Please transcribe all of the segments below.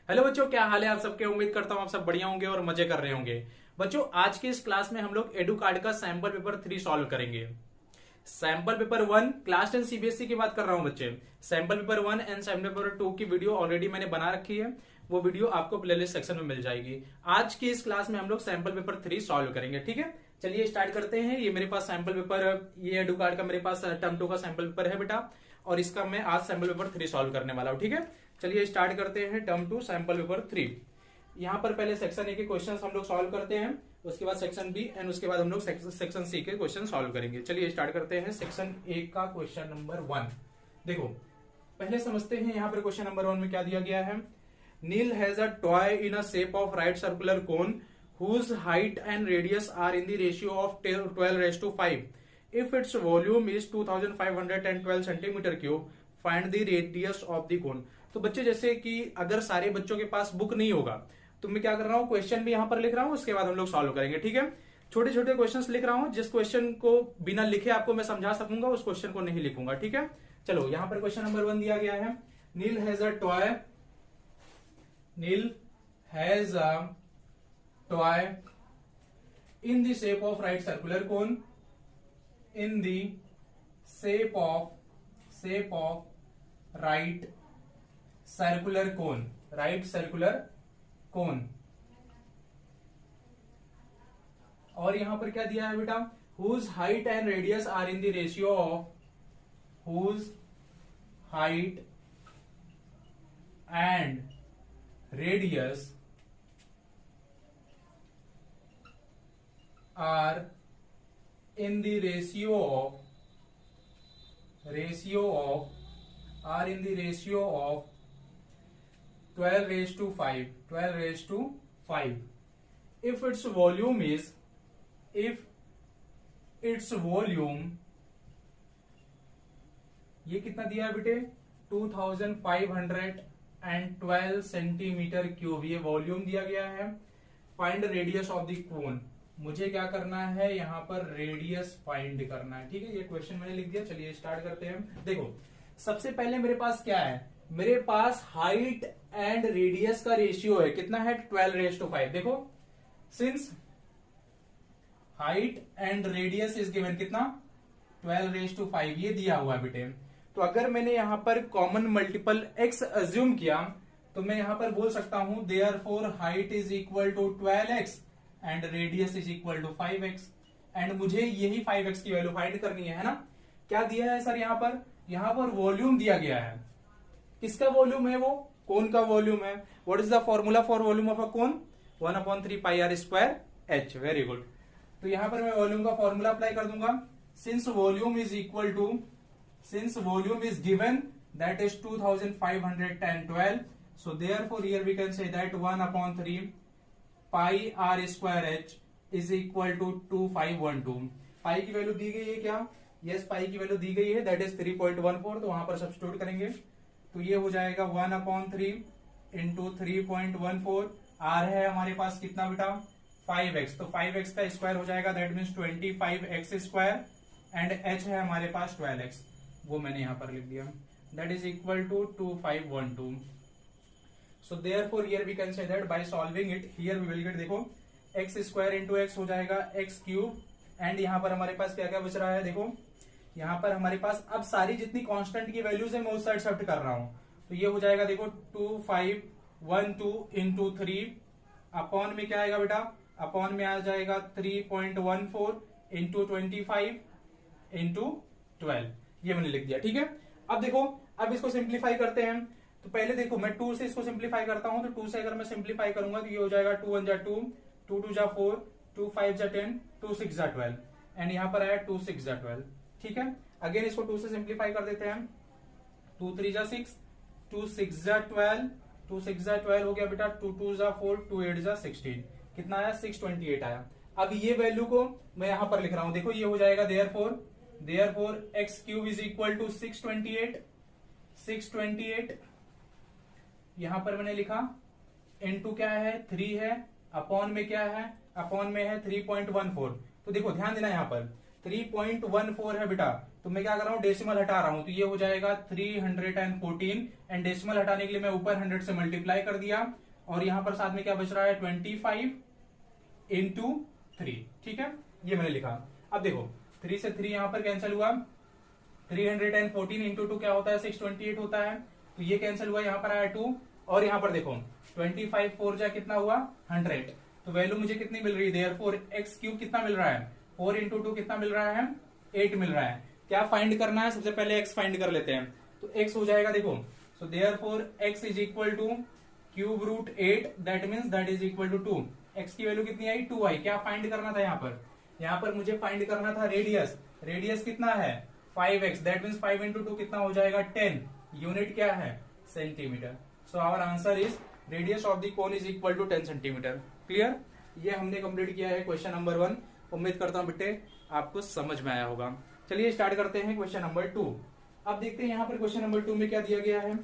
Hello बच्चों, क्या हाल है आप सबके। उम्मीद करता हूँ आप सब बढ़िया होंगे और मजे कर रहे होंगे। बच्चों, आज की इस क्लास में हम लोग एडू कार्ड का सैंपल पेपर 3 सॉल्व करेंगे। सैंपल पेपर 1 क्लास 10 सीबीएसई की बात कर रहा हूँ बच्चे। Sample paper 1 and sample paper 2 की वीडियो ऑलरेडी मैंने बना रखी है। वो वीडियो आपको प्लेलिस्ट सेक्शन में मिल जाएगी। आज की इस क्लास में हम लोग सैंपल पेपर 3 सॉल्व करेंगे, ठीक है। चलिए स्टार्ट करते हैं। ये मेरे पास सैंपल पेपर, ये एडू कार्ड का मेरे पास टर्म 2 का सैंपल पेपर है बेटा, और इसका मैं आज सैंपल पेपर 3 सॉल्व करने वाला हूँ, ठीक है। चलिए स्टार्ट करते हैं टर्म 2 सैंपल पेपर 3। यहाँ पर पहले सेक्शन ए के क्वेश्चंस हम लोग सॉल्व करते हैं, उसके बाद सेक्शन बी एंड उसके बाद हम लोग सेक्शन सी के क्वेश्चन सॉल्व करेंगे। चलिए स्टार्ट करते हैं सेक्शन ए का क्वेश्चन नंबर 1। देखो पहले समझते हैं यहाँ पर क्वेश्चन नंबर 1 में क्या दिया गया है। Neel has a toy in a shape of right circular cone whose height and radius are in the ratio of 12:5. If its volume is 2512 centimeter cube, find the radius of the cone. तो बच्चे जैसे कि अगर सारे बच्चों के पास book नहीं होगा तो मैं क्या कर रहा हूँ, क्वेश्चन भी यहाँ पर लिख रहा हूँ, उसके बाद हम लोग सॉल्व करेंगे, ठीक है। छोटे छोटे क्वेश्चंस लिख रहा हूँ, जिस क्वेश्चन को बिना लिखे आपको मैं समझा सकूंगा उस क्वेश्चन को नहीं लिखूंगा, ठीक है। चलो यहाँ पर क्वेश्चन नंबर 1 दिया गया है। Neel has a toy, Neel has a toy in the shape of right circular cone, in the shape of right circular cone, right circular cone। और यहां पर क्या दिया है बेटा, whose height and radius are in the ratio of, whose height and radius are in the ratio of 12 raised to 5, 12 raised to 5। if its volume is, if its volume, ये कितना दिया है बेटे, 2512 सेंटीमीटर क्यूब ये volume दिया गया है। Find radius of the कोन, मुझे क्या करना है, यहाँ पर रेडियस फाइंड करना है, ठीक है। ये क्वेश्चन मैंने लिख दिया। चलिए स्टार्ट करते हैं। देखो सबसे पहले मेरे पास क्या है, मेरे पास हाइट एंड रेडियस का रेशियो है, कितना है, 12:5। देखो since height and radius is given, कितना, 12:5 ये दिया हुआ है बेटे। तो अगर मैंने यहाँ पर कॉमन मल्टीपल x अज्यूम किया तो मैं यहाँ पर बोल सकता हूं therefore height is equal to 12x and radius is equal to 5x। And मुझे यही 5x की वैल्यू फाइंड करनी है ना। क्या दिया है सर, यहाँ पर वॉल्यूम दिया गया है। किसका वॉल्यूम है, वो कोन का वॉल्यूम है। What is the formula for volume of a cone, 1/3 pi r square h। Very good. तो यहां पर मैं वॉल्यूम का फॉर्मूला अप्लाई कर दूंगा। Since volume is equal to, since volume is given that is 2512, so therefore here we can say that 1/3 pi r square h is equal to 2512। Pi की value दी गई है क्या, यस पाई की value दी गई है, that is 3.14। तो वहां पर सब्स्टिट्यूट करेंगे तो ये हो जाएगा 1/3 इंटू 3.14। आर है हमारे पास कितना बेटा, 5x, तो 5x का स्क्वायर हो जाएगा, that means 25x square. And h है हमारे पास 12x, वो मैंने यहां पर लिख दिया, that is equal to 2512। So therefore here we can say that by solving it, here we will get, देखो x स्क्वायर इंटू एक्स हो जाएगा x क्यूब। एंड यहाँ पर हमारे पास क्या क्या बच रहा है, देखो यहाँ पर हमारे पास अब सारी जितनी कांस्टेंट की वैल्यूज है मैं उस साइड शिफ्ट कर रहा हूँ। तो ये हो जाएगा देखो 2512 इंटू 3 अपॉन में क्या आएगा बेटा, अपॉन में आ जाएगा 3.14 इंटू 25 इंटू 12। ये मैंने लिख दिया, ठीक है। अब देखो अब इसको सिंप्लीफाई करते हैं। तो पहले देखो मैं 2 से इसको सिंप्लीफाई करता हूं, तो 2 से अगर मैं सिंप्लीफाई करूंगा तो ये हो जाएगा 2 1 जा 2, 2 2 जा 4, 2 5 जा 10, 2 6 जा 12 एंड यहां पर आया 2 6 जा 12, ठीक है। अगेन इसको 2 से सिंप्लीफाई कर देते हैं, 2 3 जा 6, 2 6 जा 12, 2 6 जा 12 हो गया बेटा, 2 2 जा 4, 2 8 जा 16, कितना आया, 628 आया। अब ये वैल्यू को मैं यहां पर लिख रहा हूं, देखो ये हो जाएगा therefore x cube is equal to 628 यहां पर मैंने लिखा, इनटू क्या है 3 है, अपॉन में क्या है, अपॉन में है 3.14। तो देखो ध्यान देना यहाँ पर 3.14 है बेटा, तो मैं क्या कर रहा हूँ, डेसिमल हटा रहा हूं, तो ये हो जाएगा 314 एंड डेसिमल हटाने के लिए मैं ऊपर 100 से मल्टीप्लाई कर दिया और यहां पर साथ में क्या बच रहा है 25 इंटू 3, ठीक है, ये मैंने लिखा। अब देखो 3 से 3 यहां पर कैंसिल हुआ, 314 इंटू 2 क्या होता है 628 होता है, तो ये कैंसिल हुआ, यहां पर आया 2 और यहां पर देखो 25 4 जा कितना हुआ 100, तो वैल्यू मुझे कितनी मिल रही है, देयरफॉर एक्स क्यूब कितना मिल रहा है 4 इंटू 2 कितना मिल रहा है 8 मिल रहा है। क्या फाइंड करना है, सबसे पहले एक्स फाइंड कर लेते हैं, तो एक्स हो जाएगा देखो, so therefore x is equal to cube root 8 that means that is equal to 2। X की वैल्यू कितनी आई 2 आई। क्या फाइंड करना था यहाँ पर मुझे फाइंड करना था रेडियस, रेडियस कितना है 5x दैट मीन्स 5 इंटू 2 कितना हो जाएगा 10, यूनिट क्या है centimetre. So our answer is radius of the cone is equal to 10 centimetre. Clear, ये हमने कंप्लीट किया है क्वेश्चन नंबर 1। उम्मीद करता हूं बेटे आपको समझ में आया होगा। चलिए स्टार्ट करते हैं क्वेश्चन नंबर 2। अब देखते हैं यहाँ पर क्वेश्चन नंबर 2 में क्या दिया गया है।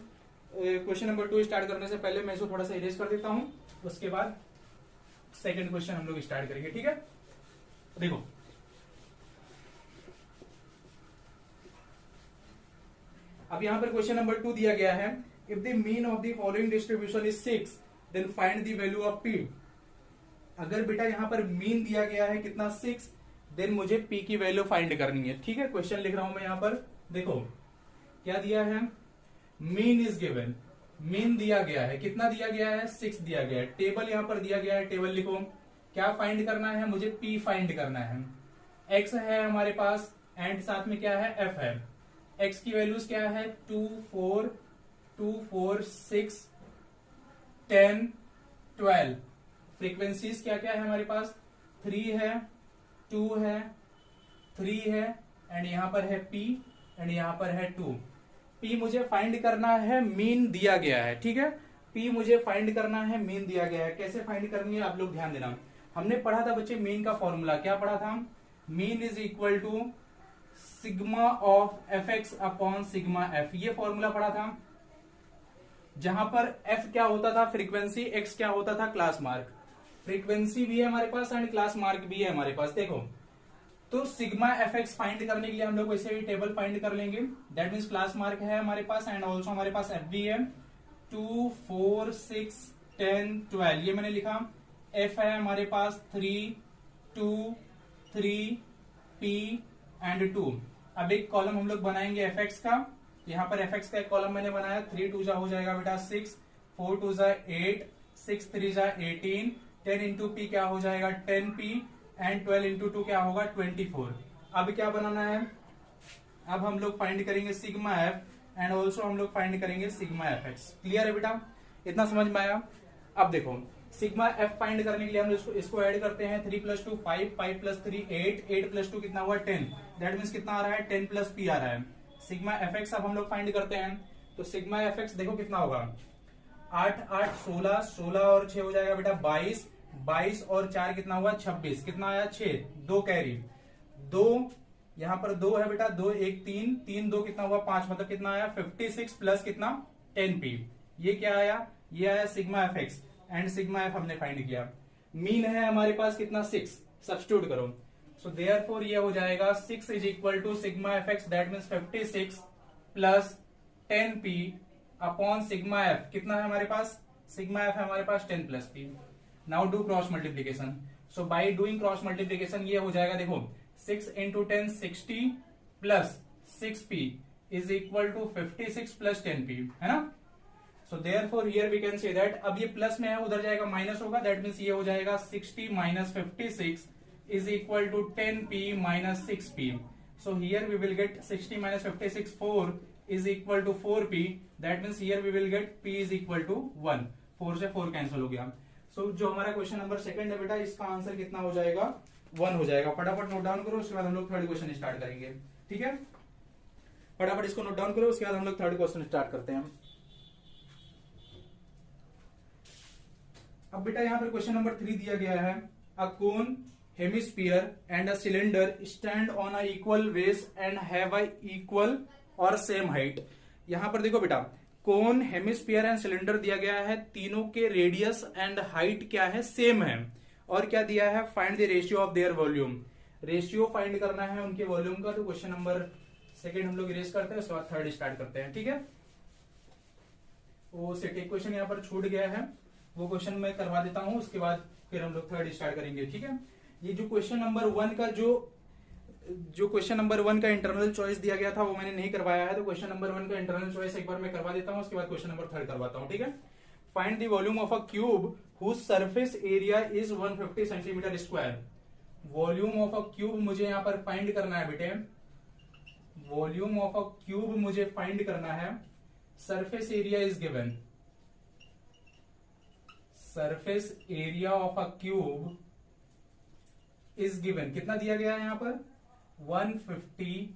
क्वेश्चन नंबर 2 स्टार्ट करने से पहले मैं इसको थोड़ा सा इरेज कर देता हूं, उसके बाद सेकंड क्वेश्चन हम लोग स्टार्ट करेंगे, ठीक है। देखो अब यहां पर क्वेश्चन नंबर 2 दिया गया है, if the mean of the following distribution is 6 then find the value of p. अगर बेटा यहां पर मीन दिया गया है कितना 6, देन मुझे पी की वैल्यू फाइंड करनी है, ठीक है। क्वेश्चन लिख रहा हूं मैं यहां पर, देखो क्या दिया है, मीन इज गिवन, मीन दिया गया है, कितना दिया गया है 6 दिया गया है, टेबल यहां पर दिया गया है, टेबल लिखो। क्या फाइंड करना है, मुझे पी फाइंड करना है। एक्स है हमारे पास एंड साथ में क्या है एफ है। एक्स की वैल्यूज क्या है 2 4 2 4 6 10 12। फ्रीक्वेंसीज क्या क्या है हमारे पास 3 है 2 है 3 है एंड यहां पर है पी एंड यहां पर है 2। पी मुझे फाइंड करना है, मीन दिया गया है, ठीक है। पी मुझे फाइंड करना है, मीन दिया गया है। कैसे फाइंड करनी है आप लोग ध्यान देना। हमने पढ़ा था बच्चे मीन का फॉर्मूला, क्या पढ़ा था, mean is equal to sigma of f x upon sigma f, ये फॉर्मूला पढ़ा था, जहां पर एफ क्या होता था फ्रीक्वेंसी, एक्स क्या होता था क्लास मार्क। फ्रीक्वेंसी भी है हमारे पास एंड क्लास मार्क भी है हमारे पास। देखो तो सिग्मा एफ एक्स फाइंड करने के लिए हम लोग वैसे भी टेबल फाइंड कर लेंगे, दैट मीन्स क्लास मार्क है हमारे पास एंड ऑल्सो हमारे पास एफ भी है। 2 4 6 10 12 ये मैंने लिखा। एफ है हमारे पास 3 2 3 पी एंड 2। अब एक कॉलम हम लोग बनाएंगे एफ एक्स का, यहाँ पर एफ एक्स का एक कॉलम मैंने बनाया। 3 2 जा हो जाएगा बेटा 6, 4 2 जा 8, 6 3 जा 18, 10 इंटू पी क्या हो जाएगा 10 पी एंड 12 इंटू 2 क्या होगा 24। अब क्या बनाना है, अब हम लोग फाइंड करेंगे सिग्मा एफ एंड ऑल्सो हम लोग फाइंड करेंगे सिग्मा एफ एक्स। क्लियर है बेटा, इतना समझ में आया। अब देखो सिग्मा एफ फाइंड करने के लिए हम इसको ऐड करते हैं। 3 + 2 5, 5 + 3 8, 8 + 2 कितना हुआ 10, दैट मीन्स कितना आ रहा है 10 + पी आ रहा है। सिग्मा एफ एक्स अब हम लोग फाइंड करते हैं, तो सिग्मा एफ एक्स देखो कितना होगा 8 8 16, 16 और 6 हो जाएगा बेटा 22, 22 और 4 कितना हुआ 26, कितना आया 6, 2 कैरी 2, यहाँ पर 2 है बेटा 2 1 3 3 2 कितना हुआ 5, मतलब कितना आया 56 प्लस कितना 10 पी। ये क्या आया, ये आया sigma f x and sigma F हमने फाइंड किया। मीन है हमारे पास कितना 6, सब्स्टिट्यूट करो। सो देयरफॉर ये हो जाएगा 6 is equal to sigma f x that means 56 plus 10 p upon sigma f, कितना है हमारे पास सिग्मा एफ है हमारे पास 10 plus p. Now do cross multiplication. So by doing cross multiplication ये हो जाएगा देखो 6 into 10 60 plus 6 p is equal to 56 plus 10 p, है ना। So therefore here we can say that, अब ये प्लस में है उधर जाएगा माइनस होगा, दैट मीन्स ये हो जाएगा 60 minus 56 is equal to 10 p minus 6 p. So here we will get 60 minus 56 4 is equal to 4 p, that means here we will get p is equal to 1। 4 से 4 cancel हो गया। सो जो हमारा question number second है बेटा, इसका answer कितना हो जाएगा 1 हो जाएगा। फटाफट नोट डाउन करो, उसके बाद हम लोग थर्ड क्वेश्चन स्टार्ट करेंगे, ठीक है। फटाफट इसको नोट डाउन करो, उसके बाद हम लोग थर्ड क्वेश्चन स्टार्ट करते हैं। अब बेटा यहाँ पर क्वेश्चन नंबर 3 दिया गया है, a cone hemisphere and a cylinder stand on a equal base and have a equal और सेम हाइट। यहाँ पर देखो बेटा कोन हेमिस्फीयर एंड सिलेंडर दिया गया है, तीनों के रेडियस एंड हाइट क्या है सेम है, और क्या दिया है find the ratio of their volume. Ratio find करना है उनके वॉल्यूम का। तो क्वेश्चन नंबर सेकेंड हम लोग इरेज करते हैं, उसके बाद थर्ड स्टार्ट करते हैं, ठीक है। वो सेट एक क्वेश्चन यहाँ पर छूट गया है, वो क्वेश्चन मैं करवा देता हूँ, उसके बाद फिर हम लोग थर्ड स्टार्ट करेंगे, ठीक है। ये जो क्वेश्चन नंबर 1 का जो क्वेश्चन नंबर 1 का इंटरनल चॉइस दिया गया था वो मैंने नहीं करवाया है, तो क्वेश्चन नंबर 1 का इंटरनल चॉइस एक बार मैं करवा देता हूँ, उसके बाद क्वेश्चन नंबर 3 करवाता हूँ, ठीक है। Find the volume of a cube whose surface area is 150 centimetre square. Volume of a cube मुझे यहाँ पर फाइंड करना है बेटे, वॉल्यूम ऑफ अ क्यूब मुझे फाइंड करना है। Surface area is given, surface area of a cube is given, कितना दिया गया है यहाँ पर 150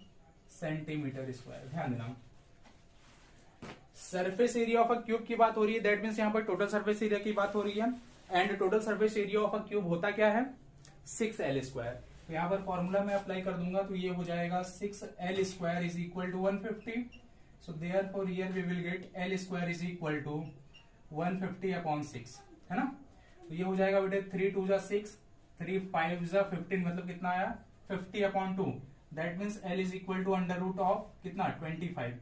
सेंटीमीटर स्क्वायर। ध्यान देना, surface area of a cube की बात हो रही है, दैट मीन्स यहाँ पर टोटल सरफेस एरिया की बात हो रही है, and total surface area of a cube होता क्या है 6L स्क्वायर। तो यहाँ पर फॉर्मूला मैं अप्लाई कर दूंगा, तो ये हो जाएगा 6L square is equal to 150। So therefore here we will get L square is equal to 150/6, है ना। तो ये हो जाएगा बेटे 3 2 जा 6, 3 5 जा 15, मतलब कितना आया 50/2। That means L is equal to under root of कितना 25।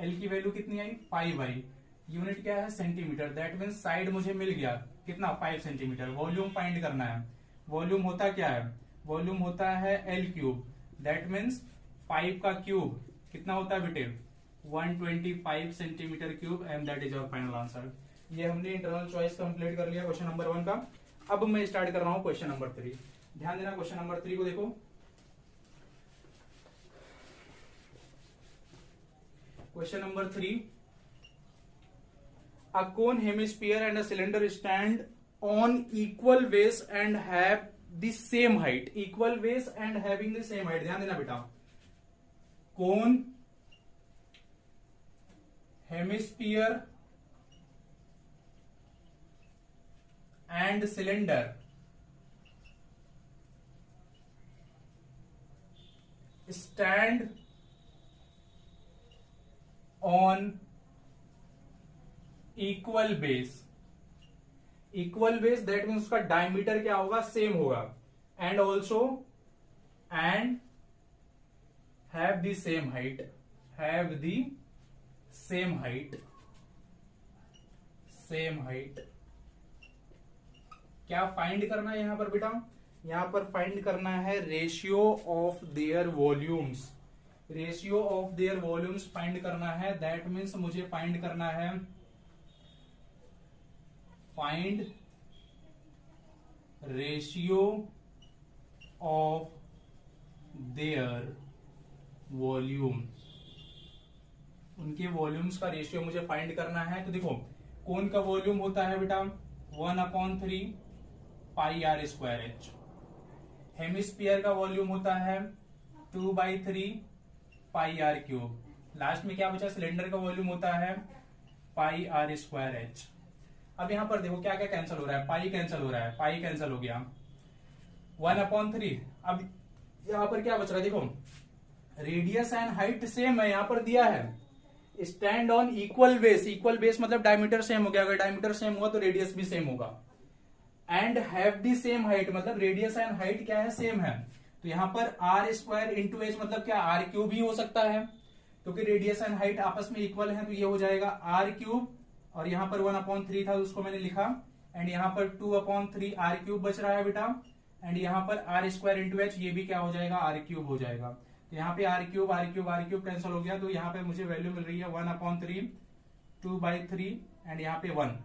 L की वैल्यू कितनी आई 5 आई, यूनिट क्या है सेंटीमीटर, दैट मीन्स साइड मुझे मिल गया कितना 5 सेंटीमीटर। वॉल्यूम फाइंड करना है, वॉल्यूम होता क्या है, वॉल्यूम होता है L क्यूब, दैट मीन्स 5 का क्यूब कितना होता है बेटे 125 centimetre cube, and that is our final answer. ये हमने इंटरनल चॉइस कंप्लीट कर लिया क्वेश्चन नंबर 1 का। अब मैं स्टार्ट कर रहा हूं क्वेश्चन नंबर 3। ध्यान देना, क्वेश्चन नंबर 3 को देखो। Question number 3, a cone, hemisphere and a cylinder stand on equal base and have the same height, equal base and having the same height। ध्यान देना बेटा, cone, hemisphere and cylinder stand on equal base. Equal base that means उसका diameter क्या होगा same होगा, and also and have the same height, have the same height, same height. क्या find करना है यहां पर बेटा, यहां पर फाइंड करना है ratio of there volumes, ratio of there volumes find करना है। दैट मीन्स मुझे फाइंड करना है find ratio of there volumes, उनके वॉल्यूम्स का रेशियो मुझे फाइंड करना है। तो देखो कौन का वॉल्यूम होता है बेटा 1/3 pi r square H, hemisphere का वॉल्यूम होता है 2/3 पाई आर क्यूब, लास्ट में क्या बचा सिलेंडर का वॉल्यूम होता है पाई आर स्क्वायर एच। अब यहां पर देखो क्या क्या कैंसिल हो रहा है, पाई कैंसिल हो रहा है, पाई कैंसिल हो गया 1/3। अब यहां पर क्या बच रहा है देखो, रेडियस एंड हाइट सेम है, यहां पर दिया है stand on equal base, equal base मतलब डायमीटर सेम हो गया, अगर डायमीटर सेम हुआ तो रेडियस भी सेम होगा, and have the same height मतलब रेडियस एंड हाइट क्या है सेम है। तो यहां पर आर स्क्वायर इंटू एच मतलब क्या आर क्यूब ही हो सकता है, क्योंकि रेडियस एंड हाइट आपस में इक्वल है, तो ये हो जाएगा आर क्यूब, और यहां पर 1/3 था उसको मैंने लिखा, एंड यहां पर 2/3 आर क्यूब बच रहा है बेटा, एंड यहां पर आर स्क्वायर इंटू एच ये भी क्या हो जाएगा आर क्यूब हो जाएगा। तो यहाँ पे r cube r cube r cube cancel हो गया, तो यहाँ पे मुझे वैल्यू मिल रही है 1/3 2/3 एंड यहाँ पे 1।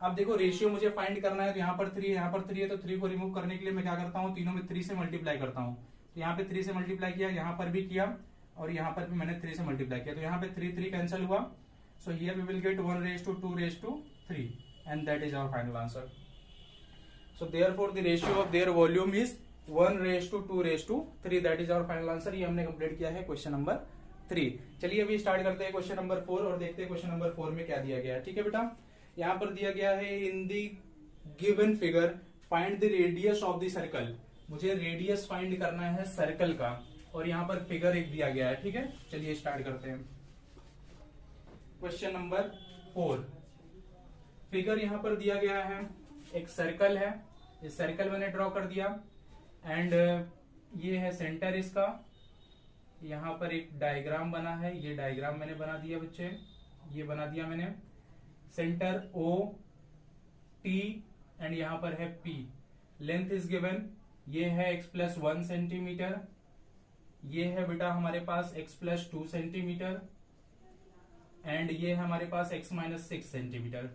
अब देखो रेशियो मुझे फाइंड करना है, तो यहाँ पर 3 यहाँ पर 3 है, तो 3 को रिमूव करने के लिए मैं क्या करता हूँ तीनों में 3 से मल्टीप्लाई करता हूँ। तो यहाँ पे 3 से मल्टीप्लाई किया, यहाँ पर भी किया, और यहाँ पर भी मैंने 3 से मल्टीप्लाई किया, तो यहाँ पे 3 3 कैंसिल हुआ। So here we will get 1/2/3 and that is our final answer. So therefore the ratio of their volume is 1/2/3, that is our final answer. ये हमने कंप्लीट किया है क्वेश्चन नंबर 3। चलिए अभी स्टार्ट करते हैं क्वेश्चन नंबर 4 और देखते हैं क्वेश्चन नंबर 4 में क्या दिया गया है। ठीक है बेटा, यहाँ पर दिया गया है in the given figure find the radius of the circle, मुझे रेडियस फाइंड करना है सर्कल का, और यहाँ पर फिगर एक दिया गया है। ठीक है, चलिए स्टार्ट करते हैं क्वेश्चन नंबर 4। फिगर यहाँ पर दिया गया है, एक सर्कल है, ये सर्कल मैंने ड्रॉ कर दिया, एंड ये है सेंटर इसका, यहाँ पर एक डायग्राम बना है, ये डायग्राम मैंने बना दिया बच्चे, ये बना दिया मैंने। सेंटर ओ टी एंड यहाँ पर है पी। लेंथ इज गिवन, ये है x+1 सेंटीमीटर, ये है बेटा हमारे पास x+2 सेंटीमीटर एंड ये है हमारे पास x-6 सेंटीमीटर,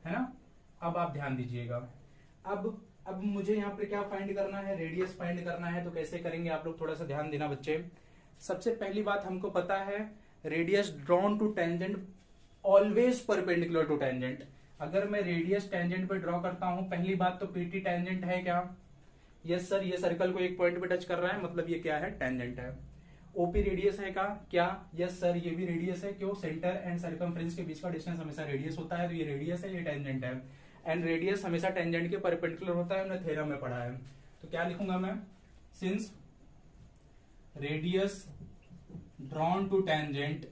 है ना। अब आप ध्यान दीजिएगा, अब मुझे यहाँ पे क्या फाइंड करना है, रेडियस फाइंड करना है। तो कैसे करेंगे आप लोग थोड़ा सा ध्यान देना बच्चे। सबसे पहली बात हमको पता है, radius drawn to tangent always perpendicular to tangent. अगर मैं रेडियस टेंजेंट पे ड्रॉ करता हूं, पहली बात तो पीटी टेंजेंट है क्या? यस सर, ये सर्कल को एक पॉइंट पे टच कर रहा है, मतलब ये क्या है, टेंजेंट है। ओपी रेडियस है क्या? यस सर, ये भी रेडियस है। क्यों? सेंटर एंड सर्कमफ्रेंस के बीच का डिस्टेंस हमेशा रेडियस होता है, तो ये रेडियस है, ये टेंजेंट है। एंड रेडियस हमेशा टेंजेंट के परपेंडिकुलर होता है, हमने थ्योरम में पढ़ा है। तो क्या लिखूंगा मैं, since radius drawn to tangent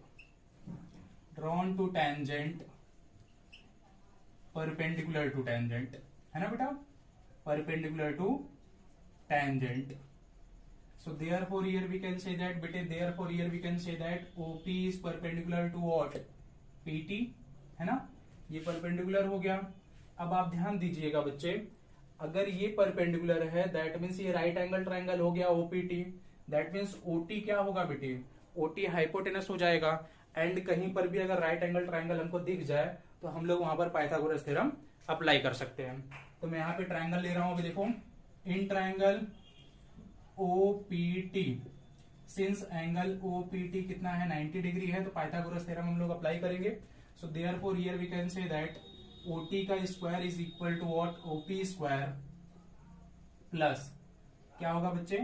perpendicular to tangent, है ना बेटा, perpendicular to tangent. So therefore here we can say that bete, therefore here we can say that OP is perpendicular to what? PT, है ना, ये perpendicular हो गया। अब आप ध्यान दीजिएगा बच्चे, अगर ये परपेंडिकुलर है दैट मीन्स ये राइट एंगल ट्रायंगल हो गया OPT। दैट मीन्स OT क्या होगा बेटे, OT हाइपोटेनस हो जाएगा। एंड कहीं पर भी अगर राइट एंगल ट्रायंगल हमको दिख जाए तो हम लोग वहां पर पाइथागोरस थ्योरम अप्लाई कर सकते हैं। तो मैं यहाँ पे ट्रायंगल ले रहा हूं, अभी देखो, in triangle OPT, since angle OPT कितना है, 90 डिग्री है, तो पाइथागोरस थ्योरम हम लोग अप्लाई करेंगे। So therefore here we can say that OT का square is equal to what, OP square plus क्या होगा बच्चे,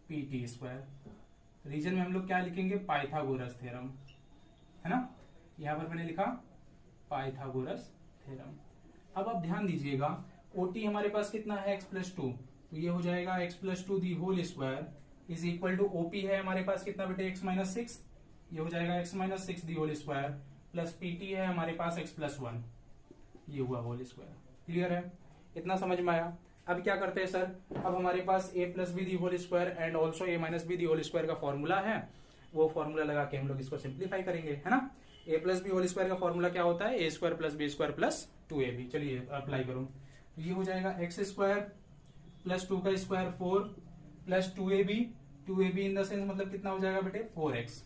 PT स्क्वायर। रीजन में हम लोग क्या लिखेंगे, पाइथागोरस थ्योरम, है ना। यहां पर मैंने लिखा पाइथागोरस थ्योरम। अब आप ध्यान दीजिएगा, OT हमारे पास कितना है, x+2, तो ये हो जाएगा x+2 the whole square is equal to OP है हमारे पास कितना बेटे, x-6, ये हो जाएगा x-6 the whole square plus PT है हमारे पास x+1, ये हुआ होल स्क्वायर। क्लियर है, इतना समझ में आया। अब क्या करते हैं सर, अब हमारे पास a+b the whole square and also a-b the whole square का फॉर्मूला है, वो फॉर्मूला लगा के हम लोग इसको सिंप्लीफाई करेंगे, है ना। a+b होल स्क्वायर का फॉर्मूला क्या होता है, a² + b² + 2ab। चलिए अप्लाई करो, तो ये हो जाएगा x² + 2 का square 4 plus 2ab in the sense मतलब कितना हो जाएगा बेटे, 4x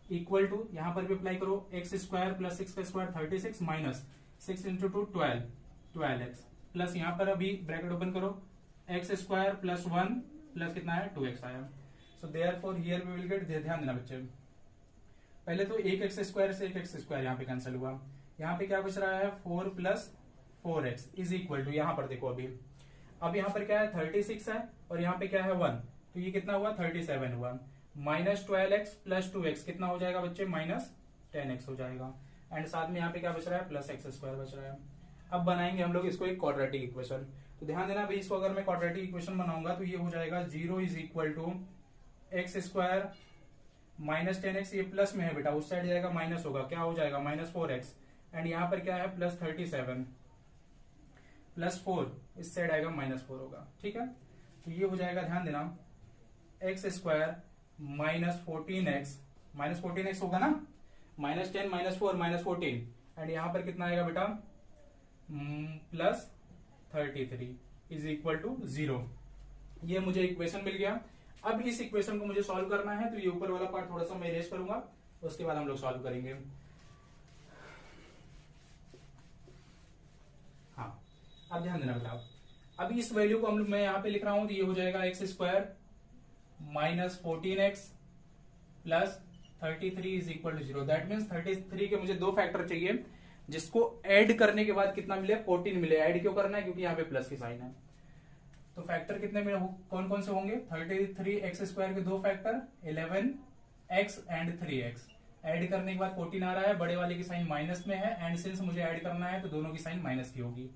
इक्वल टू, यहां पर भी अप्लाई करो, x² + 6 का स्क्वायर 36 माइनस 6 × 2 12x प्लस यहां पर अभी ब्रैकेट ओपन करो, x² + 1 प्लस कितना है, 2x आया। So therefore here we will get, ध्यान देना बच्चे, पहले तो एक x² से एक x² यहाँ पे कैंसिल हुआ, यहाँ पे क्या बच रहा है, 4 + 4x इज इक्वल टू, यहाँ पर देखो अभी, अब यहाँ पर क्या है, 36 है और यहाँ पे क्या है 1, तो ये कितना हुआ, 37 हुआ, माइनस 12x + 2x कितना हो जाएगा बच्चे, -10x हो जाएगा। एंड साथ में यहाँ पे क्या बच रहा है, +x² बच रहा है। अब बनाएंगे हम लोग इसको एक क्वाड्रेटिक इक्वेशन। तो ध्यान देना भाई, इसको अगर मैं क्वाड्रेटिक इक्वेशन बनाऊंगा तो ये हो जाएगा 0 is equal to x² -10x, ये प्लस में है बेटा, उस साइड जाएगा माइनस होगा, क्या हो जाएगा, -4x एंड यहाँ पर क्या है, +37 + 4, इस साइड आएगा -4 होगा, ठीक है। तो ये हो जाएगा, ध्यान देना, x² -14x होगा ना, -10 -4 -14 एंड यहाँ पर कितना आएगा बेटा, +33 इज इक्वल टू 0। ये मुझे इक्वेशन मिल गया। अब इस इक्वेशन को मुझे सॉल्व करना है, तो ये ऊपर वाला पार्ट थोड़ा सा मैं इरेज करूंगा, उसके बाद हम लोग सॉल्व करेंगे। हाँ, अब ध्यान देना बेटा, अब इस वैल्यू को हम लोग, मैं यहाँ पे लिख रहा हूं, तो ये हो जाएगा x² -14x + 33 is equal to 0। That means 33 के मुझे दो फैक्टर चाहिए, जिसको ऐड करने के बाद कितना मिले, 14 मिले। ऐड क्यों करना है, क्योंकि यहाँ पे प्लस की साइन है। तो फैक्टर कितने में कौन कौन से होंगे, 33x² के दो factor 11x and 3x। Add करने के बाद 14 आ रहा है, बड़े वाले की साइन माइनस में है एंड सिंस मुझे ऐड करना है तो दोनों की साइन माइनस की होगी।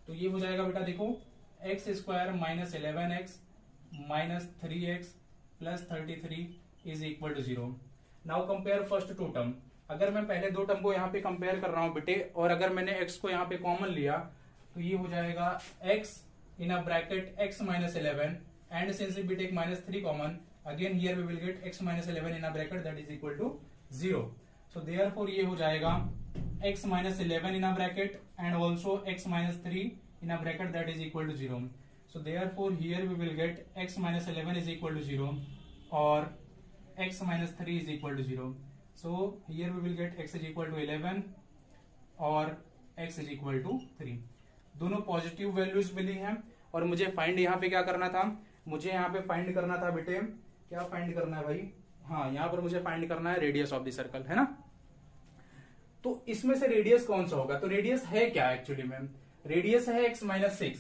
तो ये हो जाएगा बेटा, देखो, x² -11x -3x + 33 is equal to 0। Now compare first two term. अगर मैं पहले दो टर्म को यहाँ पे कंपेयर कर रहा हूं बेटे, और अगर मैंने x को यहाँ पे कॉमन लिया तो ये हो जाएगा x in a bracket x -11 and since we take -3 common, again here we will get x minus 11 in a bracket that is equal to 0. So therefore ये हो जाएगा x minus 11 in a bracket and also x minus 3 in a bracket that is equal to 0. So therefore here we will get x minus 11 is equal to 0 और x minus 3 is equal to 0. So here we will get x is equal to 11 और x is equal to 3. दोनों positive values मिली हैं और मुझे find यहाँ पे क्या करना था, मुझे यहाँ पे फाइंड करना था बेटे, क्या फाइंड करना है भाई, हाँ यहाँ पर मुझे फाइंड करना है रेडियस ऑफ द सर्कल, है ना. तो इसमें से रेडियस कौन सा होगा, तो रेडियस है क्या एक्चुअली में, रेडियस है x माइनस 6.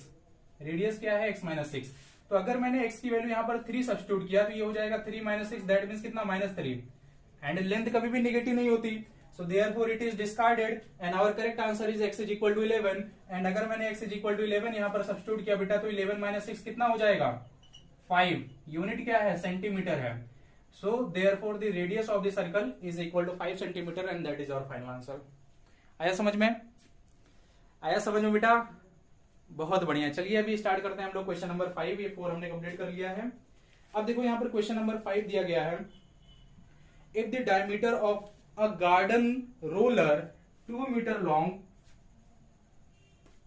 रेडियस क्या है x माइनस 6. तो अगर मैंने x की वैल्यू यहाँ पर 3 सब्स्टिट्यूट किया तो ये हो जाएगा 3 माइनस 6, दैट मीन्स कितना, -3. एंड लेंथ कभी भी नेगेटिव नहीं होती. So therefore it is discarded and our correct answer is x is equal to 11. and अगर मैंने x is equal to 11 यहाँ पर सब्स्टिट्यूट किया बेटा तो 11 माइनस 6 कितना हो जाएगा, 5. यूनिट क्या है, सेंटीमीटर है. So therefore the radius of the circle is equal to 5 centimeter and that is our final answer. आया समझ में, आया समझ में बेटा, बहुत बढ़िया. चलिए अभी स्टार्ट करते हैं हम लोग क्वेश्चन नंबर 5. ये 4 हमने कंप्लीट कर लिया है. अब देखो यहाँ पर क्वेश्चन नंबर 5 दिया गया है. If the diameter of a garden roller 2 meter long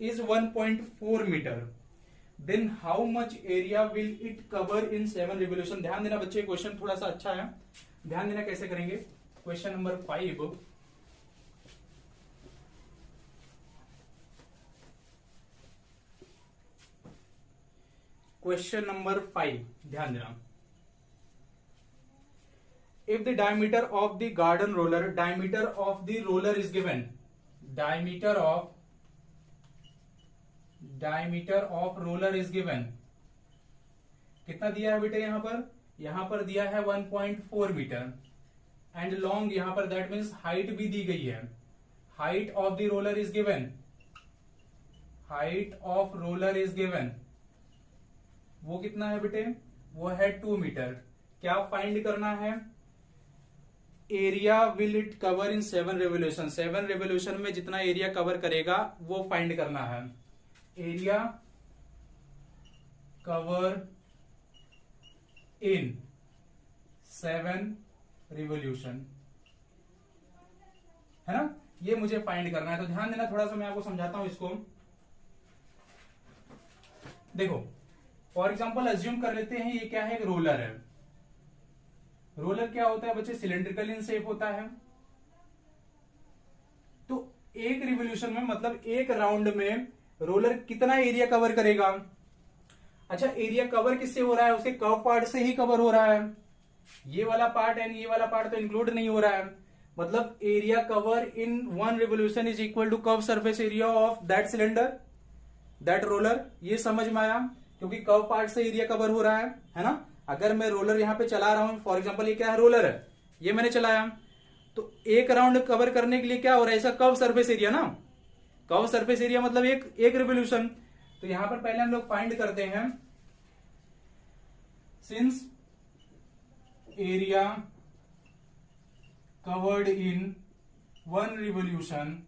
is 1.4 meter, then how much area will it cover in 7 revolution. ध्यान देना बच्चे, क्वेश्चन थोड़ा सा अच्छा है, ध्यान देना कैसे करेंगे. क्वेश्चन नंबर 5, क्वेश्चन नंबर 5 ध्यान देना. If the diameter of the garden roller, diameter of the roller is given, diameter of roller is given, कितना दिया है बेटे यहाँ पर दिया है 1.4 मीटर एंड लॉन्ग यहाँ पर दैट मीन्स हाइट भी दी गई है. Height of the roller is given, height of roller is given, वो कितना है बेटे, वो है 2 मीटर. क्या फाइंड करना है, area will it cover in 7 revolution. 7 revolution में जितना एरिया कवर करेगा वो फाइंड करना है. एरिया कवर इन 7 रिवोल्यूशन, है ना, ये मुझे फाइंड करना है. तो ध्यान देना थोड़ा सा, मैं आपको समझाता हूं इसको. देखो फॉर एग्जांपल अज्यूम कर लेते हैं ये क्या है, एक रोलर है. रोलर क्या होता है बच्चे, सिलेंड्रिकल इन शेप होता है. तो एक रिवोल्यूशन में मतलब एक राउंड में रोलर कितना एरिया कवर करेगा. अच्छा एरिया कवर किससे हो रहा है, उसके कर्व पार्ट से ही कवर हो रहा है. ये वाला पार्ट एंड ये वाला पार्ट तो इंक्लूड नहीं हो रहा है. मतलब area cover in 1 revolution is equal to curve surface area of that cylinder, that roller. ये समझ में आया, क्योंकि कर्व पार्ट से एरिया कवर हो रहा है ना. अगर मैं रोलर यहां पे चला रहा हूं, फॉर एग्जांपल ये क्या है, रोलर है, ये मैंने चलाया, तो एक राउंड कवर करने के लिए क्या हो रहा है, ऐसा कर्व सरफेस एरिया ना. कर्व सरफेस एरिया मतलब एक रिवोल्यूशन. तो यहां पर पहले हम लोग फाइंड करते हैं, since area covered in 1 revolution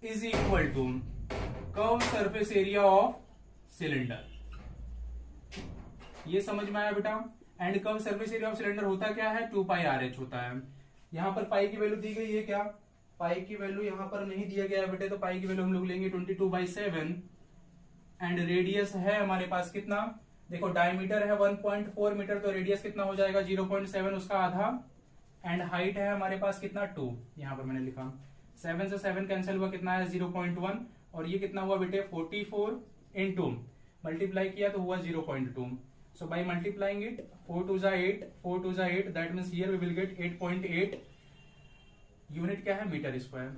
is equal to curve surface area of cylinder. ये समझ में आया बेटा. And curve surface area of cylinder होता क्या है, 2 पाई RH होता है. यहां पर पाई की वैल्यू दी गई है, क्या पाई की वैल्यू यहां पर नहीं दिया गया है बेटे, तो पाई की वैल्यू हम लोग लेंगे 22/7. एंड रेडियस है हमारे पास कितना, देखो डायमीटर है 1.4 मीटर, तो रेडियस कितना हो जाएगा 0.7, उसका आधा. एंड हाइट है हमारे पास कितना 2, यहां पर मैंने लिखा 7 से 7 कैंसिल हुआ, कितना है 0.1. और ये कितना हुआ बेटे 44 इंटू मल्टीप्लाई किया तो हुआ 0.2. So by multiplying it, 4 2 जा 8, 4 2 जा 8, that means here we will get 8.8. Unit क्या है, मीटर स्क्वायर.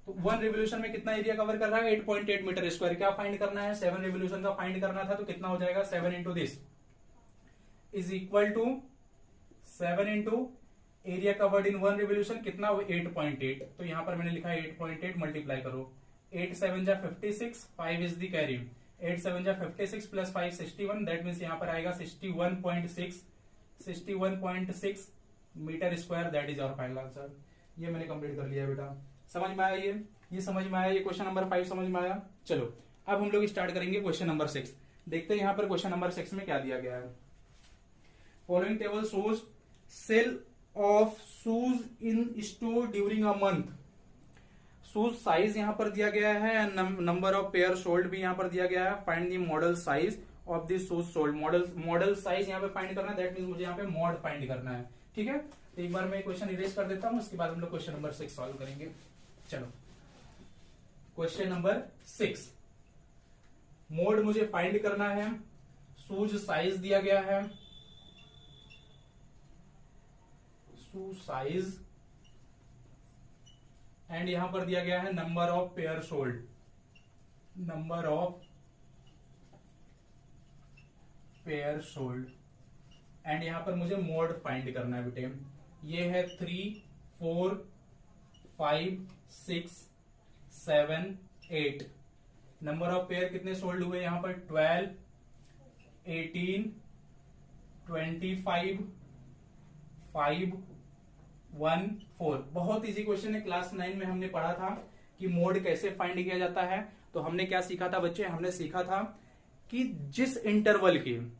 तो 1 रिवोल्यूशन में कितना एरिया कवर कर रहा है, 8.8 मीटर स्क्वायर. क्या फाइंड करना है, 7 रिवोल्यूशन का फाइंड करना था. तो कितना हो जाएगा, 7 into this is equal to 7 into area covered in 1 revolution, कितना 8.8. तो यहां पर मैंने लिखा है 8.8 मल्टीप्लाई करो, 8 7 जा 56, 5 इज द कैरी, 8 7 जा 56 प्लस 5 61, दैट मीन्स यहां पर आएगा 61.6 metre square. That is our final answer. ये मैंने कंप्लीट कर लिया है बेटा. समझ में आया, ये समझ में आया, ये क्वेश्चन नंबर 5 समझ में आया. चलो अब हम लोग स्टार्ट करेंगे क्वेश्चन नंबर 6. देखते हैं यहाँ पर क्वेश्चन नंबर 6 में क्या दिया गया है. Following table shows sale of shoes in store during a month. Shoes size यहां पर दिया गया है, नंबर ऑफ पेयर सोल्ड भी यहां पर दिया गया है। Find the model size of the shoes sold. Model size यहां पे फाइंड करना है, दैट मींस मुझे यहां पे मॉड फाइंड करना है। ठीक है, तो एक बार मैं क्वेश्चन इरेज कर देता हूं, उसके बाद हम लोग क्वेश्चन नंबर 6 सॉल्व करेंगे। चलो क्वेश्चन नंबर 6, मोड मुझे फाइंड करना है, शूज साइज दिया गया है, शूज साइज एंड यहां पर दिया गया है number of pair sold, number of pair sold and यहां पर मुझे मोड फाइंड करना है बेटे। ये है 3, 4, 5, 6, 7, 8। नंबर ऑफ पेयर कितने सोल्ड हुए यहां पर 12, 18, 25, 5, 1, 4। बहुत इजी क्वेश्चन है, क्लास 9 में हमने पढ़ा था कि मोड कैसे फाइंड किया जाता है। तो हमने क्या सीखा था बच्चे, हमने सीखा था कि जिस इंटरवल की,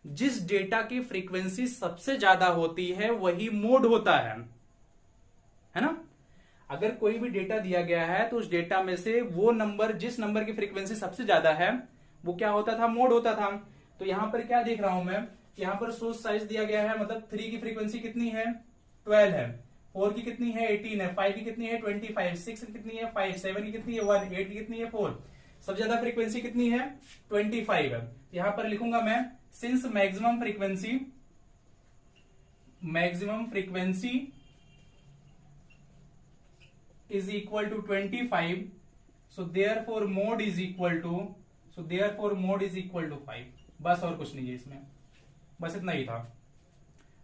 जिस डेटा की फ्रीक्वेंसी सबसे ज्यादा होती है वही मोड होता है ना। अगर कोई भी डेटा दिया गया है तो उस डेटा में से वो नंबर, जिस नंबर की फ्रीक्वेंसी सबसे ज्यादा है वो क्या होता था, मोड होता था। तो यहां पर क्या देख रहा हूं मैं, यहां पर सोर्स साइज दिया गया है, मतलब 3 की फ्रीक्वेंसी कितनी है 12 है, 4 की कितनी है 18 है, 5 की कितनी है 25, 6 की कितनी है 5, 7 की कितनी है 1, 8 की कितनी है 4। सबसे ज्यादा फ्रीक्वेंसी कितनी है 25 है। यहां पर लिखूंगा मैं, since maximum frequency is equal to 25, so therefore mode is equal to 5। बस और कुछ नहीं है इसमें, बस इतना ही था।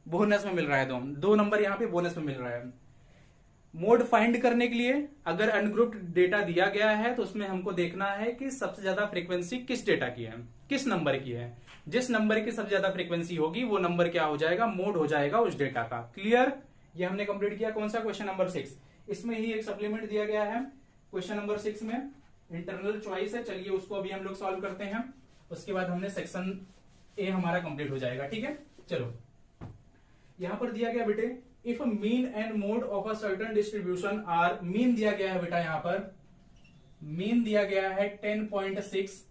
बोनस में मिल रहा है, दो नंबर यहां पे बोनस में मिल रहा है। मोड फाइंड करने के लिए अगर अनग्रुप्ड डेटा दिया गया है तो उसमें हमको देखना है कि सबसे ज्यादा फ्रीक्वेंसी किस डेटा की है, किस नंबर की है। जिस नंबर की सबसे ज्यादा फ्रीक्वेंसी होगी वो नंबर क्या हो जाएगा, मोड हो जाएगा उस डेटा का। क्लियर, ये हमने कंप्लीट किया। कौन सा, क्वेश्चन नंबर 6। इसमें ही एक सप्लीमेंट दिया गया है क्वेश्चन नंबर 6 में, इंटरनल चॉइस है। चलिए उसको अभी हम लोग सॉल्व करते हैं, उसके बाद हमने सेक्शन ए हमारा कंप्लीट हो जाएगा। ठीक है, चलो यहां पर दिया गया बेटे, if mean and mode of a certain distribution are, mean दिया गया है बेटा, यहां पर मीन दिया गया है 10.6,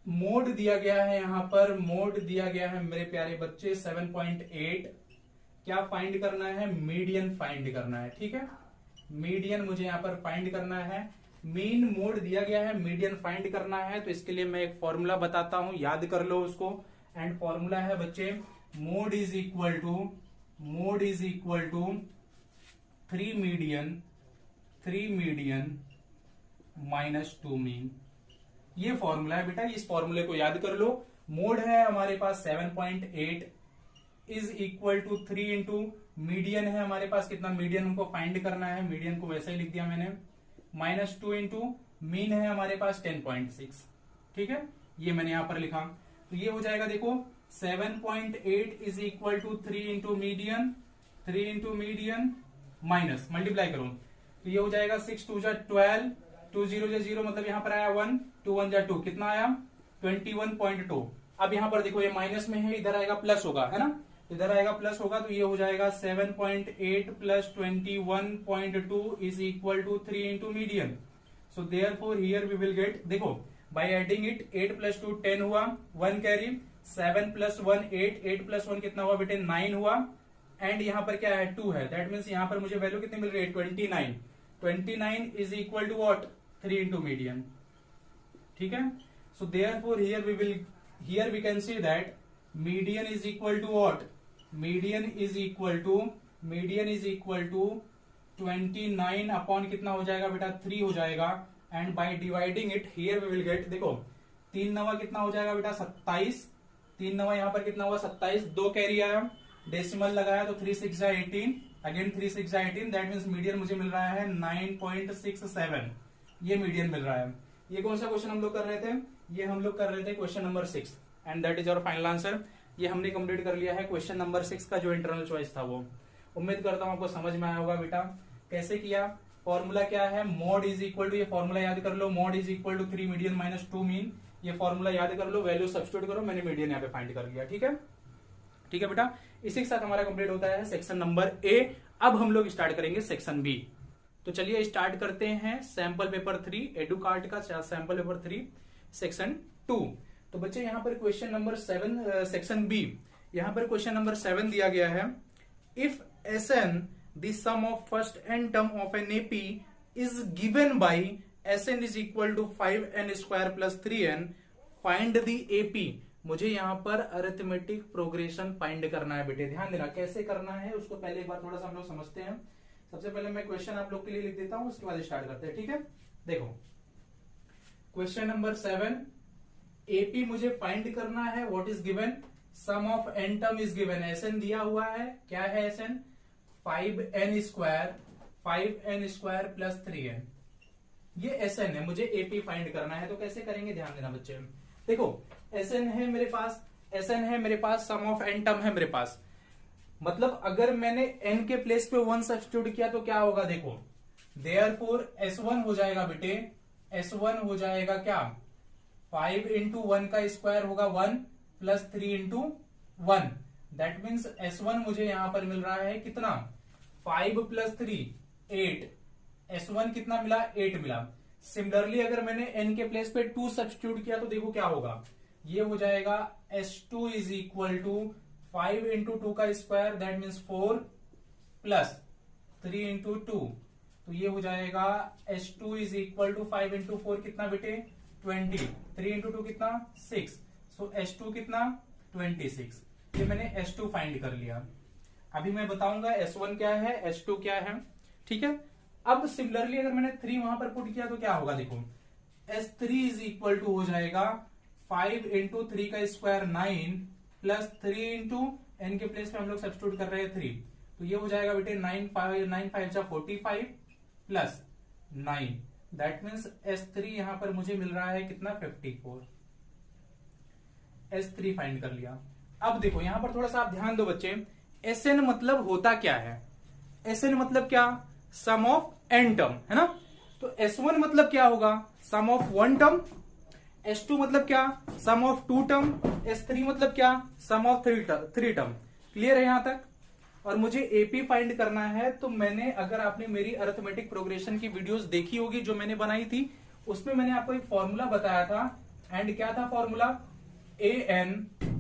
मोड दिया गया है, यहां पर मोड दिया गया है मेरे प्यारे बच्चे 7.8। क्या फाइंड करना है, मीडियन फाइंड करना है। ठीक है, मीडियन मुझे यहां पर फाइंड करना है। मीन मोड दिया गया है, मीडियन फाइंड करना है, तो इसके लिए मैं एक फॉर्मूला बताता हूं, याद कर लो उसको। एंड फॉर्मूला है बच्चे, mode is equal to 3 median minus 2 mean. ये फॉर्मूला है बेटा, इस फॉर्मूले को याद कर लो। मोड है हमारे पास 7.8 is equal to 3 into median है हमारे पास कितना, मीडियन हमको फाइंड करना है, मीडियन को वैसे ही लिख दिया मैंने, माइनस 2 इंटू मीन है हमारे पास 10.6। ठीक है, ये मैंने यहां पर लिखा। तो ये हो जाएगा, देखो 7.8 is equal to 3 into median minus, multiply करो तो ये हो जाएगा 6 2 12, 2 0 0, मतलब यहां पर आया 1, 2 1 2, कितना आया 21.2। अब यहां पर देखो ये माइनस में है, इधर आएगा प्लस होगा, है ना, इधर आएगा प्लस होगा, तो ये हो जाएगा 7.8 plus 21.2 is equal to 3 into median. So therefore here we will get, देखो बाय एडिंग इट 8 प्लस 2 10 हुआ, 1 कैरी, 7 प्लस 1 8, 8 प्लस 1 कितना हुआ बेटे 9 हुआ, एंड यहां पर क्या है 2 है, दैट मीन्स यहां पर मुझे वैल्यू कितनी मिल रही है 29 is equal to what 3 into median. ठीक है, so therefore here we can see that median is equal to what, median is equal to 29 upon कितना हो जाएगा बेटा 3 हो जाएगा, and by dividing it here we will get, देखो 3 नवा कितना हो जाएगा बेटा 27, 3 नवा यहां पर कितना हुआ 27, 2 कैरी आया, डेसिमल लगाया तो 3 6 18, अगेन 3 6 18, दैट मीन्स मीडियन मुझे मिल रहा है 9.67, ये मीडियन मिल रहा है। ये कौन सा क्वेश्चन हम लोग कर रहे थे, ये हम लोग कर रहे थे question number 6, and that is our final answer. ये हमने कंप्लीट कर लिया है क्वेश्चन नंबर 6 का जो इंटरनल चॉइस था वो। उम्मीद करता हूं आपको समझ में आया होगा बेटा। कैसे किया, फॉर्मूला क्या है, मोड इज इक्वल टू, ये फॉर्मूला याद कर लो, mode is equal to 3 median minus 2 mean, ये फॉर्मूला याद कर लो, वैल्यू सब्स्टिट्यूट करो, मैंने मीडियन यहाँ पे फाइंड कर लिया। ठीक है, ठीक है बेटा, इसी के साथ हमारा कंप्लीट होता है सेक्शन नंबर ए। अब हम लोग स्टार्ट करेंगे सेक्शन बी। तो चलिए स्टार्ट करते हैं सैंपल पेपर 3 एडुकार्ट का सैंपल पेपर 3 सेक्शन 2। तो बच्चे यहाँ पर क्वेश्चन नंबर 7 सेक्शन बी, यहाँ पर क्वेश्चन नंबर 7 दिया गया है। If Sn the sum of first n term of an AP is given by Sn is equal to 5n square plus 3n, find the AP। मुझे यहाँ पर arithmetic progression find करना है बेटे। ध्यान देना कैसे करना है उसको पहले एक बार थोड़ा सा हम लोग समझते हैं। सबसे पहले मैं क्वेश्चन आप लोग के लिए लिख देता हूं, उसके बाद स्टार्ट करते हैं। ठीक है, देखो क्वेश्चन नंबर 7, एपी मुझे फाइंड करना है। What is given, sum of n term is given. Sn दिया हुआ है, क्या है SN, 5n square plus 3n, ये एसएन है। मुझे एपी फाइंड करना है। तो कैसे करेंगे, ध्यान देना बच्चे। देखो एसएन है मेरे पास, एसएन है मेरे पास, सम ऑफ एन टर्म है मेरे पास। मतलब अगर मैंने n के प्लेस पे 1 सब्स्टिट्यूट किया तो क्या होगा, देखो देयरफॉर S1 हो जाएगा बेटे, S1 हो जाएगा क्या, 5 इंटू 1 का स्क्वायर होगा 1 plus 3 into 1। That means S1 मुझे यहां पर मिल रहा है कितना, 5 प्लस 3 8। S1 कितना मिला, 8 मिला। सिमिलरली अगर मैंने n के प्लेस पे 2 सब्स्टिट्यूट किया तो देखो क्या होगा, ये हो जाएगा S2 is equal to 5 into 2 का square, that means 4 plus 3 into 2। तो ये हो जाएगा S2 is equal to 5 into 4 कितना बेटे, 20। 3 इंटू 2 कितना, 6। सो S2 कितना, 26। ये मैंने S2 फाइंड कर लिया। अभी मैं बताऊंगा S1 क्या है, S2 क्या है। ठीक है, अब सिमिलरली अगर मैंने 3 वहां पर पुट किया तो क्या होगा, देखो S3 इज इक्वल टू हो जाएगा 5 इंटू 3 का स्क्वायर 9 प्लस 3 इंटू एन के प्लेस पे हम लोग सब्स्टिट्यूट कर रहे हैं 3। तो ये हो जाएगा बेटे 9 5 जा 45 प्लस 9। दैट मीन्स S3 यहां पर मुझे मिल रहा है कितना, 54। S3 फाइंड कर लिया। अब देखो यहां पर थोड़ा सा आप ध्यान दो बच्चे, Sn मतलब होता क्या है, Sn मतलब क्या, सम ऑफ n टर्म है ना। तो S1 मतलब क्या होगा, सम ऑफ 1 टर्म। S2 मतलब क्या, सम ऑफ 2 टर्म। S3 मतलब क्या, सम ऑफ 3 टर्म। क्लियर है यहां तक। और मुझे एपी फाइंड करना है। तो मैंने, अगर आपने मेरी अरिथमेटिक प्रोग्रेशन की वीडियोस देखी होगी जो मैंने बनाई थी, उसमें मैंने आपको एक फॉर्मूला बताया था। एंड क्या था formula, an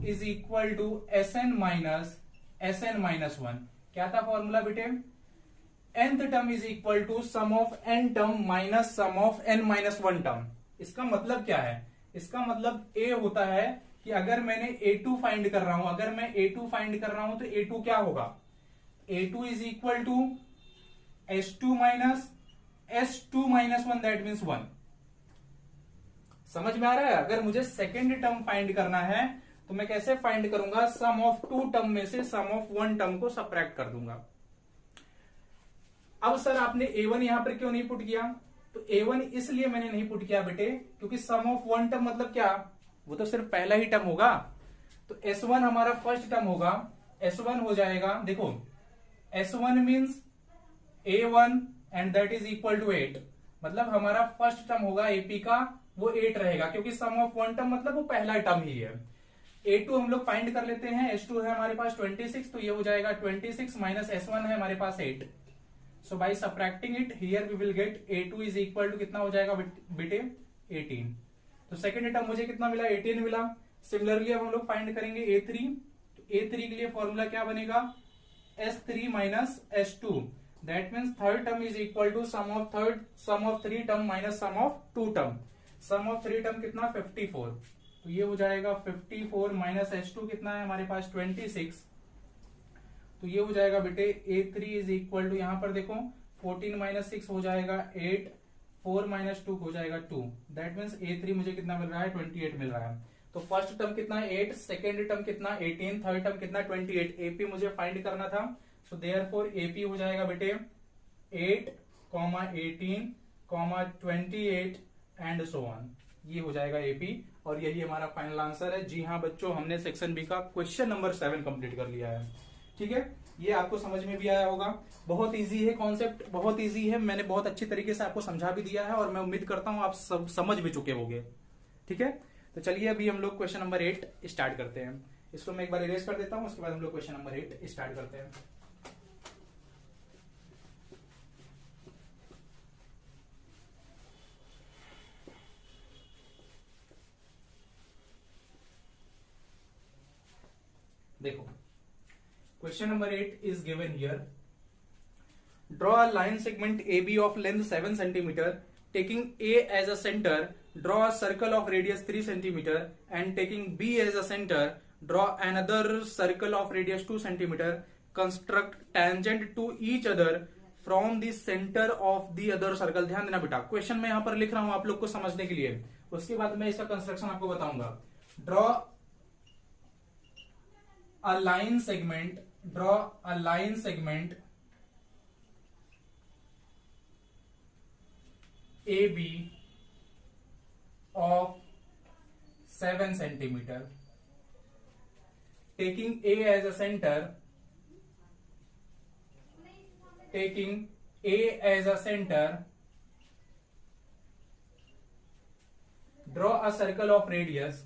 is equal to Sn minus 1। क्या था फॉर्मूला बेटे, nth term is equal to sum of n term minus sum of n minus 1 term. इसका मतलब क्या है, इसका मतलब a होता है कि अगर मैंने a2 फाइंड कर रहा हूं, अगर मैं a2 फाइंड कर रहा हूं तो a2 क्या होगा, a2 is equal to S2 minus 1, that means 1। समझ में आ रहा है। अगर मुझे सेकेंड टर्म फाइंड करना है तो मैं कैसे फाइंड करूंगा, सम ऑफ 2 टर्म में से सम ऑफ 1 टर्म को सबट्रैक्ट कर दूंगा। अब सर आपने A1 यहां पर क्यों नहीं पुट किया, तो A1 इसलिए मैंने नहीं पुट किया बेटे क्योंकि सम ऑफ 1 टर्म मतलब क्या, वो तो सिर्फ पहला ही टर्म होगा। तो S1 हमारा फर्स्ट टर्म होगा, S1 हो जाएगा, देखो S1 means A1 and that is equal to 8। मतलब हमारा फर्स्ट टर्म होगा एपी का, वो 8 रहेगा क्योंकि सम ऑफ 1 टर्म मतलब वो पहला टर्म ही है। A2 हम लोग फाइंड कर लेते हैं, S2 है हमारे पास 26, तो ये हो जाएगा 26 माइनस S1 है हमारे पास 8। So by subtracting it here we will get A2 is equal to कितना हो जाएगा बेटे, 18। तो सेकेंड टर्म मुझे कितना मिला, 18 मिला। सिमिलरली अब हम लोग फाइंड करेंगे A3। तो A3 के लिए फॉर्मूला क्या बनेगा, S3 minus S2। That means third term is equal to sum of 3 term minus sum of 2 term. Sum of 3 term कितना, 54। तो ये हो जाएगा 54 माइनस S2 कितना है हमारे पास, 26। तो ये हो जाएगा बेटे A3 इज इक्वल टू, यहां पर देखो 14 माइनस 6 हो जाएगा 8, 4 माइनस 2 हो जाएगा 2। दैट मीन्स A3 मुझे कितना मिल रहा है, 28 मिल रहा है। तो फर्स्ट टर्म कितना, 8, सेकेंड टर्म कितना, 18, थर्ड टर्म कितना, 28। एपी मुझे फाइंड करना था। सो देयरफॉर एपी हो जाएगा बेटे 8, 18, 28 एंड सो ऑन। ये हो जाएगा एपी और यही हमारा फाइनल आंसर है। जी हाँ बच्चों, हमने सेक्शन बी का क्वेश्चन नंबर 7 कंप्लीट कर लिया है। ठीक है, ये आपको समझ में भी आया होगा। बहुत इजी है, कॉन्सेप्ट बहुत इजी है। मैंने बहुत अच्छी तरीके से आपको समझा भी दिया है और मैं उम्मीद करता हूं आप सब समझ भी चुके होंगे। ठीक है, तो चलिए अभी हम लोग क्वेश्चन नंबर 8 स्टार्ट करते हैं। इसको मैं एक बार इरेज कर देता हूं, उसके बाद हम लोग क्वेश्चन नंबर 8 स्टार्ट करते हैं। देखो question number 8 is given here. Draw a line segment AB of length 7 centimeter, taking A as a center, draw a circle of radius 3 centimeter, and taking B as a center, draw another circle of radius 2 centimeter, construct tangent to each other from the center of the other circle। ध्यान देना बेटा, question मैं यहां पर लिख रहा हूं आप लोग को समझने के लिए, उसके बाद मैं इसका कंस्ट्रक्शन आपको बताऊंगा। Draw a line segment, draw a line segment AB of 7 centimeter, taking A as a center, taking A as a center, draw a circle of radius,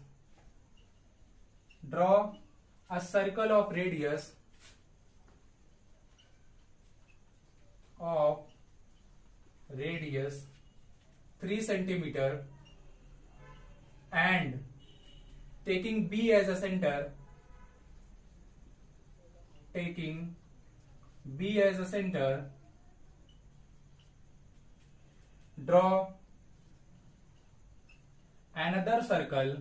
draw a circle of radius of 3 centimeter, and taking B as a center, taking B as a center, draw another circle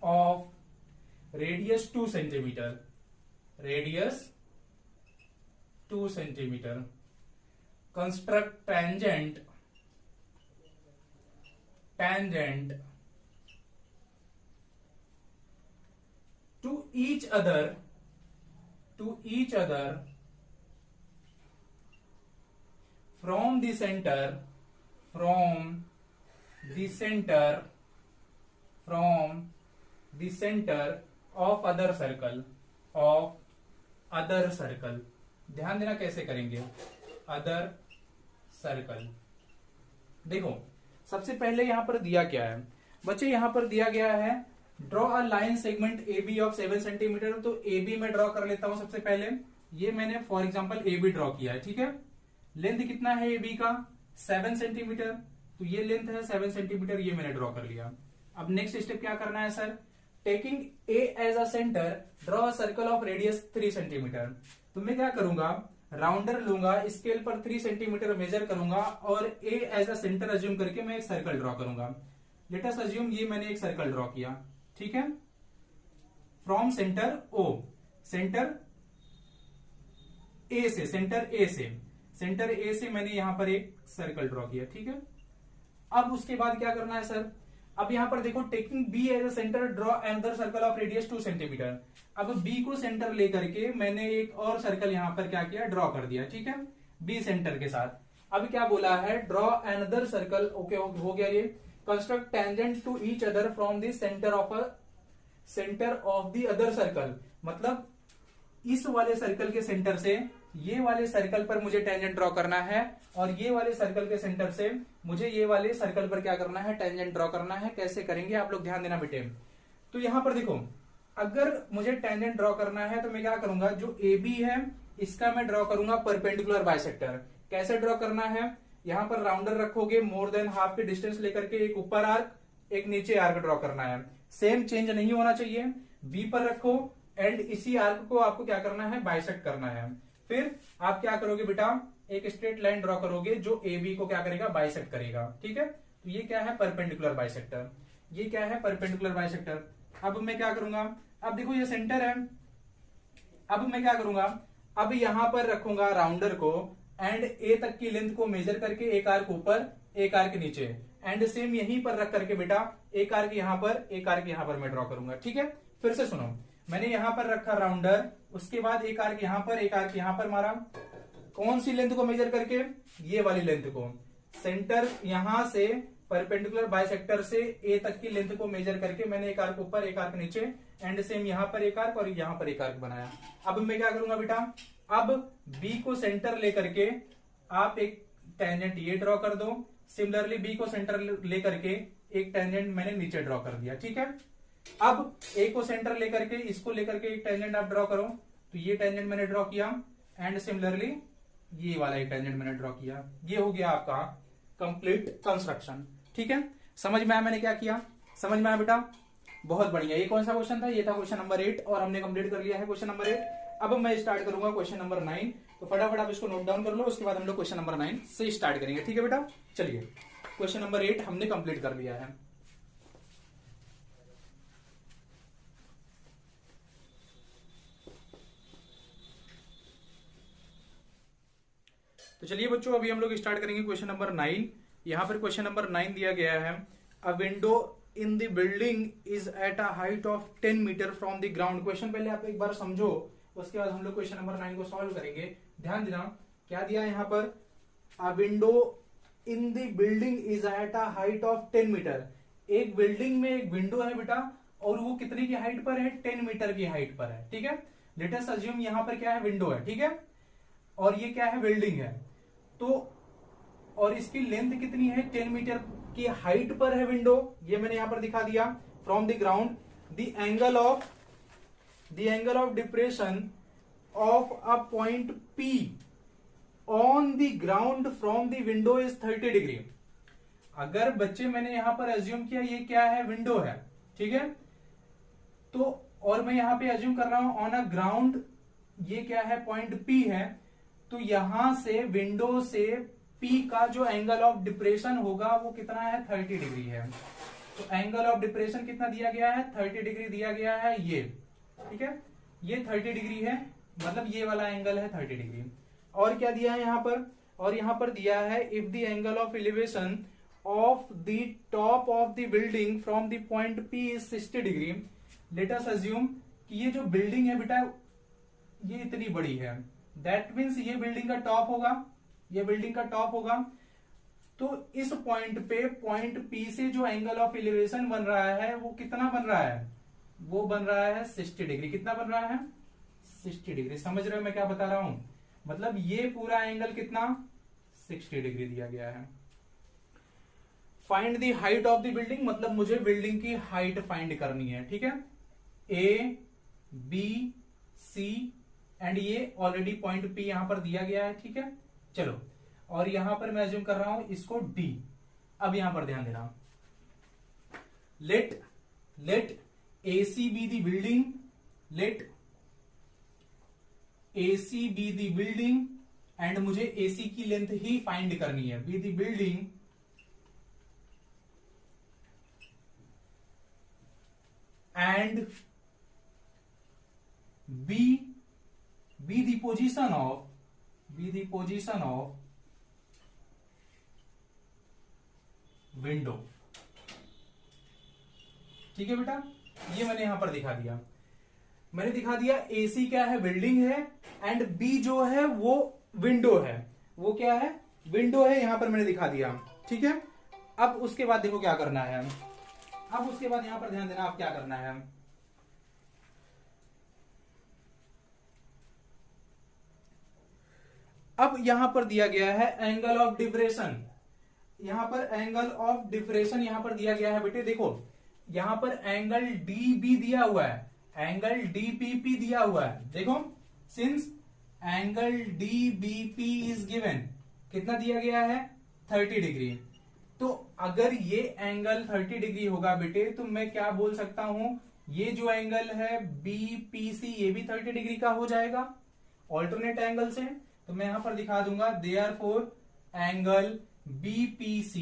of radius 2 centimeter, radius 2 centimeter, construct tangent to each other from the center of other circle। ध्यान देना कैसे करेंगे other circle. देखो सबसे पहले यहां पर दिया क्या है बच्चे, यहां पर दिया गया है draw a line segment AB of 7 centimetre. तो AB में ड्रॉ कर लेता हूं सबसे पहले, ये मैंने फॉर एग्जांपल AB ड्रॉ किया है, ठीक है। लेंथ कितना है AB का 7 सेंटीमीटर, तो ये लेंथ है 7 सेंटीमीटर, ये मैंने ड्रॉ कर लिया। अब नेक्स्ट स्टेप क्या करना है sir, taking A as a centre, draw a circle of radius 3 centimetre. तो मैं क्या करूंगा, राउंडर लूंगा, स्केल पर 3 सेंटीमीटर मेजर करूंगा और A as a centre assume करके मैं एक सर्कल ड्रॉ करूंगा। लेट अस अज्यूम ये मैंने एक सर्कल ड्रॉ किया, ठीक है। From centre O, centre A से मैंने यहां पर एक सर्कल ड्रॉ किया, ठीक है। अब उसके बाद क्या करना है सर, अब यहां पर देखो taking B as a centre, draw another circle of radius 2 centimetre. अब B को सेंटर लेकर के मैंने एक और सर्कल यहां पर क्या किया, ड्रॉ कर दिया, ठीक है, B सेंटर के साथ। अब क्या बोला है, ड्रॉ अनदर सर्कल, ओके हो गया ये। Construct tangent to each other from the centre of the other circle, मतलब इस वाले सर्कल के सेंटर से ये वाले सर्कल पर मुझे टेंजेंट ड्रॉ करना है, और ये वाले सर्कल के सेंटर से मुझे ये वाले सर्कल पर क्या करना है, टेंजेंट ड्रॉ करना है। कैसे करेंगे आप लोग ध्यान देना बेटे। तो यहां पर देखो, अगर मुझे टेंजेंट ड्रॉ करना है तो मैं क्या करूंगा, जो AB है इसका मैं ड्रॉ करूंगा परपेंडिकुलर बाइसेक्टर। कैसे ड्रॉ करना है, यहां पर राउंडर रखोगे, मोर देन हाफ की डिस्टेंस लेकर के एक ऊपर आर्क एक नीचे आर्क ड्रॉ करना है। सेम चेंज नहीं होना चाहिए, B पर रखो एंड इसी आर्क को आपको क्या करना है, बाइसेक्ट करना है। फिर आप क्या करोगे बेटा, एक स्ट्रेट लाइन ड्रॉ करोगे जो AB को क्या करेगा, बाइसेक्ट करेगा, ठीक है। तो ये क्या है, परपेंडिकुलर बाइसेक्टर। ये क्या है, परपेंडिकुलर बाइसेक्टर। अब मैं क्या करूंगा, अब देखो ये सेंटर है, अब मैं क्या करूंगा, अब यहां पर रखूंगा राउंडर को एंड A तक की लेंथ को मेजर करके एक आर्क ऊपर एक आर्क नीचे, एंड सेम यहीं पर रख करके बेटा एक आर्क यहां पर एक आर्क यहां पर मैं ड्रॉ करूंगा, ठीक है। फिर से सुनो, मैंने यहां पर रखा राउंडर, उसके बाद एक आर्क यहां पर एक आर्क यहां पर मारा। कौन सी लेंथ को मेजर करके, ये वाली लेंथ को। सेंटर यहां से परपेंडिकुलर बाइसेक्टर से A तक की लेंथ को मेजर करके मैंने एक आर्क ऊपर एक आर्क नीचे, एंड सेम यहां पर एक आर्क और यहां पर एक आर्क बनाया। अब मैं क्या करूंगा बेटा, अब B को सेंटर लेकर के आप एक टेंजेंट ये ड्रॉ कर दो। सिमिलरली बी को सेंटर लेकर के एक टेंजेंट मैंने नीचे ड्रॉ कर दिया, ठीक है। अब ए को सेंटर लेकर के इसको लेकर के एक टेंजेंट आप ड्रॉ करो, तो ये टेंजेंट मैंने ड्रॉ किया एंड सिमिलरली ये वाला एक टेंजेंट मैंने ड्रॉ किया। ये हो गया आपका कंप्लीट कंस्ट्रक्शन, ठीक है। समझ में आया मैंने क्या किया? समझ में आया बेटा? बहुत बढ़िया। ये कौन सा क्वेश्चन था? ये था क्वेश्चन नंबर 8 और हमने कंप्लीट कर लिया है क्वेश्चन नंबर 8। अब मैं स्टार्ट करूंगा क्वेश्चन नंबर 9, तो फटाफट आप इसको नोट डाउन कर लो, उसके बाद हम लोग क्वेश्चन नंबर 9 से स्टार्ट करेंगे, ठीक है बेटा। चलिए, क्वेश्चन नंबर 8 हमने कंप्लीट कर लिया है। तो चलिए बच्चों, अभी हम लोग स्टार्ट करेंगे क्वेश्चन नंबर 9। यहां पर क्वेश्चन नंबर 9 दिया गया है, a window in the building is at a height of 10 metre from the ground. Question पहले आप एक बार समझो, उसके बाद हम लोग क्वेश्चन नंबर 9 को सॉल्व करेंगे। ध्यान देना क्या दिया है यहाँ पर, a window in the building is at a height of 10 metre. एक बिल्डिंग में एक विंडो है बेटा, और वो कितने की हाइट पर है? 10 मीटर की हाइट पर है, ठीक है। लेट अस अज्यूम यहाँ पर क्या है? विंडो है, ठीक है, और ये क्या है? बिल्डिंग है। तो और इसकी लेंथ कितनी है? 10 मीटर की हाइट पर है विंडो, ये मैंने यहां पर दिखा दिया। From the ground the angle of depression of a point P on the ground from the window is 30 degree. अगर बच्चे मैंने यहां पर एज्यूम किया ये क्या है? विंडो है, ठीक है। तो और मैं यहां पे एज्यूम कर रहा हूं ऑन अ ग्राउंड, ये क्या है? पॉइंट P है। तो यहां से विंडो से P का जो एंगल ऑफ डिप्रेशन होगा वो कितना है? 30 डिग्री है। तो एंगल ऑफ डिप्रेशन कितना दिया गया है? 30 डिग्री दिया गया है, ये, ठीक है। ये 30 डिग्री है, मतलब ये वाला एंगल है 30 डिग्री। और क्या दिया है यहां पर? और यहां पर दिया है, if the angle of elevation of the top of the building from the point P is 60 degree. Late us assume कि ये जो बिल्डिंग है बेटा ये इतनी बड़ी है, दैट मीन्स ये बिल्डिंग का टॉप होगा, ये बिल्डिंग का टॉप होगा। तो इस पॉइंट पे पॉइंट P से जो एंगल ऑफ एलिवेशन बन रहा है वो कितना बन रहा है? वो बन रहा है 60 डिग्री। कितना बन रहा है? 60 डिग्री। समझ रहे हो मैं क्या बता रहा हूं? मतलब ये पूरा एंगल कितना? 60 डिग्री दिया गया है। Find the height of the building, मतलब मुझे बिल्डिंग की हाइट फाइंड करनी है, ठीक है। A, B, C एंड ये ऑलरेडी पॉइंट P यहां पर दिया गया है, ठीक है। चलो, और यहां पर मैं अज्यूम कर रहा हूं इसको D। अब यहां पर ध्यान देना, let AC be the building, let AC be the building and मुझे AC की लेंथ ही फाइंड करनी है। Be the building and be the position of window, ठीक है बेटा। ये मैंने यहां पर दिखा दिया, मैंने दिखा दिया AC क्या है? बिल्डिंग है, एंड B जो है वो विंडो है। वो क्या है? विंडो है, यहां पर मैंने दिखा दिया, ठीक है। अब उसके बाद देखो क्या करना है। अब उसके बाद यहां पर ध्यान देना, आप क्या करना है। अब यहां पर दिया गया है एंगल ऑफ डिप्रेशन, यहां पर एंगल ऑफ डिप्रेशन यहां पर दिया गया है बेटे। देखो यहां पर एंगल DB दिया हुआ है, एंगल DPP दिया हुआ है। देखो since angle DBP is given, कितना दिया गया है? 30 डिग्री। तो अगर ये एंगल 30 डिग्री होगा बेटे, तो मैं क्या बोल सकता हूं, ये जो एंगल है BPC ये भी 30 डिग्री का हो जाएगा ऑल्टरनेट एंगल से। तो मैं यहां पर दिखा दूंगा, देयरफॉर एंगल BPC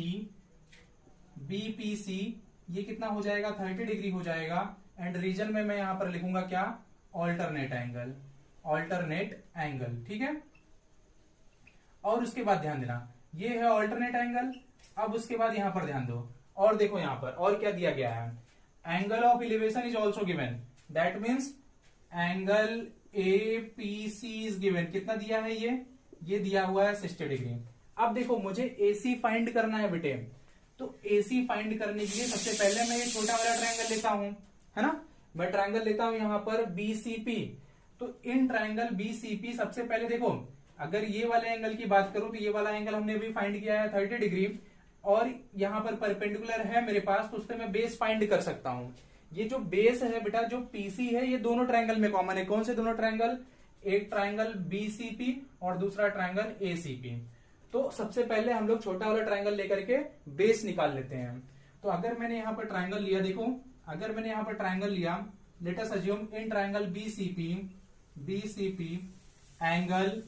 ये कितना हो जाएगा? 30 डिग्री हो जाएगा। एंड रीजन में मैं यहां पर लिखूंगा क्या? ऑल्टरनेट एंगल, ठीक है। और उसके बाद ध्यान देना, ये है ऑल्टरनेट एंगल। अब उसके बाद यहां पर ध्यान दो, और देखो यहां पर और क्या दिया गया है। Angle of elevation is also given, that means angle APC is given. कितना दिया है? ये दिया हुआ है 60 डिग्री। अब देखो मुझे AC फाइंड करना है बेटे, तो AC फाइंड करने के लिए सबसे पहले मैं ये छोटा वाला ट्रायंगल लेता हूं, है ना। मैं ट्रायंगल लेता हूं यहां पर BCP। तो इन ट्रायंगल BCP सबसे पहले देखो, अगर ये वाले एंगल की बात करूं तो ये वाला एंगल हमने अभी फाइंड किया है 30 डिग्री, और यहां पर परपेंडिकुलर है मेरे पास, तो उससे मैं बेस फाइंड कर सकता हूं। ये जो बेस है बेटा, जो पीसी है, ये दोनों ट्रायंगल में कॉमन है। कौन से दोनों ट्रायंगल? एक ट्रायंगल बीसीपी और दूसरा ट्रायंगल एसीपी। तो सबसे पहले हम लोग छोटा वाला ट्रायंगल लेकर के बेस निकाल लेते हैं। तो अगर मैंने यहां पर ट्रायंगल लिया, देखो अगर मैंने यहां पर ट्रायंगल लिया, late us assume in triangle BCP angle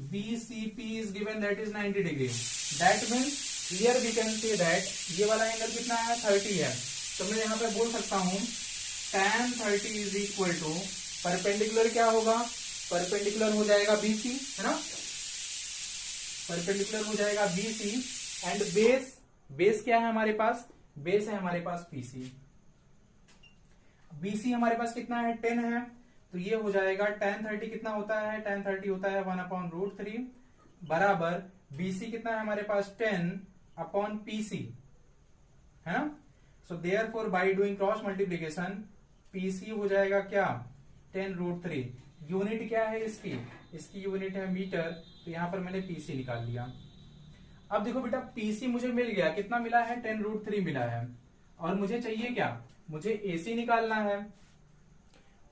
BCP is given that is 90 degree. That means here we can say that ये वाला एंगल कितना है? 30 है। तो मैं यहाँ पे बोल सकता हूं tan 30 is equal to perpendicular क्या होगा? परपेंडिकुलर हो जाएगा BC, है ना? परपेंडिकुलर हो जाएगा BC एंड बेस क्या है हमारे पास? बेस है हमारे पास PC। BC हमारे पास कितना है? 10 है। तो ये हो जाएगा tan 30 कितना होता है? tan 30 होता है 1/√3 बराबर BC कितना है हमारे पास? 10/PC, है ना? So therefore by doing cross multiplication PC हो जाएगा क्या? 10√3। यूनिट क्या है इसकी? इसकी यूनिट है मीटर। तो यहां पर मैंने PC निकाल लिया। अब देखो बेटा, PC मुझे मिल गया, कितना मिला है? 10√3 मिला है। और मुझे चाहिए क्या? मुझे AC निकालना है।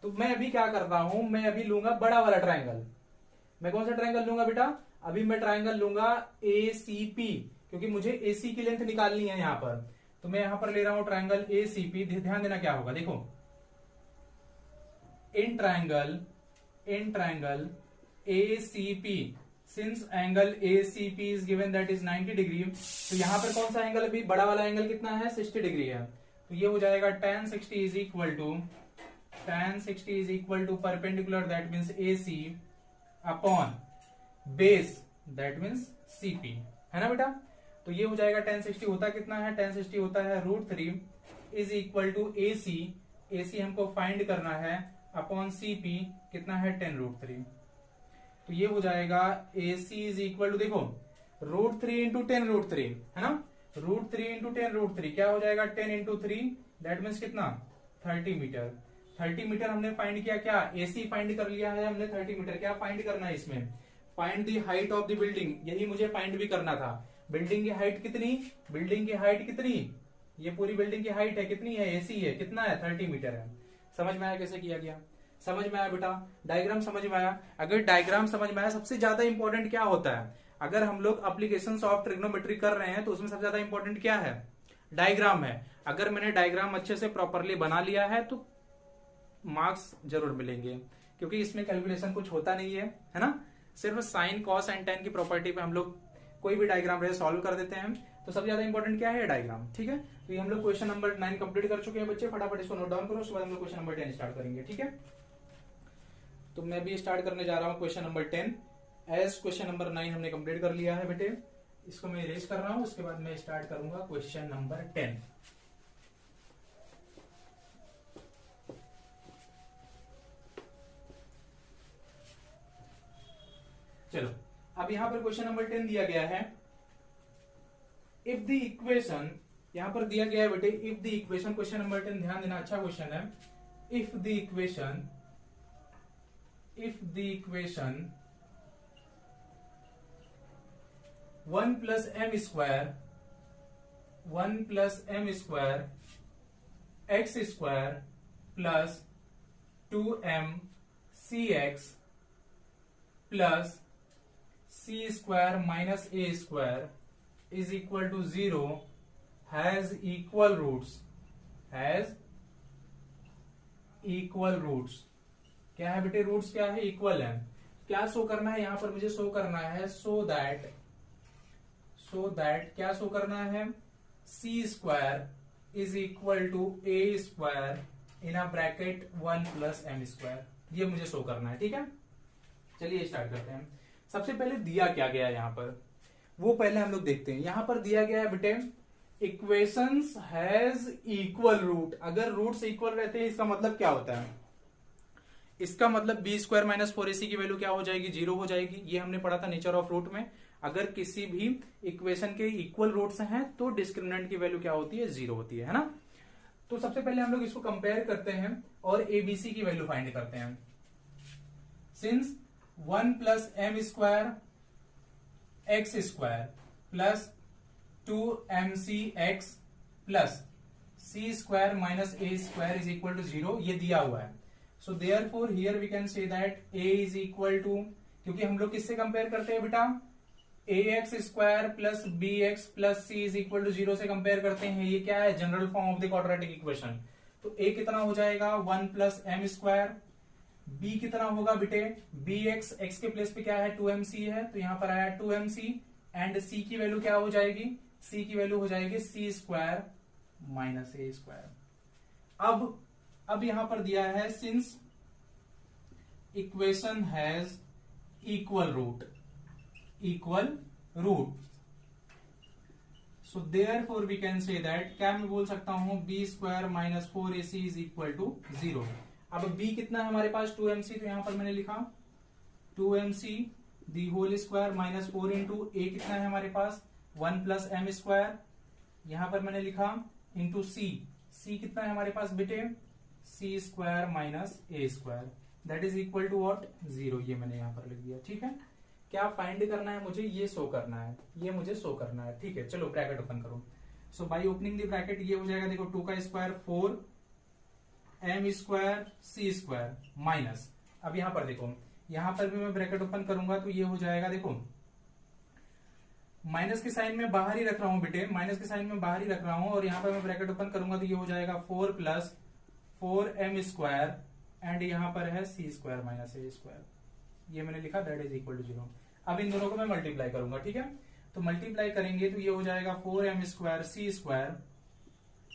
तो मैं अभी क्या करता हूं, मैं अभी लूंगा बड़ा वाला ट्रायंगल। मैं कौन सा ट्रायंगल लूंगा बेटा? अभी मैं ट्रायंगल लूंगा ACP, क्योंकि मुझे AC की लेंथ निकालनी है यहां पर। तो मैं यहां पर ले रहा हूं ट्रायंगल ACP। ध्यान देना क्या होगा, देखो in triangle ACP, since angle ACP is given that is 90 degree, तो यहां पर कौन सा एंगल? अभी बड़ा वाला एंगल कितना है? 60 डिग्री है। तो ये हो जाएगा tan 60 is equal to perpendicular that means AC upon base that means CP, है ना बेटा? तो ये हो जाएगा tan 60 होता कितना है? tan 60 होता है √3 इज इक्वल टू AC हमको फाइंड करना है अपॉन CP कितना है? 10√3। तो ये हो जाएगा AC इज इक्वल टू, देखो √3 इंटू 10√3, है ना? √3 इंटू 10√3 क्या हो जाएगा? 10 इंटू 3 दैट मीन्स कितना? 30 मीटर। 30 मीटर हमने फाइंड किया। क्या? AC फाइंड कर लिया है हमने 30 मीटर। क्या फाइंड करना है इसमें? Find the height of the building. यही मुझे फाइंड भी करना था। बिल्डिंग की हाइट कितनी? बिल्डिंग की हाइट कितनी? ये पूरी बिल्डिंग की हाइट है कितनी है? AC है कितना है? 30 मीटर है। समझ में आया कैसे किया गया? समझ में आया बेटा? डायग्राम समझ में आया? अगर डायग्राम समझ में आया, सबसे ज्यादा इंपॉर्टेंट क्या होता है? अगर हम लोग एप्लीकेशंस ऑफ ट्रिग्नोमेट्री कर रहे हैं तो उसमें सबसे ज्यादा इंपॉर्टेंट क्या है? डायग्राम है। अगर मैंने डायग्राम अच्छे से प्रॉपरली बना लिया है तो मार्क्स जरूर मिलेंगे, क्योंकि इसमें कैलकुलेशन कुछ होता नहीं है, है ना? सिर्फ साइन, कॉस एंड टेन की प्रॉपर्टी पे हम लोग कोई भी डायग्राम रहे सॉल्व कर देते हैं। तो सबसे ज्यादा इंपॉर्टेंट क्या है? डायग्राम। ठीक है, तो ये हम लोग क्वेश्चन नंबर 9 कंप्लीट कर चुके हैं बच्चे। फटाफट इसको नोट डाउन करो, उसके बाद हम लोग क्वेश्चन नंबर 10 स्टार्ट करेंगे। ठीक है, तो मैं भी स्टार्ट करने जा रहा हूँ question number 10। As question number 9 हमने कंप्लीट कर लिया है बेटे, इसको मैं इरेज कर रहा हूँ। उसके बाद मैं स्टार्ट करूंगा क्वेश्चन नंबर 10। चलो, अब यहां पर क्वेश्चन नंबर 10 दिया गया है। इफ द इक्वेशन, यहां पर दिया गया है बेटे if the equation, question number 10 ध्यान देना, अच्छा क्वेश्चन है। If the equation 1 plus m square x square plus 2m cx प्लस c square minus a square is equal to 0 has equal roots. क्या है बेटे? रूट्स क्या है? इक्वल है। क्या शो करना है यहां पर? मुझे शो करना है सो दैट क्या शो करना है? c square is equal to a square in a bracket 1 plus m square. ये मुझे शो करना है। ठीक है, चलिए स्टार्ट करते हैं। सबसे पहले दिया क्या गया है यहां पर, वो पहले हम लोग देखते हैं। यहां पर दिया गया है बेटे इक्वेशंस हैज इक्वल रूट। अगर रूट्स इक्वल रहते हैं इसका मतलब क्या होता है? इसका मतलब बी स्क्वायर माइनस 4ac की वैल्यू क्या हो जाएगी? 0 हो जाएगी। ये हमने पढ़ा था नेचर ऑफ रूट में। अगर किसी भी इक्वेशन के इक्वल रूट्स हैं तो डिस्क्रिमिनेंट की वैल्यू क्या होती है? 0 होती है ना? तो सबसे पहले हम लोग इसको कंपेयर करते हैं और एबीसी की वैल्यू फाइंड करते हैं। Since 1 plus m square x square plus 2mc x plus c square minus a square is equal to 0, ये दिया हुआ है. So therefore here we can say that a is equal to, क्योंकि हम लोग किससे कंपेयर करते हैं बेटा, ax square plus bx plus c is equal to 0 से कंपेयर करते हैं. ये क्या है, general form of the quadratic equation. तो a कितना हो जाएगा 1 प्लस एम स्क्वायर, b कितना होगा बेटे, bx x के प्लेस पे क्या है 2mc है, तो यहां पर आया 2mc एंड c की वैल्यू क्या हो जाएगी, c की वैल्यू हो जाएगी c square minus a square. अब यहां पर दिया है since equation has equal root, so therefore we can say that, क्या मैं बोल सकता हूं, b square minus 4ac is equal to 0. अब b कितना है हमारे पास 2mc, तो यहां पर मैंने लिखा 2mc the whole square minus 4 into a कितना है हमारे पास 1 प्लस एम स्क्वायर, यहां पर मैंने लिखा इंटू c कितना है हमारे पास बेटे, c square minus a square that is equal to what 0. ये मैंने यहां पर लिख दिया. ठीक है, क्या फाइंड करना है मुझे, ये शो करना है, ये मुझे शो करना है. ठीक है, चलो ब्रैकेट ओपन करो. सो बाय ओपनिंग द ब्रैकेट ये हो जाएगा, देखो 2 का स्क्वायर 4 एम स्क्वायर सी स्क्वायर माइनस, अब यहां पर देखो, यहां पर भी मैं ब्रैकेट ओपन करूंगा तो ये हो जाएगा, देखो माइनस के साइन में बाहर ही रख रहा हूं बेटे, माइनस के साइन में बाहर ही रख रहा हूं, और यहां पर मैं ब्रैकेट ओपन करूंगा तो ये हो जाएगा 4 प्लस 4m स्क्वायर एंड यहां पर है c square minus a square, ये मैंने लिखा दैट इज इक्वल टू 0. अब इन दोनों को मैं मल्टीप्लाई करूंगा. ठीक है, तो मल्टीप्लाई करेंगे तो ये हो जाएगा 4m स्क्वायर सी स्क्वायर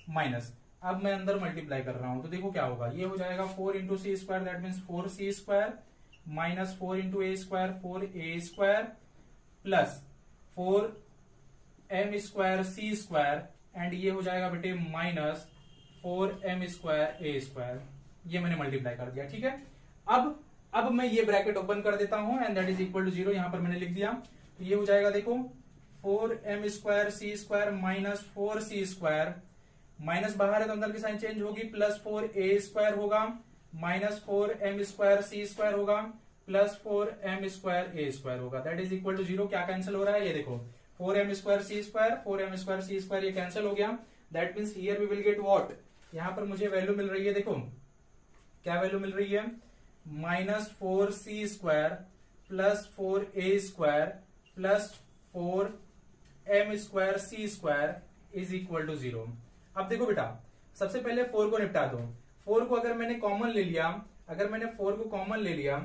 माइनस, अब मैं अंदर मल्टीप्लाई कर रहा हूं तो देखो क्या होगा, ये हो जाएगा 4 into c square that means 4c square minus 4 into a square 4a square plus 4m square C square and ये हो जाएगा बेटे minus 4m square a square, ये मैंने मल्टीप्लाई कर दिया. ठीक है, अब मैं ये ब्रैकेट ओपन कर देता हूं and that is equal to 0, यहां पर मैंने लिख दिया. तो ये हो जाएगा देखो 4m स्क्वायर सी square minus 4c square, minus बाहर है तो अंदर की साइन चेंज होगी, प्लस 4a स्क्वायर होगा माइनस 4m स्क्वायर सी स्क्वायर होगा plus 4m square a square होगा दैट इज इक्वल टू 0. क्या कैंसिल हो रहा है, ये देखो 4m स्क्वायर सी स्क्वायर 4m स्क्वायर सी स्क्वायर ये कैंसिल हो गया. That means here we will get what, यहां पर मुझे वैल्यू मिल रही है, देखो क्या वैल्यू मिल रही है, minus 4c square plus 4a square plus 4m square C square is equal to 0. अब देखो बेटा, सबसे पहले 4 को निपटा दो. 4 को अगर मैंने कॉमन ले लिया, अगर मैंने 4 को कॉमन ले लिया,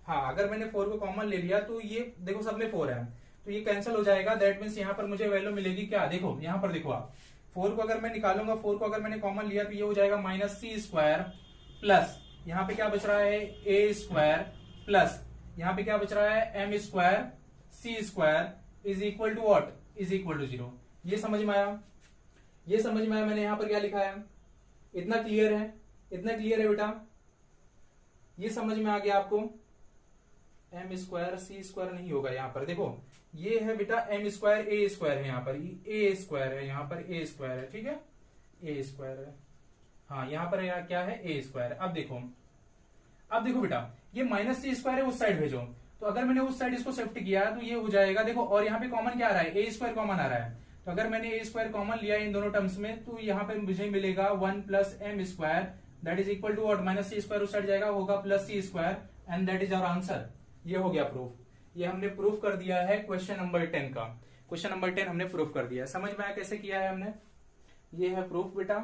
हाँ अगर मैंने 4 को कॉमन ले लिया तो ये देखो सब में 4 है तो ये कैंसिल हो जाएगा. दैट मीन्स यहां पर मुझे वैल्यू मिलेगी क्या, देखो यहां पर देखो आप 4 को अगर मैं निकालूंगा, 4 को अगर मैंने कॉमन लिया तो ये हो जाएगा माइनस सी स्क्वायर प्लस यहां पे क्या बच रहा है ए स्क्वायर प्लस यहां पे क्या बच रहा है m square C square is equal to what, is equal to 0. ये समझ में आया, ये समझ में आया मैंने यहां पर क्या लिखा है, इतना क्लियर है, इतना क्लियर है बेटा, ये समझ में आ गया आपको. एम स्क्वायर सी स्क्वायर नहीं होगा यहाँ पर, देखो ये है बेटा एम स्क्वायर ए स्क्वायर है, यहाँ पर ए स्क्वायर है, यहाँ पर ए स्क्वायर है. ठीक है, ए स्क्वायर है, हाँ यहाँ पर क्या है ए स्क्वायर. अब देखो बेटा ये माइनस सी स्क्वायर है, उस साइड भेजो, तो अगर मैंने उस साइड इसको शिफ्ट किया तो ये हो जाएगा, देखो और यहाँ पे कॉमन क्या आ रहा है, ए स्क्वायर कॉमन आ रहा है, तो अगर मैंने ए स्क्वायर कॉमन लिया इन दोनों टर्म्स में तो यहाँ पे मुझे मिलेगा 1 plus m square that is equal to what, minus c square उस साइड जाएगा होगा plus c square and that is our answer. ये हो गया प्रूफ, ये हमने प्रूफ कर दिया है क्वेश्चन नंबर 10 का. क्वेश्चन नंबर 10 हमने प्रूफ कर दिया है. समझ में आया कैसे किया है हमने, ये है प्रूफ बेटा,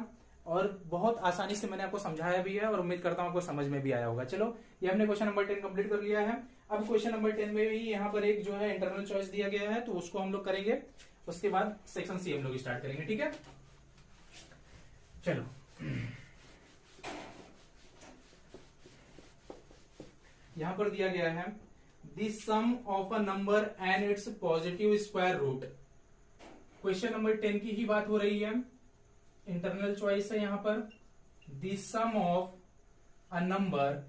और बहुत आसानी से मैंने आपको समझाया भी है और उम्मीद करता हूं आपको समझ में भी आया होगा. चलो ये हमने क्वेश्चन नंबर 10 कंप्लीट कर लिया है. अब क्वेश्चन नंबर 10 में भी यहाँ पर एक जो है इंटरनल चॉइस दिया गया है तो उसको हम लोग करेंगे, उसके बाद सेक्शन सी हम लोग स्टार्ट करेंगे. ठीक है, चलो यहां पर दिया गया है the sum of a number and its positive square root. Question number 10 की ही बात हो रही है, इंटरनल चॉइस है यहां पर. The sum of a number,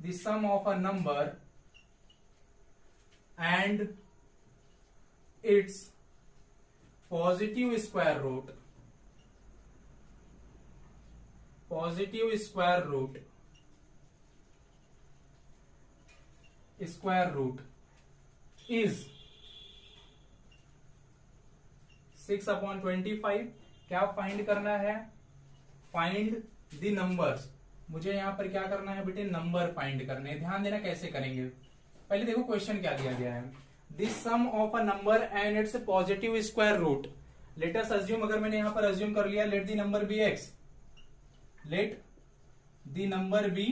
the sum of a number and its positive square root, positive square root, square root is 6/25। क्या find करना है? Find the numbers. मुझे यहाँ पर क्या करना है बेटे? नंबर फाइंड करने हैं। ध्यान देना कैसे करेंगे। पहले देखो क्वेश्चन क्या दिया गया है। The sum of a number and its positive square root. Let us assume, अगर मैंने यहां पर अज्यूम कर लिया, let the number be X, let the number be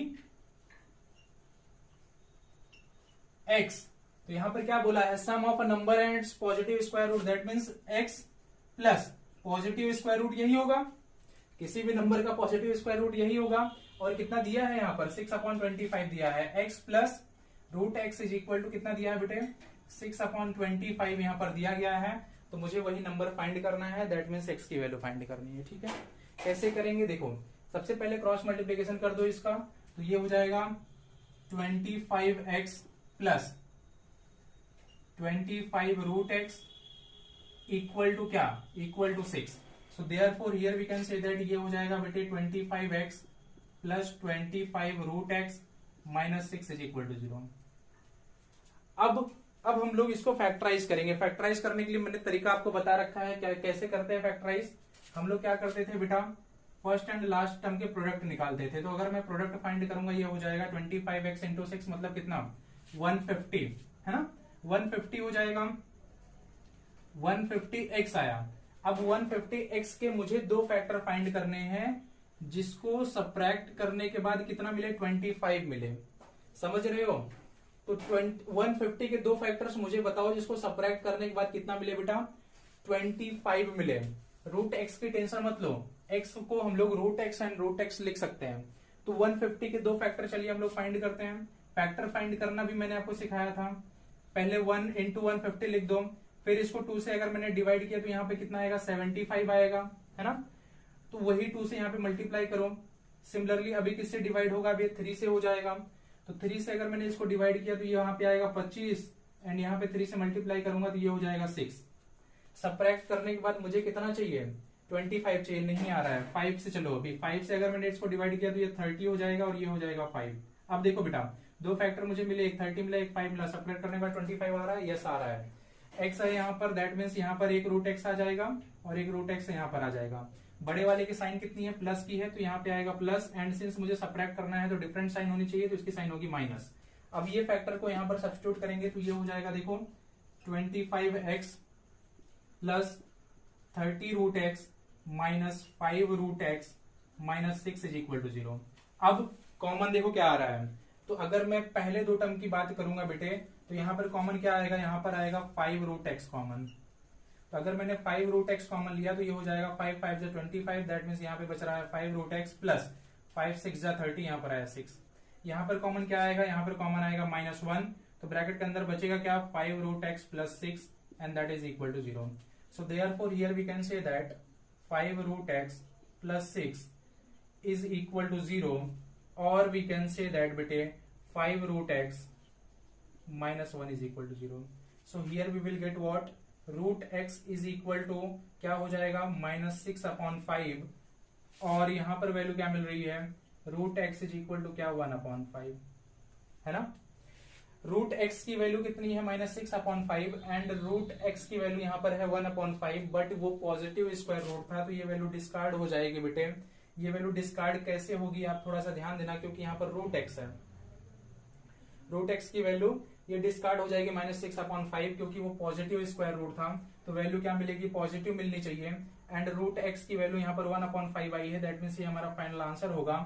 X. तो यहां पर क्या बोला है? Sum of a number and its positive square root, that means X plus positive square root यही होगा। किसी भी नंबर का पॉजिटिव स्क्वायर रूट यही होगा। और कितना दिया है यहाँ पर? 6/25 दिया है। x plus root x is equal to कितना दिया है बेटे? 6/25 यहाँ पर दिया गया है। तो मुझे वही नंबर फाइंड करना है, दैट मीन्स x की वैल्यू फाइंड करनी है। ठीक है, कैसे करेंगे? देखो, सबसे पहले क्रॉस मल्टीप्लीकेशन कर दो इसका, तो ये हो जाएगा 25x plus 25 root X equal to क्या? Equal to 6। So therefore here we can say that ये हो जाएगा बेटे 25x plus 25 root x minus 6 is equal to 0। अब हम लोग इसको फैक्टराइज करेंगे। फैक्टराइज करने के लिए मैंने तरीका आपको बता रखा है, क्या कैसे करते हैं फैक्टराइज। हम लोग क्या करते थे बेटा? फर्स्ट एंड लास्ट टर्म के प्रोडक्ट निकालते थे। तो अगर मैं प्रोडक्ट फाइंड करूंगा, ये हो जाएगा 25x इंटू 6 मतलब कितना? 150, है ना? 150 हो जाएगा। 150x आया। अब 150x के मुझे दो फैक्टर फाइंड करने हैं, जिसको सब्ट्रैक्ट करने के बाद कितना मिले? 25 मिले। समझ रहे हो? तो 150 के दो फैक्टर्स मुझे बताओ, जिसको सब्ट्रैक्ट करने के बाद कितना मिले बेटा? 25 मिले। रूट एक्स की टेंशन मत लो, एक्स को हम लोग root x and root x लिख सकते हैं। तो 150 के दो फैक्टर चलिए हम लोग फाइंड करते हैं। फैक्टर फाइंड करना भी मैंने आपको सिखाया था। पहले 1 इंटू 150 लिख दो, फिर इसको 2 से अगर मैंने डिवाइड किया तो यहाँ पे कितना आएगा? 75 आएगा, है ना? तो वही 2 से यहाँ पे मल्टीप्लाई करो। सिमिलरली अभी किससे डिवाइड होगा? अभी 3 से हो जाएगा। तो 3 से अगर मैंने इसको डिवाइड किया तो यहाँ पे आएगा 25 एंड यहाँ पे 3 से मल्टीप्लाई करूंगा तो ये हो जाएगा 6। सब्ट्रैक्ट करने के बाद मुझे कितना चाहिए? 25 चाहिए। नहीं आ रहा है। 5 से चलो, अभी 5 से अगर मैंने इसको डिवाइड किया तो ये 30 हो जाएगा और ये हो जाएगा 5। अब देखो बेटा, दो फैक्टर मुझे मिले, एक 30 मिला, एक 5 मिला। सब्ट्रैक्ट करने के बाद 25 आ रहा है। यस आ रहा है। एक्स है यहाँ पर, दैट मीन्स यहाँ पर एक रूट एक्स आ जाएगा और एक रूट एक्स यहाँ पर आ जाएगा। बड़े वाले की साइन कितनी है? प्लस की है, तो यहाँ पे आएगा प्लस। एंड सिंस मुझे सब्ट्रैक्ट करना है तो डिफरेंट साइन होनी चाहिए, तो इसकी साइन होगी माइनस। अब ये फैक्टर को यहाँ पर सब्स्टिट्यूट करेंगे तो ये हो जाएगा, देखो 25x plus 30 root x minus 5 root x minus 6 is equal to 0। अब कॉमन देखो क्या आ रहा है। तो अगर मैं पहले दो टर्म की बात करूंगा बेटे, तो यहाँ पर कॉमन क्या आएगा? यहाँ पर आएगा 5 रूट एक्स कॉमन। तो अगर मैंने 5 रूट एक्स कॉमन लिया तो ये हो जाएगा 5 5 जा 25, दैट मीन्स यहाँ पे बच रहा है 5 रूट एक्स प्लस 5 6 जा 30, यहाँ पर आया 6। यहाँ पर कॉमन क्या आएगा? यहाँ पर कॉमन आएगा -1। तो ब्रैकेट के अंदर बचेगा क्या? 5 root x plus 6 and that is equal to 0। So therefore here we can say that 5 root x plus 6 is equal to 0, or we can say that bete 5 root x minus 1 is equal to 0. So here we will get what? Root x is equal to क्या हो जाएगा? -6/5 और यहाँ पर value क्या मिल रही है? Root x is equal to क्या? 1/5, है ना? रूट एक्स की वैल्यू कितनी है? -6/5 एंड रूट एक्स की वैल्यू यहाँ पर है 1/5, बट वो पॉजिटिव स्क्वायर रूट था, तो ये वैल्यू डिस्कार्ड हो जाएगी बेटे। ये वैल्यू डिस्कार्ड कैसे होगी आप थोड़ा सा ध्यान देना, क्योंकि यहाँ पर रूट एक्स है। रूट एक्स की वैल्यू ये डिस्कार्ड हो जाएगी -6/5, क्योंकि वो पॉजिटिव स्क्वायर रूट था, तो वैल्यू क्या मिलेगी? पॉजिटिव मिलनी चाहिए। एंड रूट एक्स की वैल्यू यहाँ पर 1/5 आई है, दैट मीन्स ये हमारा फाइनल आंसर होगा।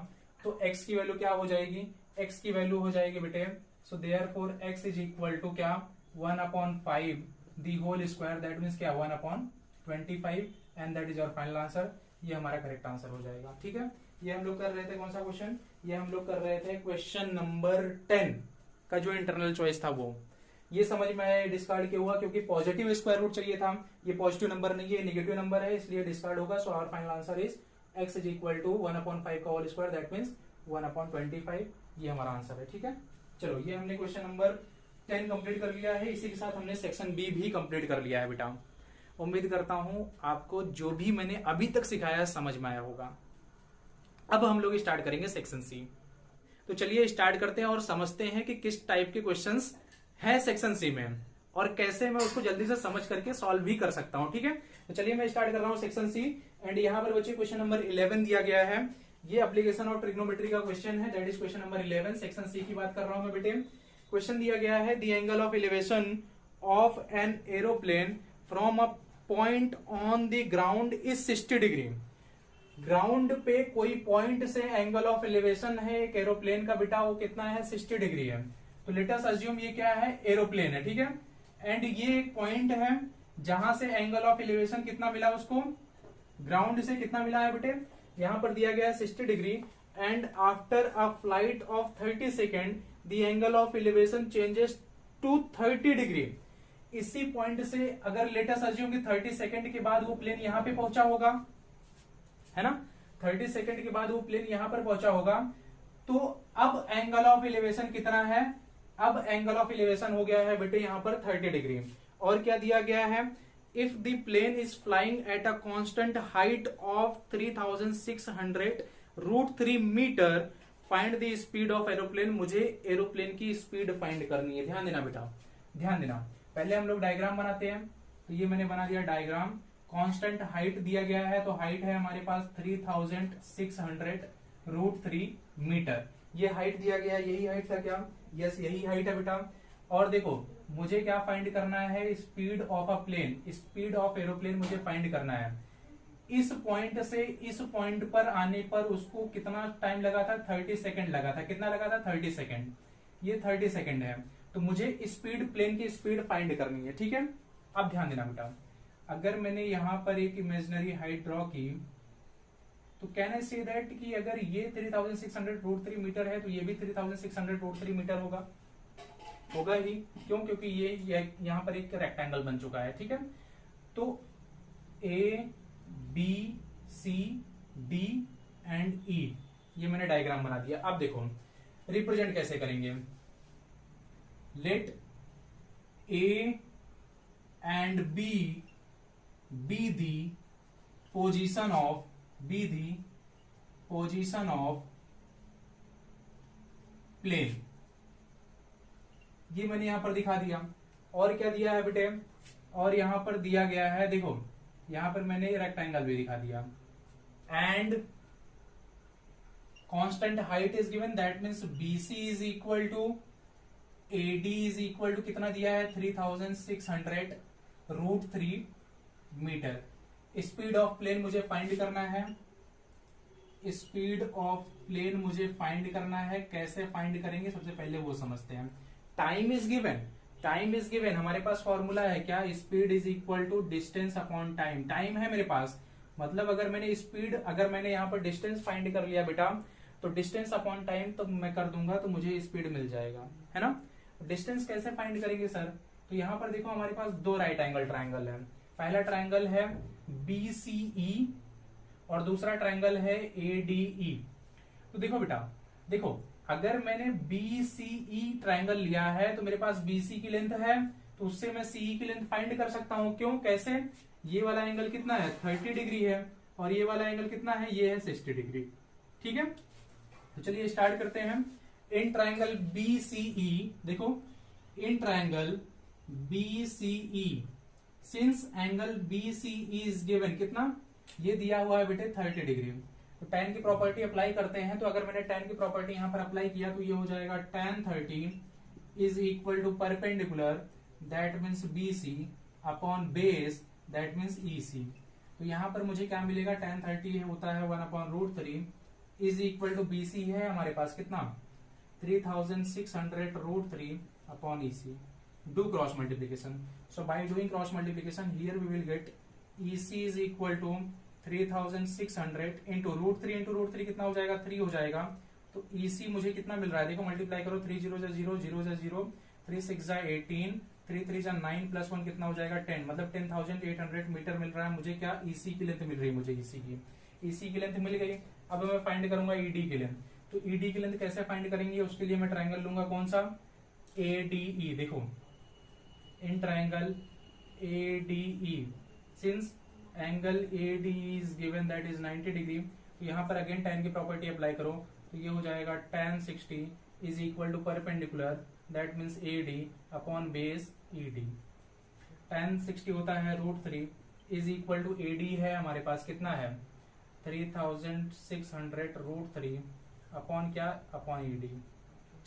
तो एक्स की वैल्यू क्या हो जाएगी? एक्स की वैल्यू हो जाएगी बेटे, so therefore x is equal to क्या? 1/5 the whole square, that means क्या? 1/25 and that is our final answer. ये हमारा करेक्ट आंसर हो जाएगा। ठीक है, ये हम लोग कर रहे थे कौन सा क्वेश्चन? ये हम लोग कर रहे थे क्वेश्चन नंबर 10 का जो इंटरनल चॉइस था वो। ये समझ में आया डिस्कार्ड क्यों हुआ? क्योंकि पॉजिटिव स्क्वायर रूट चाहिए था। ये पॉजिटिव नंबर नहीं है, नेगेटिव नंबर है, इसलिए डिस्कार्ड होगा। So our final answer is x is equal to 1/5 का होल स्क्वायर, दैट मीन्स 1/25। ये हमारा आंसर है। ठीक है, चलो ये हमने क्वेश्चन नंबर 10 कंप्लीट कर लिया है। इसी के साथ हमने सेक्शन बी भी कंप्लीट कर लिया है बेटा। उम्मीद करता हूं आपको जो भी मैंने अभी तक सिखाया समझ में आया होगा। अब हम लोग स्टार्ट करेंगे सेक्शन सी। तो चलिए स्टार्ट करते हैं और समझते हैं कि किस टाइप के क्वेश्चंस हैं सेक्शन सी में, और कैसे मैं उसको जल्दी से समझ करके सॉल्व भी कर सकता हूं। ठीक है, तो चलिए मैं स्टार्ट कर रहा हूं सेक्शन सी। एंड यहाँ पर बच्चे क्वेश्चन नंबर 11 दिया गया है। ये एप्लीकेशन ऑफ ट्रिग्नोमेट्री का क्वेश्चन है, that is question number 11। Section C की बात कर रहा हूं मैं बेटे। क्वेश्चन दिया गया है, the angle of elevation of an aeroplane from a point on the ground is 60 degree. Ground पे कोई पॉइंट से एंगल ऑफ एलिवेशन है एक एरोप्लेन का बेटा, वो कितना है, 60 डिग्री है। तो लेट अस अज्यूम ये क्या है, एरोप्लेन है। ठीक है, एंड ये एक पॉइंट है जहां से एंगल ऑफ एलिवेशन कितना मिला उसको, ग्राउंड से कितना मिला है बेटे, यहां पर दिया गया है 60 degree. And after a flight of 30 second the angle of elevation changes to 30 degree. इसी पॉइंट से अगर लेट अस अज्यूम कि 30 सेकेंड के बाद वो प्लेन यहां पे पहुंचा होगा, है ना, 30 सेकेंड के बाद वो प्लेन यहां पर पहुंचा होगा, तो अब एंगल ऑफ एलिवेशन कितना है, अब एंगल ऑफ एलिवेशन हो गया है बेटे यहां पर 30 डिग्री। और क्या दिया गया है, if the plane is flying at a constant height of 3600√3 metre, find the speed of aeroplane. मुझे एरोप्लेन की स्पीड फाइंड करनी है। ध्यान देना बेटा, ध्यान देना। पहले हम लोग डायग्राम बनाते हैं, तो ये मैंने बना दिया डायग्राम। कांस्टेंट हाइट दिया गया है, तो हाइट है हमारे पास 3600√3 मीटर। ये हाइट दिया गया है, यही हाइट था क्या, यस यही हाइट है बेटा। और देखो मुझे क्या फाइंड करना है, speed of a plane, speed of aeroplane मुझे फाइंड करना है। इस पॉइंट से इस पॉइंट पर आने पर उसको कितना टाइम लगा था, 30 सेकेंड लगा था। कितना लगा था, 30 सेकेंड। ये 30 सेकेंड है, तो मुझे स्पीड, प्लेन की स्पीड फाइंड करनी है। ठीक है, अब ध्यान देना बेटा, अगर मैंने यहां पर एक इमेजिनरी हाइट ड्रॉ की, तो कैन आई से दैट कि अगर ये 3600√3 मीटर है तो ये भी 3600√3 मीटर होगा, होगा ही। क्यों, क्योंकि ये यहां पर एक रेक्टेंगल बन चुका है। ठीक है, तो A B C D and E, ये मैंने डायग्राम बना दिया। अब देखो रिप्रेजेंट कैसे करेंगे। Let A and B be the position of plane। ये मैंने यहां पर दिखा दिया। और क्या दिया है बेटे, और यहां पर दिया गया है, देखो यहां पर मैंने रेक्टेंगल भी दिखा दिया। And constant height is given, that means BC is equal to AD is equal to कितना दिया है, 3600√3 मीटर। स्पीड ऑफ प्लेन मुझे फाइंड करना है, स्पीड ऑफ प्लेन मुझे फाइंड करना है। कैसे फाइंड करेंगे, सबसे पहले वो समझते हैं। Time is given, time is given, हमारे पास फॉर्मूला है क्या, speed is equal to distance upon time. Time है मेरे पास, मतलब अगर मैंने स्पीड, अगर मैंने यहाँ पर डिस्टेंस फाइंड कर लिया बेटा, तो डिस्टेंस अपॉन टाइम तो मैं कर दूंगा, तो मुझे स्पीड मिल जाएगा, है ना। डिस्टेंस कैसे फाइंड करेंगे सर, तो यहाँ पर देखो हमारे पास दो राइट एंगल ट्राइंगल है। पहला ट्राइंगल है BCE और दूसरा ट्राइंगल है ADE। तो देखो बेटा, देखो अगर मैंने BCE ट्राइंगल लिया है तो मेरे पास BC की लेंथ है, तो उससे मैं CE की लेंथ फाइंड कर सकता हूं। क्यों, कैसे, ये वाला एंगल कितना है, 30 डिग्री है, और ये वाला एंगल कितना है, ये है 60 डिग्री। ठीक है, तो चलिए स्टार्ट करते हैं। इन ट्राइंगल BCE, देखो in triangle BCE, since angle BCE is given, कितना, ये दिया हुआ है बेटे 30 डिग्री। तो tan की प्रॉपर्टी अप्लाई करते हैं, तो अगर मैंने tan की प्रॉपर्टी यहां पर अप्लाई किया तो ये हो जाएगा tan 30 is equal to perpendicular, that means BC upon base, that means EC। तो यहां पर मुझे क्या मिलेगा, tan 30 होता है 1/√3 इज इक्वल टू BC है हमारे पास कितना, 3600√3 upon EC। Do cross multiplication. So by doing cross multiplication, here we will get EC is equal to 3600 into √3 कितना हो जाएगा, 3 हो जाएगा। तो EC मुझे कितना मिल रहा है, देखो मल्टीप्लाई करो, 3 0 0 0 0 3 6 18 3 3 9 प्लस 1 कितना हो जाएगा, 10, मतलब 10,800 मीटर मिल रहा है मुझे। क्या, EC की लेंथ मिल रही है मुझे, EC की लेंथ मिल गई। अब मैं फाइंड करूंगा ED की लेंथ। तो ED की लेंथ कैसे फाइंड करेंगे, उसके लिए मैं ट्राइंगल लूंगा, कौन सा, ADE। देखो in triangle ADE, since angle ADE is given that is 90 degree, तो यहाँ पर अगेन tan की प्रॉपर्टी अप्लाई करो, तो ये हो जाएगा tan 60 is equal to perpendicular, that means AD upon base ED। tan 60 होता है √3 इज इक्वल टू AD है हमारे पास कितना है 3600 √3 अपॉन क्या अपॉन ED।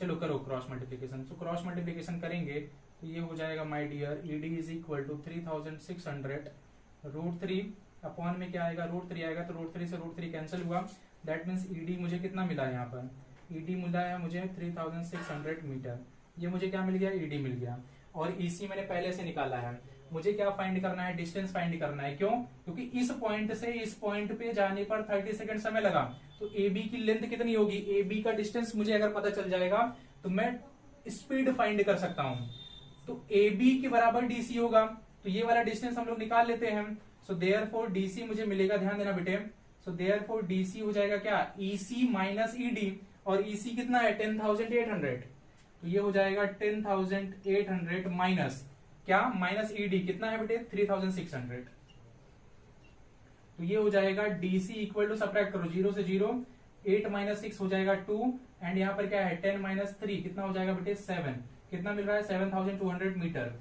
चलो करो क्रॉस मल्टीप्लीकेशन। तो क्रॉस मल्टीप्लीकेशन करेंगे तो ये हो जाएगा my dear ED is equal to 3600 √3 upon में क्या आएगा √3 आएगा तो √3 से √3 कैंसिल हुआ। दैट मीन्स ED मुझे कितना मिला है यहाँ पर ED मिला है मुझे 3600 मीटर। ये मुझे क्या मिल गया ED मिल गया। और EC मैंने पहले से निकाला है। मुझे क्या फाइंड करना है डिस्टेंस फाइंड करना है। क्यों? क्योंकि इस पॉइंट से इस पॉइंट पे जाने पर 30 सेकंड समय लगा तो AB की लेंथ कितनी होगी AB का डिस्टेंस मुझे अगर पता चल जाएगा तो मैं स्पीड फाइंड कर सकता हूं। तो AB के बराबर DC होगा तो ये वाला डिस्टेंस हम लोग निकाल लेते हैं। सो देयरफॉर DC मुझे मिलेगा, ध्यान देना बेटे, सो देयरफॉर DC हो जाएगा क्या EC माइनस ED और EC कितना है 10,800 तो ये हो जाएगा 10,800 माइनस क्या माइनस ED कितना है बेटे 3,600 तो ये हो जाएगा DC इक्वल टू सब्ट्रैक्ट करो 0 से 0 8 माइनस 6 हो जाएगा 2 एंड यहाँ पर क्या है 10 माइनस 3 कितना हो जाएगा बेटे 7 कितना मिल रहा है 7,200 मीटर।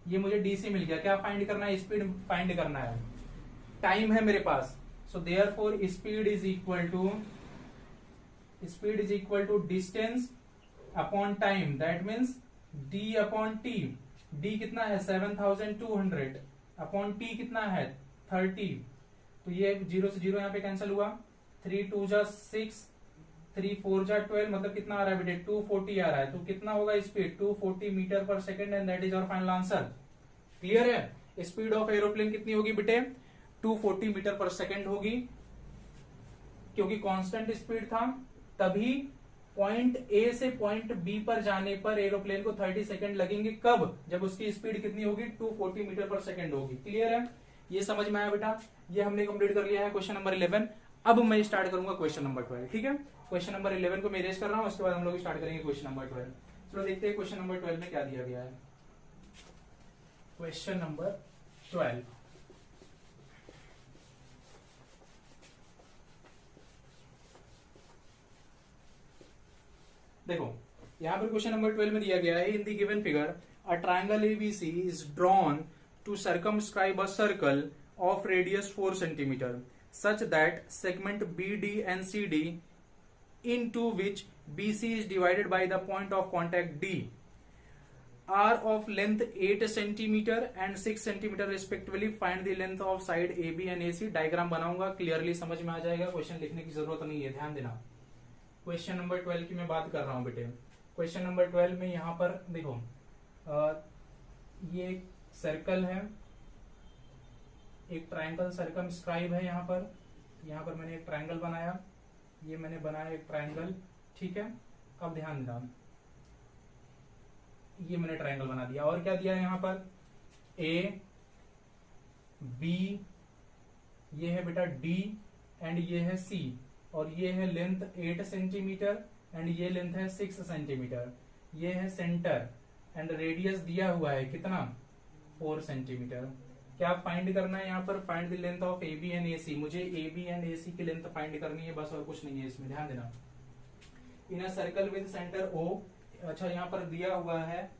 ये मुझे DC मिल गया। क्या फाइंड करना है स्पीड फाइंड करना है। टाइम है मेरे पास so therefore speed is equal to distance upon time that means D upon T। D कितना है 7,200 अपॉन T कितना है 30 तो ये 0 से 0 यहाँ पे कैंसिल हुआ 3 2 जा 6 3 4 जा 12 मतलब कितना आ रहा है बेटे 240 आ रहा है। तो कितना होगा speed 240 metre per second and that is our final answer. Clear है। स्पीड ऑफ एरोप्लेन कितनी होगी बेटे 240 मीटर पर सेकेंड होगी क्योंकि कांस्टेंट स्पीड था तभी पॉइंट A से पॉइंट B पर जाने पर एरोप्लेन को 30 सेकंड लगेंगे। कब? जब उसकी स्पीड कितनी होगी 240 मीटर पर सेकंड होगी। क्लियर है। ये समझ में आया बेटा। ये हमने कंप्लीट कर लिया है क्वेश्चन नंबर 11। अब मैं स्टार्ट करूंगा क्वेश्चन नंबर 12। ठीक है, क्वेश्चन नंबर 11 को मैं इरेज कर रहा हूं उसके बाद हम लोग स्टार्ट करेंगे क्वेश्चन नंबर 12। चलो देखते हैं क्वेश्चन नंबर 12 में क्या दिया गया है। क्वेश्चन नंबर 12 देखो यहां पर क्वेश्चन नंबर 12 में दिया गया है in the given figure a triangle ABC is drawn to circumscribe a circle of radius 4 centimeter such that segment BD and CD into which BC is divided by the point of contact D are of length 8 centimeter and 6 centimeter respectively. Find the length of side AB and AC. Diagram बनाऊंगा clearly समझ में आ जाएगा। Question लिखने की जरूरत नहीं है, ध्यान देना। क्वेश्चन नंबर 12 की मैं बात कर रहा हूं बेटे। क्वेश्चन नंबर 12 में यहां पर देखो ये एक सर्कल है, एक ट्रायंगल सर्कमस्क्राइब है। यहाँ पर मैंने एक ट्रायंगल बनाया, ये मैंने बनाया एक ट्रायंगल। ठीक है, अब ध्यान देना, ये मैंने ट्रायंगल बना दिया और क्या दिया है यहाँ पर A B, ये है बेटा D एंड ये है C और ये है लेंथ 8 सेंटीमीटर एंड ये लेंथ है 6 सेंटीमीटर। ये है सेंटर एंड रेडियस दिया हुआ है कितना 4 सेंटीमीटर। क्या फाइंड करना है यहाँ पर find the length of AB and AC। मुझे AB एंड AC की लेंथ फाइंड करनी है बस और कुछ नहीं है इसमें, ध्यान देना। In a circle with centre O, अच्छा यहाँ पर दिया हुआ है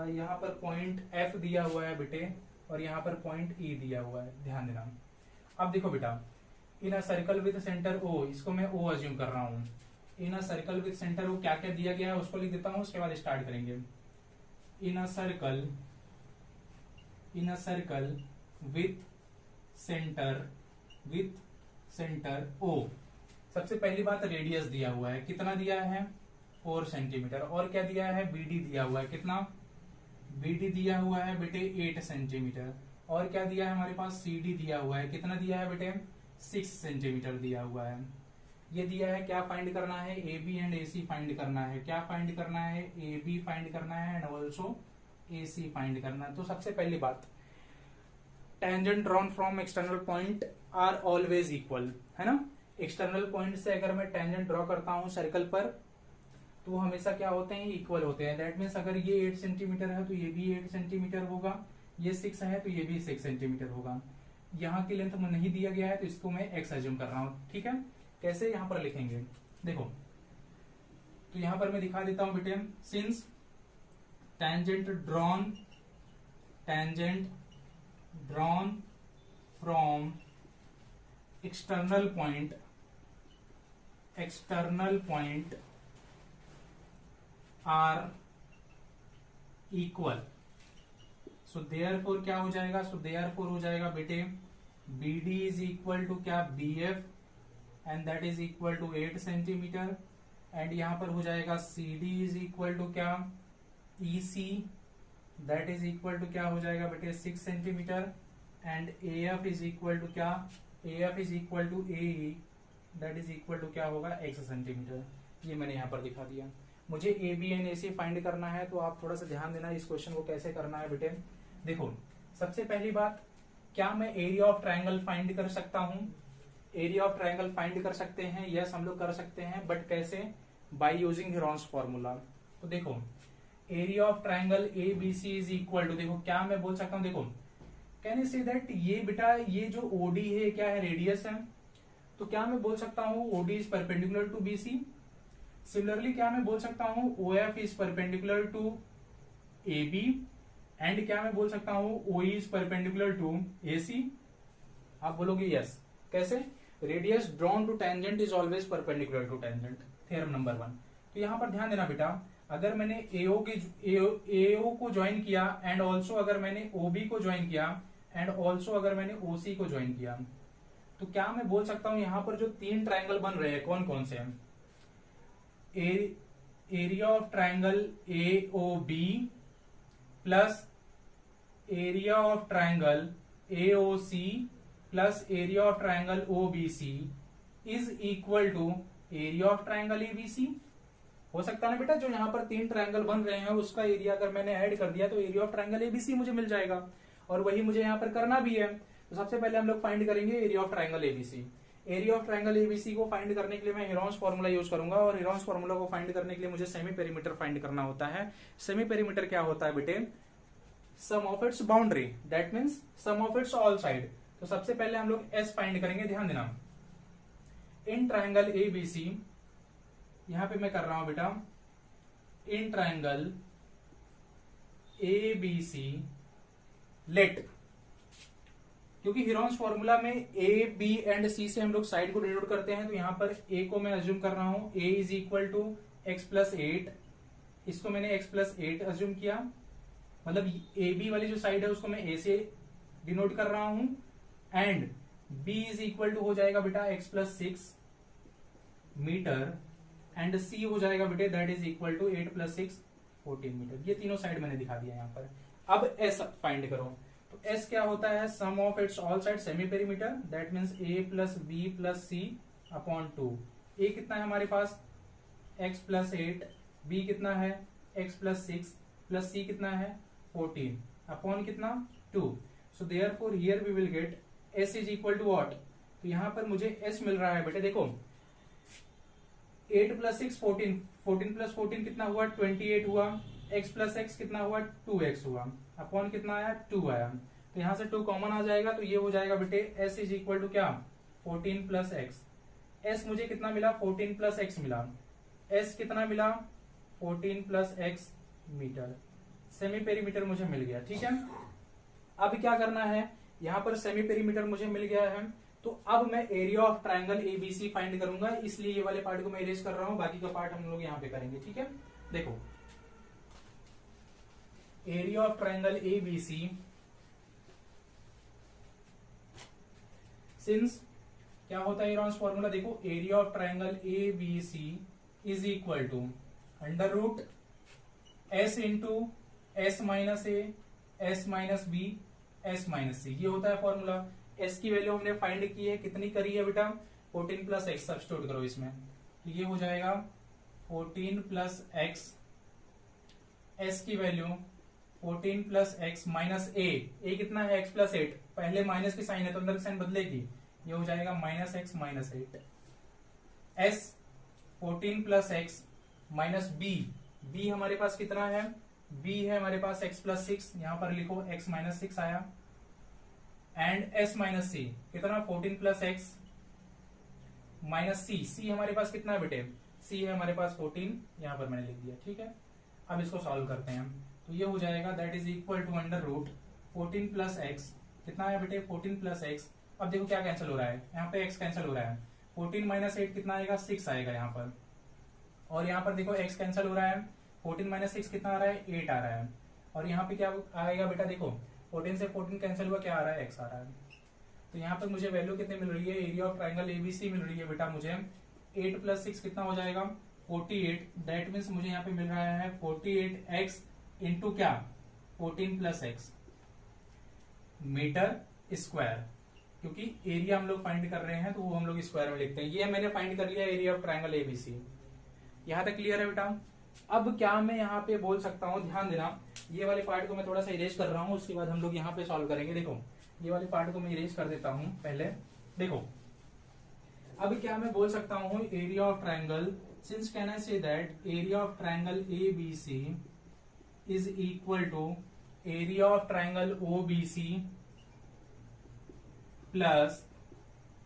यहाँ पर पॉइंट F दिया हुआ है बेटे और यहाँ पर पॉइंट E दिया हुआ है, ध्यान देना। अब देखो बेटा in a circle with centre O, इसको मैं O अज्यूम कर रहा हूँ। In a circle with centre O क्या क्या दिया गया है उसको लिख देता हूँ, उसके बाद स्टार्ट करेंगे। In a circle with centre O, सबसे पहली बात रेडियस दिया हुआ है, कितना दिया है 4 सेंटीमीटर और क्या दिया है BD दिया हुआ है, कितना BD दिया हुआ है बेटे 8 सेंटीमीटर और क्या दिया है हमारे पास CD दिया हुआ है, कितना दिया है बेटे 6 सेंटीमीटर दिया हुआ है। ये दिया है, क्या फाइंड करना है AB एंड AC फाइंड करना है। क्या फाइंड करना है AB फाइंड करना है एंड ऑल्सो AC फाइंड करना है। तो सबसे पहली बात tangent drawn from external point are always equal, है ना। एक्सटर्नल पॉइंट से अगर मैं टेंजेंट ड्रॉ करता हूं सर्कल पर तो हमेशा क्या होते हैं इक्वल होते हैं। दैट मीन्स अगर ये 8 सेंटीमीटर है तो ये भी 8 सेंटीमीटर होगा, ये 6 है तो ये भी 6 सेंटीमीटर होगा। यहाँ की लेंथ में नहीं दिया गया है तो इसको मैं x अज्यूम कर रहा हूँ। ठीक है, कैसे यहाँ पर लिखेंगे देखो, तो यहाँ पर मैं दिखा देता हूँ बेटे, since tangent drawn from external point are equal. So therefore क्या हो जाएगा, सो देयरफॉर हो जाएगा बेटे B D is equal to क्या, B F, and that is equal to 8 centimetre. And यहां पर हो जाएगा C D is equal to क्या, E C, that is equal to क्या हो जाएगा बेटे 6 centimetre. And A F is equal to क्या, A F is equal to A E, that is equal to क्या होगा, x सेंटीमीटर। ये मैंने यहां पर दिखा दिया। मुझे A B and A C find करना है, तो आप थोड़ा सा ध्यान देना इस क्वेश्चन को कैसे करना है बेटे। देखो सबसे पहली बात, क्या मैं एरिया ऑफ ट्राइंगल फाइंड कर सकता हूं? एरिया ऑफ ट्राइंगल फाइंड कर सकते हैं, यस हम लोग कर सकते हैं, बट कैसे, बाय यूजिंग हेरोन्स फॉर्मूला। तो देखो area of triangle A B C is equal to, देखो क्या मैं बोल सकता हूं, देखो कैन यू से दैट ये बेटा ये जो ओडी है क्या है, रेडियस है। तो क्या मैं बोल सकता हूं OD is perpendicular to BC. Similarly क्या मैं बोल सकता हूं O F is perpendicular to A B, and क्या मैं बोल सकता हूं O is perpendicular to A C. आप बोलोगे यस, कैसे, radius drawn to tangent is always perpendicular to tangent, theorem number 1। तो यहां पर ध्यान देना बेटा, अगर मैंने एओ को ज्वाइन किया एंड ऑल्सो अगर मैंने ओबी को ज्वाइन किया एंड ऑल्सो अगर मैंने ओसी को ज्वाइन किया, तो क्या मैं बोल सकता हूं यहां पर जो 3 ट्राइंगल बन रहे हैं कौन कौन से हैं, area of triangle A O B plus area of triangle A O C plus area of triangle O B C is equal to area of triangle A B C. हो सकता है ना बेटा, जो यहाँ पर 3 ट्राइंगल बन रहे हैं उसका एरिया अगर मैंने ऐड कर दिया तो एरिया ऑफ ट्राइंगल एबीसी मुझे मिल जाएगा, और वही मुझे यहाँ पर करना भी है। तो सबसे पहले हम लोग फाइंड करेंगे area of triangle ABC. Area of triangle ABC को फाइंड करने के लिए मैं हेरोन्स फॉर्मूला यूज करूंगा, और हेरोन्स फॉर्मूला को फाइंड करने के लिए मुझे सेमी पेरीमीटर फाइंड करना होता है। सेमी पेरीमीटर क्या होता है बेटे, sum of its boundary, that means sum of its all side. तो सबसे पहले हम लोग एस फाइंड करेंगे, ध्यान देना इन ट्राइंगल एबीसी, यहां पे मैं कर रहा हूं बेटा in triangle A B C let, क्योंकि हेरोन्स फॉर्मूला में ए बी एंड सी से हम लोग साइड को डिनोट करते हैं, तो यहां पर ए को मैं अज्यूम कर रहा हूं A is equal to X plus 8, इसको मैंने एक्स प्लस 8 अज्यूम किया, मतलब ए बी वाली जो साइड है उसको मैं ए से डिनोट कर रहा हूं, and b is equal to हो जाएगा बेटा x plus 6 metre, and c हो जाएगा बेटे that is equal to 8 plus 6 14 metre. ये तीनों साइड मैंने दिखा दिया यहाँ पर। अब एस फाइंड करो, तो एस क्या होता है, sum of its all side semi perimeter, that means A plus B plus C upon 2। A कितना है हमारे पास एक्स प्लस 8, बी कितना है एक्स प्लस 6 प्लस सी कितना है 14 अपॉन कितना 2। So therefore here we will get s is equal to what, तो यहां पर मुझे एस मिल रहा है बेटे, देखो 8 प्लस 6 14, 14 प्लस 14 कितना हुआ 28 हुआ, x प्लस एक्स कितना हुआ 2x हुआ, अपॉन कितना आया 2 आया। तो यहां से 2 कॉमन आ जाएगा, तो ये हो जाएगा बेटे s इज इक्वल टू क्या 14 प्लस एक्स। s मुझे कितना मिला 14 प्लस एक्स मिला, s कितना मिला 14 plus x metre, semi perimeter मुझे मिल गया। ठीक है, अब क्या करना है, यहां पर सेमी पेरीमीटर मुझे मिल गया है, तो अब मैं area of triangle ABC find करूंगा, इसलिए ये वाले पार्ट को मैं इरेज कर रहा हूं, बाकी का पार्ट हम लोग यहां पे करेंगे। ठीक है, देखो area of triangle A B C, since क्या होता है हेरोन्स फॉर्मूला, देखो area of triangle ABC is equal to under root S into S minus A S minus B S minus C, ये होता है फॉर्मूला। एस की वैल्यू हमने फाइंड की है, कितनी करी है बेटा 14 प्लस एक्स, सब्स्टिट्यूट करो इसमें, तो ये हो जाएगा 14 प्लस एक्स, एस की वैल्यू 14 प्लस एक्स माइनस ए कितना है एक्स प्लस 8, पहले माइनस की साइन है तो अंदर की साइन बदलेगी, ये हो जाएगा minus x minus 8, s 14 plus x minus b, b हमारे पास कितना है, बी है हमारे पास एक्स प्लस 6, यहां पर लिखो एक्स माइनस 6 आया, एंड s माइनस सी कितना 14 प्लस एक्स माइनस सी, सी हमारे पास कितना है बेटे, सी है हमारे पास 14, यहां पर मैंने लिख दिया। ठीक है, अब इसको सॉल्व करते हैं, तो ये हो जाएगा that is equal to under root 14 plus x कितना आया बेटे 14 प्लस एक्स। अब देखो क्या कैंसिल हो रहा है, यहाँ पे एक्स कैंसिल हो रहा है, 14 माइनस 8 कितना आएगा 6 आएगा यहाँ पर। और यहाँ पर देखो एक्स कैंसिल हो रहा है, 14 माइनस 6 कितना आ रहा है 8 आ रहा है। और यहाँ पे क्या आएगा बेटा, देखो 14 से 14 कैंसिल हुआ, क्या आ रहा है एक्स आ रहा है। तो यहाँ पर मुझे वैल्यू कितनी मिल रही है, एरिया ऑफ ट्राइंगल एबीसी मिल रही है बेटा मुझे 8 प्लस 6 कितना हो जाएगा 48। दैट मीन्स मुझे यहाँ पे मिल रहा है 48x इंटू क्या 14 प्लस एक्स मीटर स्क्वायर, क्योंकि एरिया हम लोग फाइंड कर रहे हैं तो वो हम लोग स्क्वायर में लिखते हैं। ये मैंने फाइंड कर लिया एरिया ऑफ ट्राइंगल एबीसी। यहां तक क्लियर है बेटा। अब क्या मैं यहाँ पे बोल सकता हूँ, ध्यान देना, ये वाले पार्ट को मैं थोड़ा सा इरेज कर रहा हूँ, उसके बाद हम लोग यहाँ पे सॉल्व करेंगे। देखो ये वाले पार्ट को मैं इरेज कर देता हूँ पहले। देखो अब क्या मैं बोल सकता हूँ, area of triangle, since can I say that area of triangle ABC is equal to area of triangle OBC plus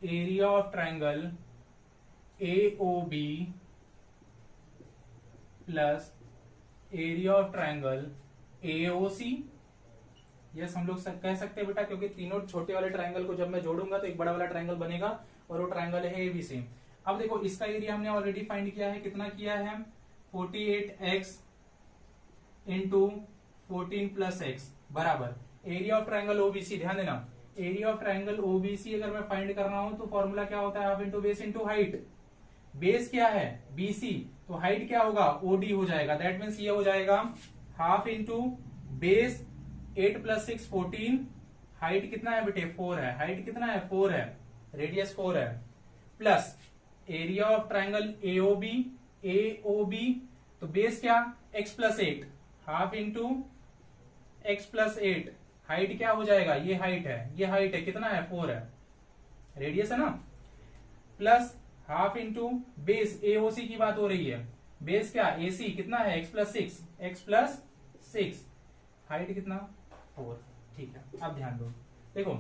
area of triangle AOB plus area of triangle AOC. Yes हम लोग कह सकते हैं बेटा, क्योंकि तीनों छोटे वाले ट्राइंगल को जब मैं जोड़ूंगा तो एक बड़ा वाला ट्राइंगल बनेगा और वो ट्राइंगल है एबीसी। अब देखो इसका एरिया हमने ऑलरेडी फाइंड किया है, कितना किया है 48x इंटू 14 प्लस एक्स बराबर एरिया ऑफ ट्राइंगल ओबीसी। ध्यान देना, एरिया ऑफ ट्राइंगल ओबीसी अगर मैं फाइंड कर रहा हूं तो फॉर्मूला क्या होता है, half into base into height. Base क्या है बीसी, तो हाइट क्या होगा ओडी हो जाएगा। दैट मीन्स ये हो जाएगा half into base 8 plus 6 14। Height कितना है बेटे 4 है, हाइट कितना है 4 है, रेडियस 4 है, plus area of triangle AOB, AOB तो बेस क्या x plus 8, half into x plus 8। Height क्या हो जाएगा, ये हाइट है, ये हाइट है, कितना है 4 है, रेडियस है ना, plus half into base AOC की बात हो रही है, बेस क्या एसी कितना है x plus 6, x plus 6, height कितना 4। ठीक है अब ध्यान दो, देखो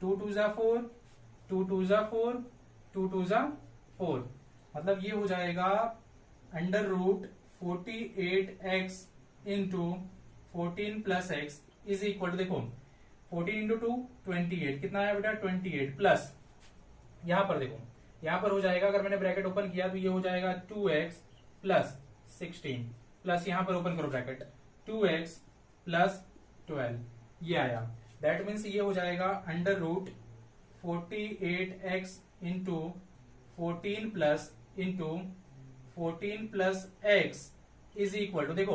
2 2 जा 4, 2 2 जा 4, 2 2 जा 4, मतलब ये हो जाएगा under root 48x into 14 plus x is equal to, देखो 14 इंटू 2 28, कितना आया बेटा 28, प्लस यहां पर देखो, यहां पर हो जाएगा, अगर मैंने ब्रैकेट ओपन किया तो ये हो जाएगा 2x प्लस 16 प्लस यहां पर ओपन करो ब्रैकेट 2x प्लस 12, ये आया। दैट मीन्स ये हो जाएगा under root 48x into 14 plus into 14 plus x is equal to, देखो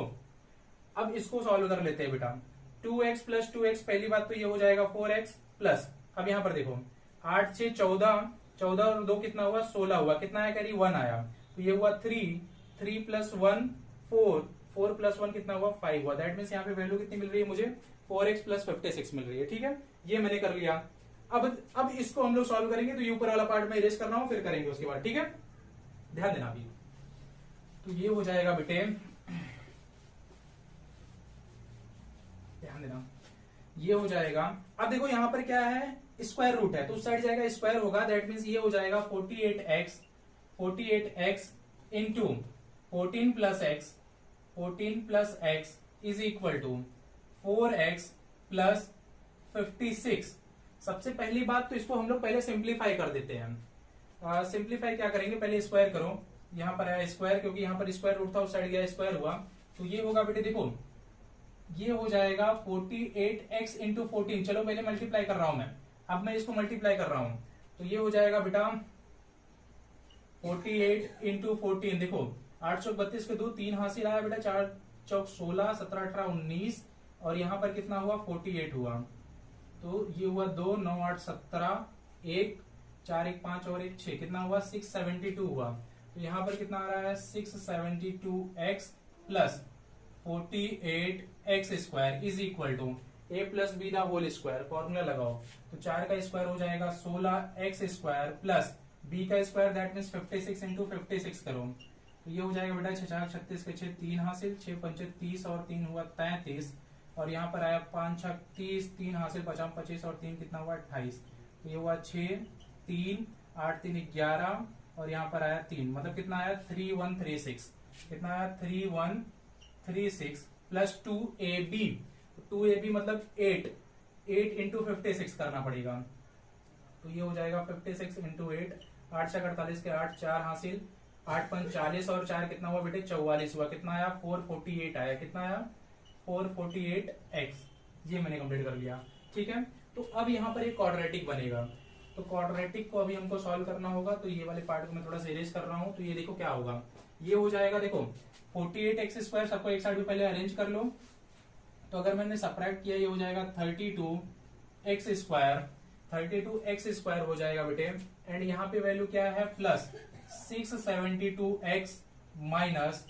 अब इसको सॉल्व कर लेते हैं बेटा, 2x प्लस 2x, पहली बात तो ये हो जाएगा 4x प्लस, अब यहां पर देखो 8 6 14, 14 और 2 कितना हुआ 16 हुआ, कितना आया कैरी 1 आया, तो ये हुआ 3, 3 प्लस 1 4, 4 प्लस 1 कितना हुआ 5 हुआ। दैट मीन्स यहाँ पे वैल्यू कितनी मिल रही है मुझे 4x प्लस 56 मिल रही है। ठीक है ये मैंने कर लिया। अब इसको हम लोग सॉल्व करेंगे, तो ये ऊपर वाला पार्ट में इरेज कर रहा हूं, फिर करेंगे उसके बाद। ठीक है ध्यान देना अभी, तो ये हो जाएगा बेटे, ध्यान देना ये हो जाएगा। अब देखो यहां पर क्या है स्क्वायर रूट है, तो उस साइड जाएगा स्क्वायर होगा, दैट मीन्स ये हो जाएगा 48x into 14 plus x, 14 plus x is equal to 4x plus 56। सबसे पहली बात तो इसको हम लोग पहले सिंप्लीफाई कर देते हैं। सिंप्लीफाई क्या करेंगे, पहले स्क्वायर करो, यहां पर है स्क्वायर, क्योंकि यहां पर स्क्वायर रूट था, उस साइड गया स्क्वायर हुआ, तो ये होगा बेटे, देखो ये हो जाएगा 48x इंटू 14। चलो पहले मल्टीप्लाई कर रहा हूं मैं, अब मैं इसको मल्टीप्लाई कर रहा हूं, तो ये हो जाएगा बेटा 48 इंटू 14, देखो 832 के 2 3 हासिल आया बेटा, 4 चौक 16, 17 18 19, और यहां पर कितना हुआ 48 हुआ, तो ये हुआ 2 9 8 17, 1 4 1 5 और 1 6, कितना हुआ 672 हुआ। तो यहां पर कितना आ रहा है 672x plus 48x square is equal to a plus B the whole square, formula लगाओ, तो 4 का स्क्वायर हो जाएगा 16x स्क्वायर प्लस b का स्क्वायर, दैट मीन्स 56 इंटू 56 करो, तो ये हो जाएगा बेटा 6 4 36 के 6 3 हासिल, 6 5 30 और 3 हुआ 33, और यहाँ पर आया 5 6 30, 3 हासिल 50 25 और 3 कितना हुआ 28, तो ये हुआ 6 3 8 3 11, और यहाँ पर आया 3, मतलब कितना आया 3136, कितना आया 3136 प्लस 2ab, 2ab मतलब 8, 8 इंटू 56 करना पड़ेगा। तो ये हो जाएगा 56 इंटू 8, 8 से 48 के 8, 4 हासिल, 8 पंच 40 और 4 कितना हुआ बेटे 44 हुआ। कितना आया 448 आया। कितना आया 448x। ये मैंने कंप्लीट कर लिया। ठीक है, तो अब यहाँ पर एक क्वाड्रेटिक बनेगा। तो क्वाड्रेटिक को अभी हमको सॉल्व करना होगा। तो ये वाले पार्ट को मैं थोड़ा सा इरेज कर रहा हूँ। तो ये देखो क्या होगा, ये हो जाएगा देखो 48x स्क्वायर। सबको एक साइड में पहले अरेंज कर लो। तो अगर मैंने सब्ट्रैक्ट किया ये हो जाएगा 32x स्क्वायर। 32x स्क्वायर हो जाएगा बेटे। एंड यहाँ पे वैल्यू क्या है plus 672x minus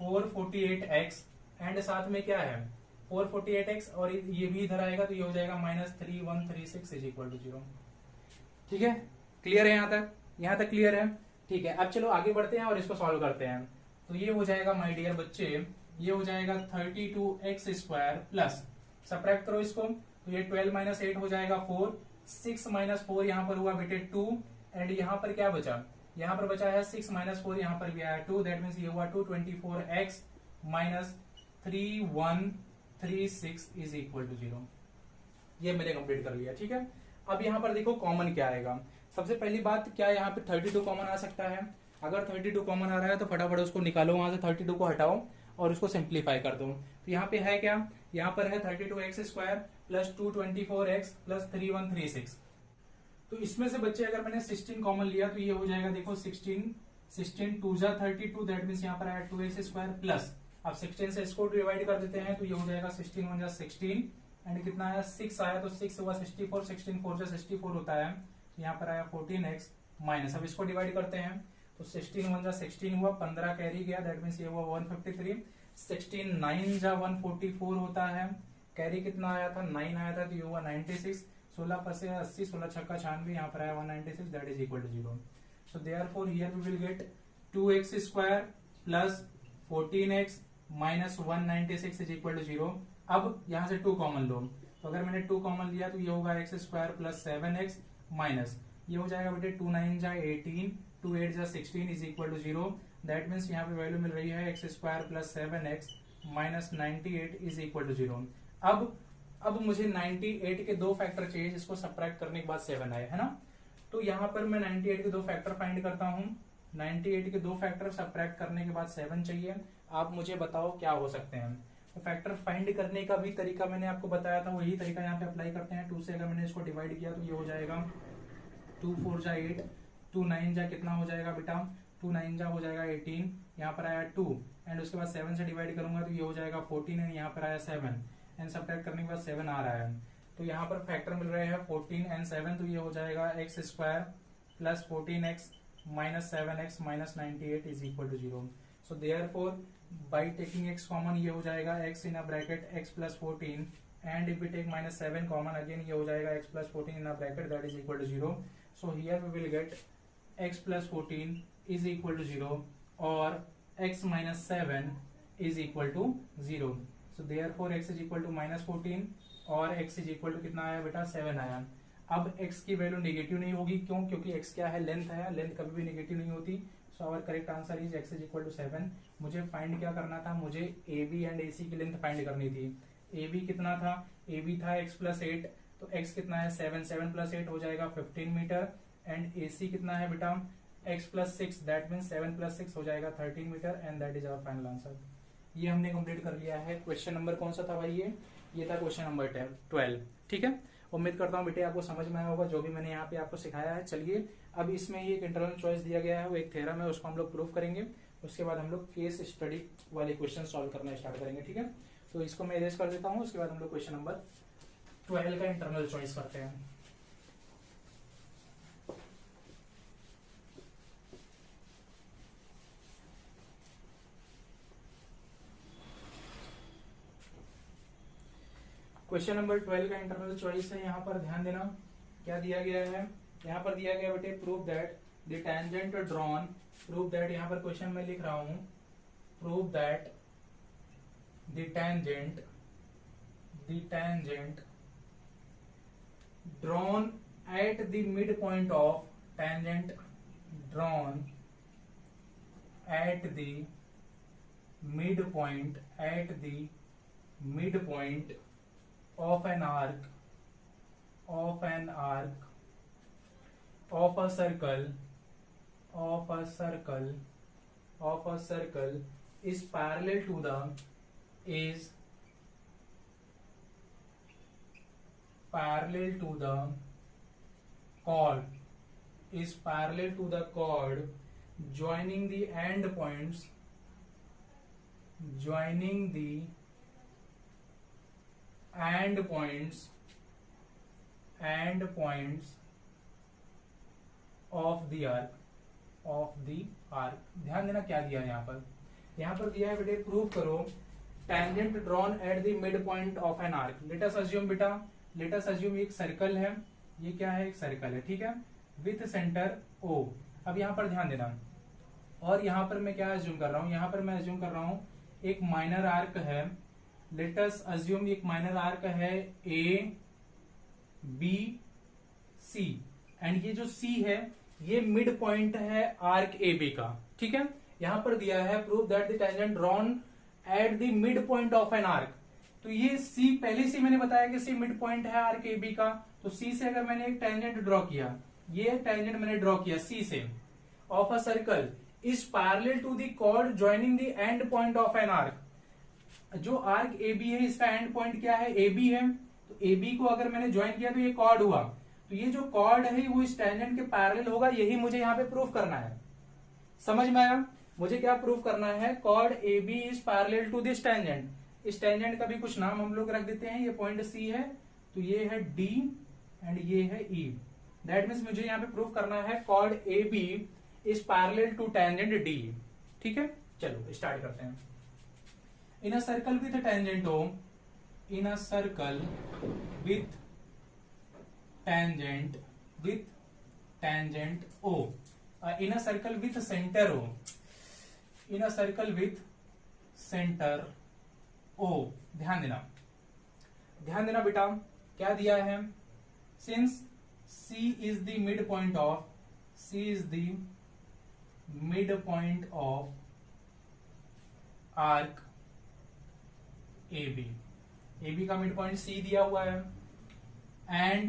448x। And साथ में क्या है 448x और ये भी इधर आएगा। तो ये हो जाएगा माइनस 3136 इज इक्वल टू 0। ठीक है, क्लियर है यहाँ तक? यहाँ तक क्लियर है? ठीक है, अब चलो आगे बढ़ते हैं और इसको सॉल्व करते हैं। तो ये हो जाएगा माय डियर बच्चे, ये हो जाएगा 32x स्क्वायर प्लस, सब्ट्रैक्ट करो इसको। तो ये 12 माइनस 8 हो जाएगा 4, 6 माइनस 4 यहाँ पर हुआ बेटे 2। एंड यहाँ पर क्या बचा, यहाँ पर बचा है 6 माइनस 4, यहाँ पर भी आया 2। दैट मीन्स ये हुआ 224x minus 3136 is equal to 0। ये मैंने कंप्लीट कर लिया। ठीक है, अब यहाँ पर देखो कॉमन क्या आएगा। सबसे पहली बात, क्या यहाँ पे 32 कॉमन आ सकता है? अगर 32 कॉमन आ रहा है तो फटाफट उसको निकालो, वहां से 32 को हटाओ और उसको सिंप्लीफाई कर दो। तो यहाँ पे है क्या, यहाँ पर है 32x square plus 224x plus 3136। तो इसमें से बच्चे अगर मैंने 16 कॉमन लिया तो ये हो जाएगा देखो 16 2 जा 32। दैट मीन्स यहाँ पर आया 2x स्क्वायर प्लस, अब 16 से इसको डिवाइड कर देते हैं तो ये हो जाएगा 16 1 जा 16। एंड कितना आया 6 आया, तो 6 हुआ 64, 16 4 जा 64 होता है। यहाँ पर आया 14x माइनस, अब इसको डिवाइड करते हैं तो 16 1 जा 16 हुआ, 15 कैरी गया। दैट मीन्स ये हुआ 153। 16 9 जा 144 होता है, कैरी कितना आया था 9 आया था, तो ये हुआ 96। 16 पर से 80, 16 छक्का 96, यहाँ पर आया 196। That is equal to 0। So therefore here we will get 2x square plus 14x minus 196 is equal to 0। अब यहाँ से 2 कॉमन लो। तो अगर मैंने 2 कॉमन लिया तो ये होगा x square plus 7x minus, ये हो जाएगा बेटे 2 9 जा 18, 2 8 जा 16 is equal to 0। That means यहाँ पे वैल्यू मिल रही है x square plus 7x minus 98 is equal to 0। अब मुझे 98 के 2 फैक्टर चाहिए, जिसको सब्ट्रैक्ट करने के बाद 7 आए, है ना। तो यहाँ पर मैं 98 के 2 फैक्टर फाइंड करता हूँ। 98 के 2 फैक्टर सब्ट्रैक्ट करने के बाद 7 चाहिए। आप मुझे बताओ क्या हो सकते हैं। तो फैक्टर फाइंड करने का भी तरीका मैंने आपको बताया था, वही तरीका यहाँ पे अप्लाई करते हैं। 2 से अगर मैंने इसको डिवाइड किया तो ये हो जाएगा 2 4 जा 8, 2 9 जा कितना हो जाएगा बेटा 2 9 जा हो जाएगा 18, यहाँ पर आया 2। एंड उसके बाद 7 से डिवाइड करूंगा तो ये हो जाएगा 14 एंड यहाँ पर आया 7। एंड सब्ट्रैक्ट करने के बाद 7 आ रहा है। तो यहाँ पर फैक्टर मिल रहे हैं 14 एंड 7। तो ये हो जाएगा x square plus 14x minus 7x minus 98 is equal to 0। So therefore by taking x common ये हो जाएगा x in a bracket x plus 14 and if we take minus 7 common again ये हो जाएगा x plus 14 in a bracket that is equal to 0। So here we will get x plus 14 is equal to 0 और x minus 7 is equal to 0। So therefore x is equal to minus 14 और x is equal to कितना आया बेटा 7 आया। अब x की value negative नहीं होगी, क्यों? क्योंकि x क्या है लेंथ है, लेंथ कभी भी नेगेटिव नहीं होती। So our correct answer is x is equal to 7। मुझे फाइंड क्या करना था, मुझे AB एंड AC की लेंथ फाइंड करनी थी। AB कितना था, AB था x प्लस 8, तो x कितना है 7, 7 प्लस 8 हो जाएगा 15 मीटर। एंड AC कितना है बेटा x plus 6, that means 7 plus 6 हो जाएगा 13 metre. And that is our final answer. ये हमने कंप्लीट कर लिया है। क्वेश्चन नंबर कौन सा था भाई? ये था क्वेश्चन नंबर 12। ठीक है, उम्मीद करता हूँ बेटे आपको समझ में आया होगा जो भी मैंने यहाँ पे आपको सिखाया है। चलिए अब इसमें ही एक इंटरनल चॉइस दिया गया है, वो एक थ्योरम है, उसको हम लोग प्रूव करेंगे। उसके बाद हम लोग केस स्टडी वाले क्वेश्चन सॉल्व करना स्टार्ट करेंगे। ठीक है, तो इसको मैं इरेज कर देता हूँ। उसके बाद हम लोग क्वेश्चन नंबर 12 का इंटरनल चॉइस करते हैं। क्वेश्चन नंबर 12 का इंटरनल चॉइस है। यहाँ पर ध्यान देना क्या दिया गया है। यहाँ पर दिया गया बेटे prove that the tangent drawn, prove that, यहाँ पर क्वेश्चन में लिख रहा हूं prove that the tangent drawn at the mid point of tangent drawn at the mid point of an arc an arc of a circle is parallel to the chord joining the endpoints of the arc. ध्यान देना क्या दिया है यहाँ पर दिया है बेटे, प्रूव करो tangent drawn at the mid point of an arc. Late us assume एक सर्कल है, ये क्या है, एक सर्कल है, ठीक है, विथ सेंटर O. अब यहाँ पर ध्यान देना, और यहाँ पर मैं क्या अज्यूम कर रहा हूँ, यहाँ पर मैं अज्यूम कर रहा हूँ एक माइनर आर्क है. लेट अस अज्यूम एक माइनर आर्क है ABC, एंड ये जो C है ये मिड पॉइंट है आर्क AB का, ठीक है. यहां पर दिया है prove that the tangent drawn at the mid point of an arc. तो ये C पहले से मैंने बताया कि C मिड पॉइंट है आर्क AB का. तो C से अगर मैंने एक टेंजेंट ड्रॉ किया, ये टेंजेंट मैंने ड्रॉ किया C से, of a circle is parallel to the chord joining the end point of an arc. जो आर्क AB है इसका एंड पॉइंट क्या है, AB है. तो AB को अगर मैंने ज्वाइन किया तो ये कॉर्ड हुआ. तो ये जो कॉर्ड है वो इस टेंजेंट के पैरेलल होगा, यही मुझे यहाँ पे प्रूफ करना है. समझ में आया? मुझे क्या प्रूफ करना है, chord AB is parallel to this tangent. इस टेंजेंट का भी कुछ नाम हम लोग रख देते हैं. ये पॉइंट C है, तो ये है D एंड ये है E. दैट मीन्स मुझे यहाँ पे प्रूफ करना है chord AB is parallel to tangent D. ठीक है, चलो स्टार्ट करते हैं. In a circle with tangent O, in a circle with tangent O, in a circle with center O, in a circle with center O. ध्यान देना बेटा, क्या दिया है, since C is the midpoint of arc AB का mid point C दिया हुआ है, and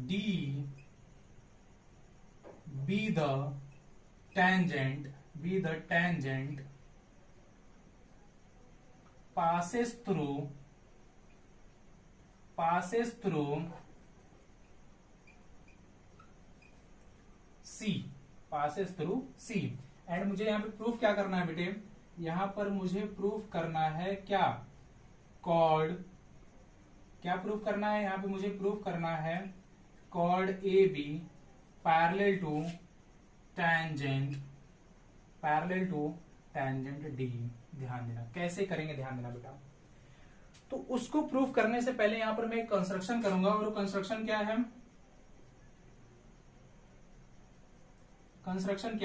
D be the tangent passes through C. And मुझे यहाँ पे प्रूफ क्या करना है बेटे, यहाँ पर मुझे प्रूफ करना है क्या, कॉर्ड. क्या प्रूफ करना है, यहाँ पे मुझे प्रूफ करना है chord AB parallel to tangent D. ध्यान देना कैसे करेंगे, ध्यान देना बेटा. तो उसको प्रूफ करने से पहले यहां पर मैं एक कंस्ट्रक्शन करूंगा, और कंस्ट्रक्शन क्या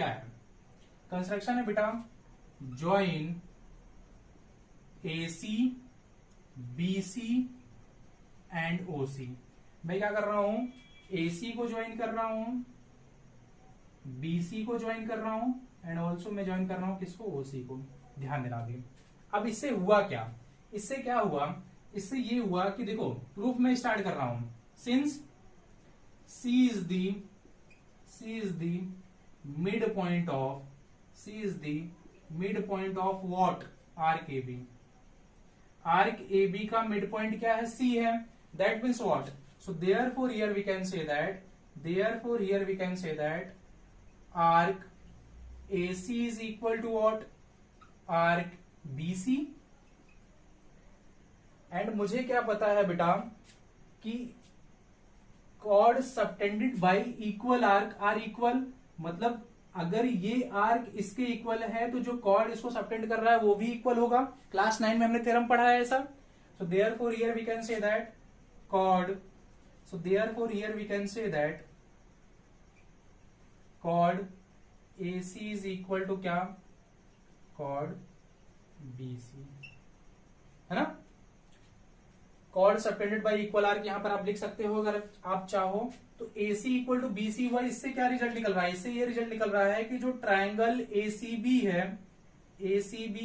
है, कंस्ट्रक्शन है बेटा, join AC BC and OC. मैं क्या कर रहा हूं, AC को ज्वाइन कर रहा हूं, BC को ज्वाइन कर रहा हूं, एंड ऑल्सो मैं ज्वाइन कर रहा हूं किसको, OC को. ध्यान देना अभी. अब इससे हुआ क्या, इससे क्या हुआ, इससे ये हुआ कि देखो प्रूफ में स्टार्ट कर रहा हूं. Since C is the midpoint of what, arc AB. Arc AB का मिड पॉइंट क्या है, C है. That means what, so therefore here we can say that arc AC is equal to what, arc BC. And मुझे क्या पता है बेटा कि chord subtended by equal arc are equal. मतलब अगर ये आर्क इसके इक्वल है तो जो कॉर्ड इसको सबटेंड कर रहा है वो भी इक्वल होगा. क्लास 9 में हमने थ्योरम पढ़ा है ऐसा. So therefore here we can say that chord, chord AC is equal to क्या, कॉर्ड BC, है ना. Chord subtended by equal arc यहां पर आप लिख सकते हो अगर आप चाहो तो. AC इक्वल टू BC हुआ, इससे क्या रिजल्ट निकल रहा है, इससे ये रिजल्ट निकल रहा है कि जो ट्रायंगल ACB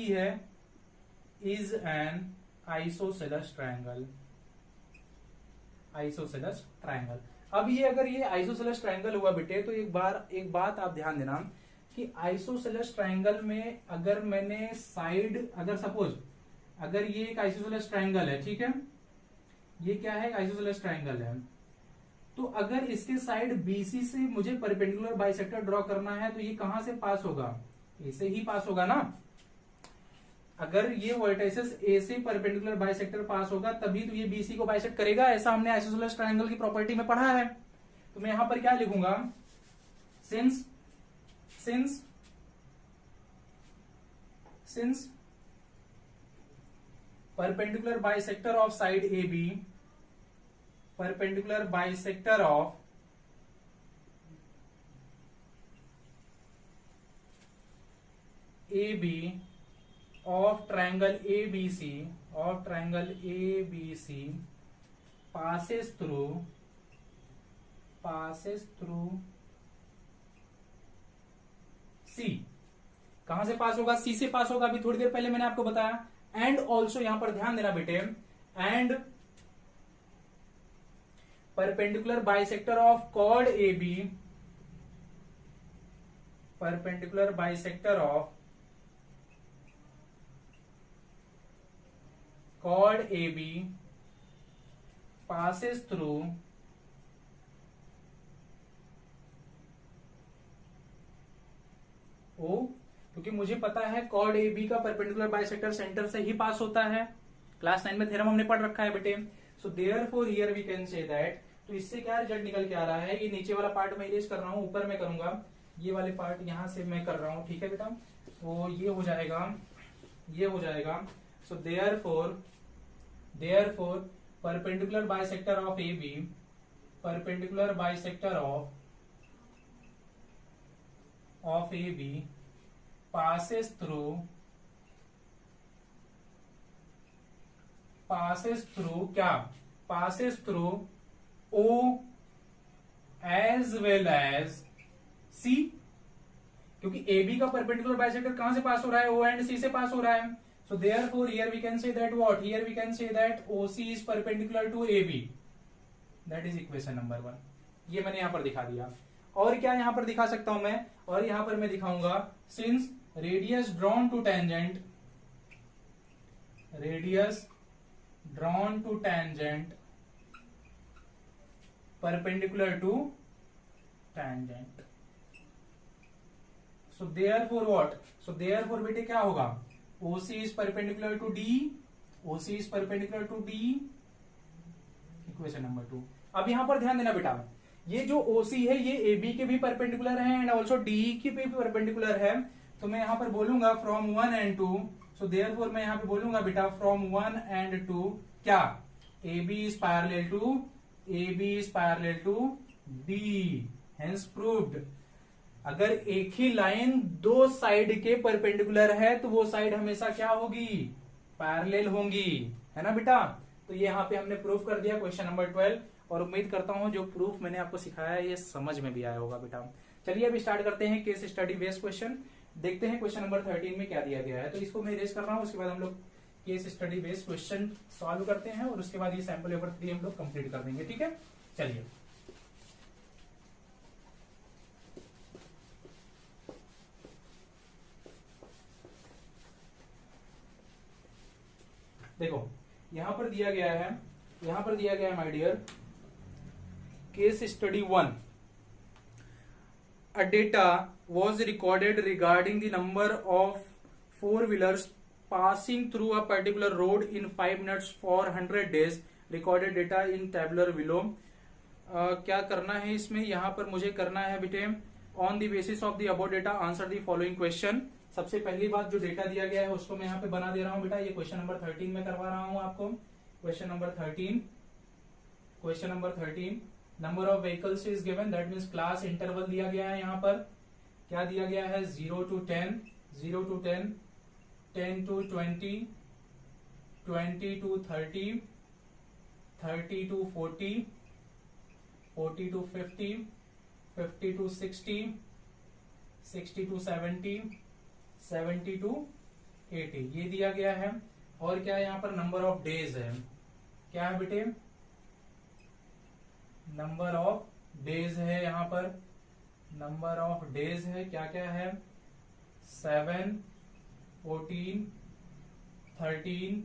है is an isosceles triangle. Isosceles triangle. अब ये अगर ये आइसोसेलेस ट्रायंगल हुआ बेटे, तो एक बात आप ध्यान देना कि आइसोसेलेस ट्रायंगल में अगर मैंने साइड, अगर सपोज अगर ये एक आइसोसेलेस ट्रायंगल है, ठीक है, ये क्या है, आइसोसेलेस ट्रायंगल है, तो अगर इसके साइड बीसी से मुझे परपेंडिकुलर बाइसेक्टर ड्रॉ करना है, तो ये कहां से पास होगा, ए से ही पास होगा ना। अगर ये वर्टिसेस ए से परपेंडिकुलर बाइसेक्टर पास होगा तभी तो ये बीसी को बाइसेक्ट करेगा, ऐसा हमने आइसोसेलेस ट्रायंगल की प्रॉपर्टी में पढ़ा है। तो मैं यहां पर क्या लिखूंगा, since perpendicular bisector of side AB, perpendicular bisector of AB of triangle ABC passes through C। कहां से पास होगा, सी से पास होगा, अभी थोड़ी देर पहले मैंने आपको बताया। एंड ऑल्सो यहां पर ध्यान देना बेटे, and perpendicular bisector of chord A B, perpendicular bisector of chord A B passes through O, क्योंकि मुझे पता है कॉर्ड ए बी का परपेंडिकुलर बाइसेक्टर सेंटर से ही पास होता है, क्लास 9 में थ्योरम हमने पढ़ रखा है बेटे। So therefore here we can say that, तो इससे क्या रिजल्ट निकल के आ रहा है, ये नीचे वाला पार्ट मैं इरेज कर रहा हूं, ऊपर मैं करूंगा, ये वाले पार्ट यहां से मैं कर रहा हूं, ठीक है बेटा, तो ये हो जाएगा। So therefore perpendicular bisector of A B, perpendicular bisector of A B passes through क्या, passes through O as well as C, क्योंकि AB का परपेंडिकुलर बाइसेक्टर कहां से पास हो रहा है, O एंड C से पास हो रहा है। So therefore here we can say that what, here we can say that OC is perpendicular to AB, that is equation number 1। ये मैंने यहां पर दिखा दिया। और क्या यहां पर दिखा सकता हूं मैं, और यहां पर मैं दिखाऊंगा, since radius drawn to tangent perpendicular to tangent, so therefore what, so therefore बेटे क्या होगा, OC is perpendicular to D, equation number 2। अब यहां पर ध्यान देना बेटा, ये जो OC है ये AB के भी परपेंडिकुलर है एंड ऑल्सो DE के भी परपेंडिकुलर है, तो मैं यहां पर बोलूंगा फ्रॉम 1 एंड 2, सो देयरफॉर मैं यहां पे बोलूंगा बेटा फ्रॉम 1 एंड 2 क्या, AB is parallel to D, hence proved. अगर एक ही लाइन दो साइड के परपेंडिकुलर है तो वो साइड हमेशा क्या होगी, पैरेलल होंगी, है ना बेटा। तो ये यहाँ पे हमने प्रूफ कर दिया क्वेश्चन नंबर 12, और उम्मीद करता हूं जो प्रूफ मैंने आपको सिखाया है ये समझ में भी आया होगा बेटा। चलिए अभी स्टार्ट करते हैं केस स्टडी बेस्ड क्वेश्चन, देखते हैं क्वेश्चन नंबर 13 में क्या दिया गया है। तो इसको मैं इरेज कर रहा हूं, उसके बाद हम लोग case study based question solve करते हैं और उसके बाद ये सैंपल पेपर 3 हम लोग कंप्लीट कर देंगे, ठीक है। चलिए देखो यहां पर दिया गया है my dear, case study 1, a data was recorded regarding the number of four-wheelers passing through a particular road in 5 minutes for 100 days, recorded data in tabular below। क्या करना है इसमें, यहां पर मुझे करना है बेटे, on the basis of the above data answer the following question. सबसे पहली बात जो डेटा दिया गया है उसको मैं यहाँ पे बना दे रहा हूं बेटा, ये क्वेश्चन नंबर 13 में करवा रहा हूं आपको। Question number 13 number of vehicles is given, that means class interval दिया गया है। यहाँ पर क्या दिया गया है, 0 to 10, 10 to 20, 20 to 30, 30 to 40, 40 to 50, 50 to 60, 60 to 70, 70 to 80, ये दिया गया है। और क्या यहाँ पर नंबर ऑफ डेज है, क्या है बेटे, नंबर ऑफ डेज है, यहाँ पर नंबर ऑफ डेज है, क्या क्या है 7, 14, 13,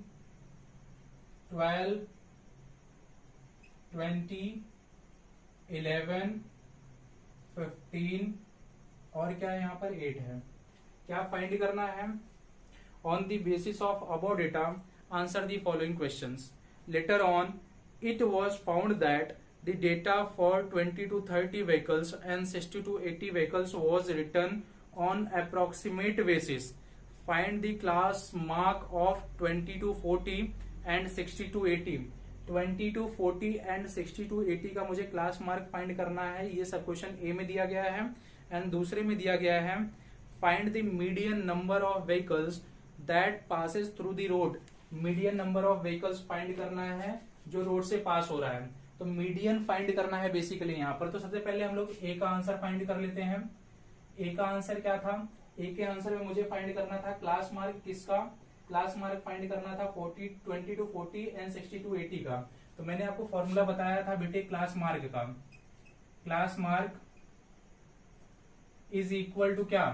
12, 20, 11, 15 और क्या है यहाँ पर 8 है। क्या फाइंड करना है? On the basis of above data answer the following questions. Later on it was found that the data for 20 to 30 vehicles and 60 to 80 vehicles was written on approximate basis. Find the class mark of 20 to 40 and 60 to 80. 20 to 40 and 60 to 80 का मुझे class mark find करना है। ये सब question ए में दिया गया है एंड दूसरे में दिया गया है find the median number of vehicles that passes through the road. Median number of vehicles find करना है जो रोड से पास हो रहा है, तो मीडियन फाइंड करना है बेसिकली यहाँ पर। तो सबसे पहले हम लोग ए का आंसर फाइंड कर लेते हैं। ए का आंसर क्या था? ए के आंसर में मुझे फाइंड करना था क्लास मार्क किसका? क्लास मार्क फाइंड करना था 20 टू 40 एंड 60 टू 80 का। तो मैंने आपको फॉर्मूला बताया था बेटे क्लास मार्क का। Class mark is equal to क्या?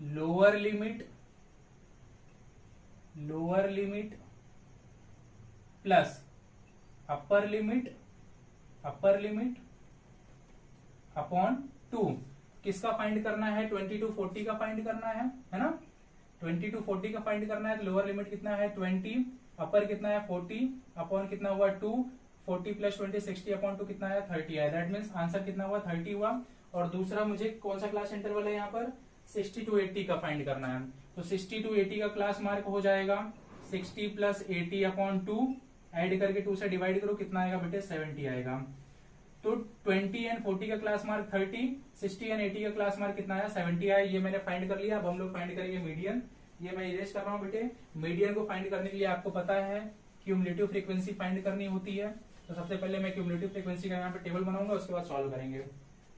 Lower limit plus upper limit upon 2। किसका फाइंड करना है? 20 टू 40 का फाइंड करना है ना? 20 टू 40 का फाइंड करना है। तो लोअर लिमिट कितना है? 20, अपर कितना है? 40 अपॉन कितना हुआ? 2। 40 प्लस 20 60 अपॉन 2 कितना है? 30 है। दैट मीन्स आंसर कितना हुआ? 30 हुआ। और दूसरा मुझे कौन सा क्लास इंटरवल है यहाँ पर? 60 टू 80 का फाइंड करना है। तो 60 टू 80 का क्लास मार्क हो जाएगा 60 प्लस 80 अपॉन 2, ऐड करके 2 से डिवाइड करो, कितना आएगा बेटे? 70 आएगा। तो 20 एंड 40 का क्लास मार्क 30, 60 एंड 80 का क्लास मार्क कितना आया? 70 आया। ये मैंने फाइंड कर लिया। अब हम लोग फाइंड करेंगे मीडियन। ये मैं इरेज कर रहा हूँ बेटे। मीडियन को फाइंड करने के लिए आपको पता है क्यूमुलेटिव फ्रीक्वेंसी फाइंड करनी होती है। तो सबसे पहले मैं क्यूमुलेटिव फ्रीक्वेंसी का यहाँ पे टेबल बनाऊंगा, उसके बाद सॉल्व करेंगे।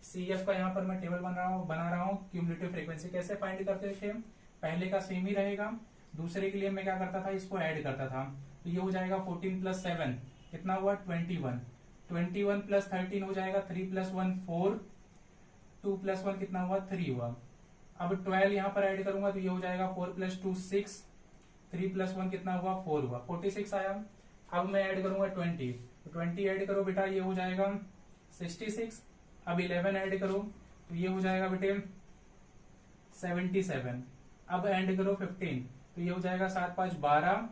CF का यहाँ पर मैं टेबल बना रहा हूँ। क्यूमुलेटिव फ्रीक्वेंसी कैसे फाइंड करते थे? पहले का सेम ही रहेगा। दूसरे के लिए मैं क्या करता था? इसको ऐड करता था। तो ये हो जाएगा 14 प्लस 7 कितना हुआ? 21। 21 प्लस 13 हो जाएगा 3 प्लस 1 4, 2 प्लस 1 कितना हुआ? 3 हुआ। अब 12 यहाँ पर ऐड करूंगा तो ये हो जाएगा 4 प्लस 2 6, 3 प्लस 1 कितना हुआ? 4 हुआ। 46 आया। अब मैं ऐड करूंगा 20, तो 20 ऐड करो बेटा, ये हो जाएगा 66। अब 11 ऐड करो तो ये हो जाएगा बेटे 77। अब ऐड करो 15 तो ये हो जाएगा 7 5 12,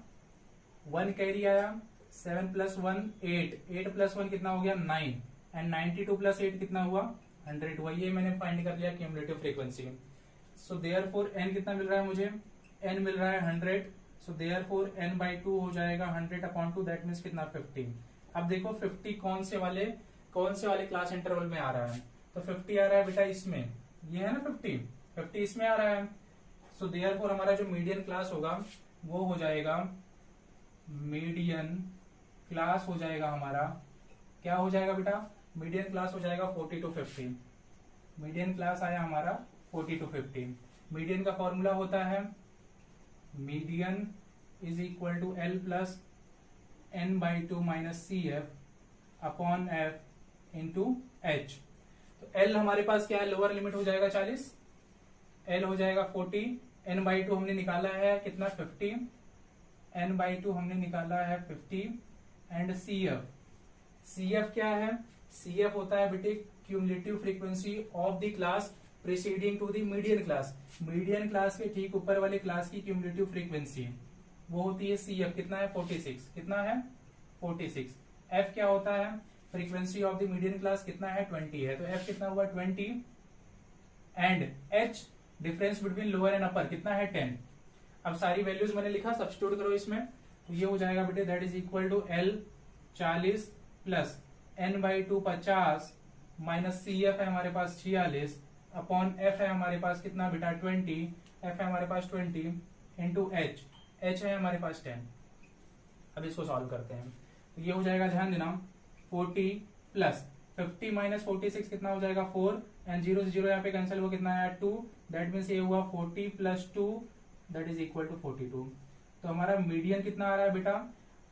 1 कैरी आया। 7 प्लस 1 8, 8 प्लस 1 कितना हो गया? 9 एंड 92 प्लस 8 कितना हुआ? 100 हुआ। ये मैंने फाइंड कर लिया cumulative frequency. So therefore n कितना मिल रहा है मुझे? n मिल रहा है 100। सो देयरफॉर n/2 हो जाएगा 100 अपॉन 2, दैट मीन्स कितना? 50। अब देखो 50 कौन से वाले क्लास इंटरवल में आ रहा है? तो 50 आ रहा है बेटा इसमें, ये है ना 50 इसमें आ रहा है। सो देयरफॉर हमारा जो मीडियन क्लास होगा वो हो जाएगा, मीडियन क्लास हो जाएगा हमारा, क्या हो जाएगा बेटा? मीडियन क्लास हो जाएगा 40 टू 50। मीडियन क्लास आया हमारा 40 टू 50। मीडियन का फॉर्मूला होता है median is equal to L plus n/2 minus CF upon F into H। तो L हमारे पास क्या है? लोअर लिमिट हो जाएगा 40, L हो जाएगा 40, n/2 हमने निकाला है कितना? 50, n/2 हमने निकाला है 50 एंड CF क्या है? CF होता है बेटे cumulative frequency of the class preceding to the median class. Median class के ठीक ऊपर वाले क्लास की क्यूमुलेटिव फ्रीक्वेंसी वो होती है CF। कितना है? 46। कितना है? 46। F क्या होता है? Frequency of the median class कितना है? 20 है। तो F कितना हुआ? 20 and H difference between lower and upper कितना है? 10। अब सारी वैल्यूज मैंने लिखा, सब्स्टिट्यूट करो इसमें, तो ये हो जाएगा बेटे that is equal to L 40 plus n/2 50 minus CF है हमारे पास 46 अपॉन F है हमारे पास कितना बेटा? 20। F है हमारे पास 20 इंटू H है हमारे पास 10। अब इसको सॉल्व करते हैं तो ये हो जाएगा, ध्यान देना, 40 प्लस 50 माइनस 46 कितना हो जाएगा? 4 एंड 0 से 0 यहाँ पे कैंसिल हुआ, कितना आया? 2। दैट मीन्स ये हुआ 40 plus 2 that is equal to 42। तो हमारा मीडियन कितना आ रहा है बेटा?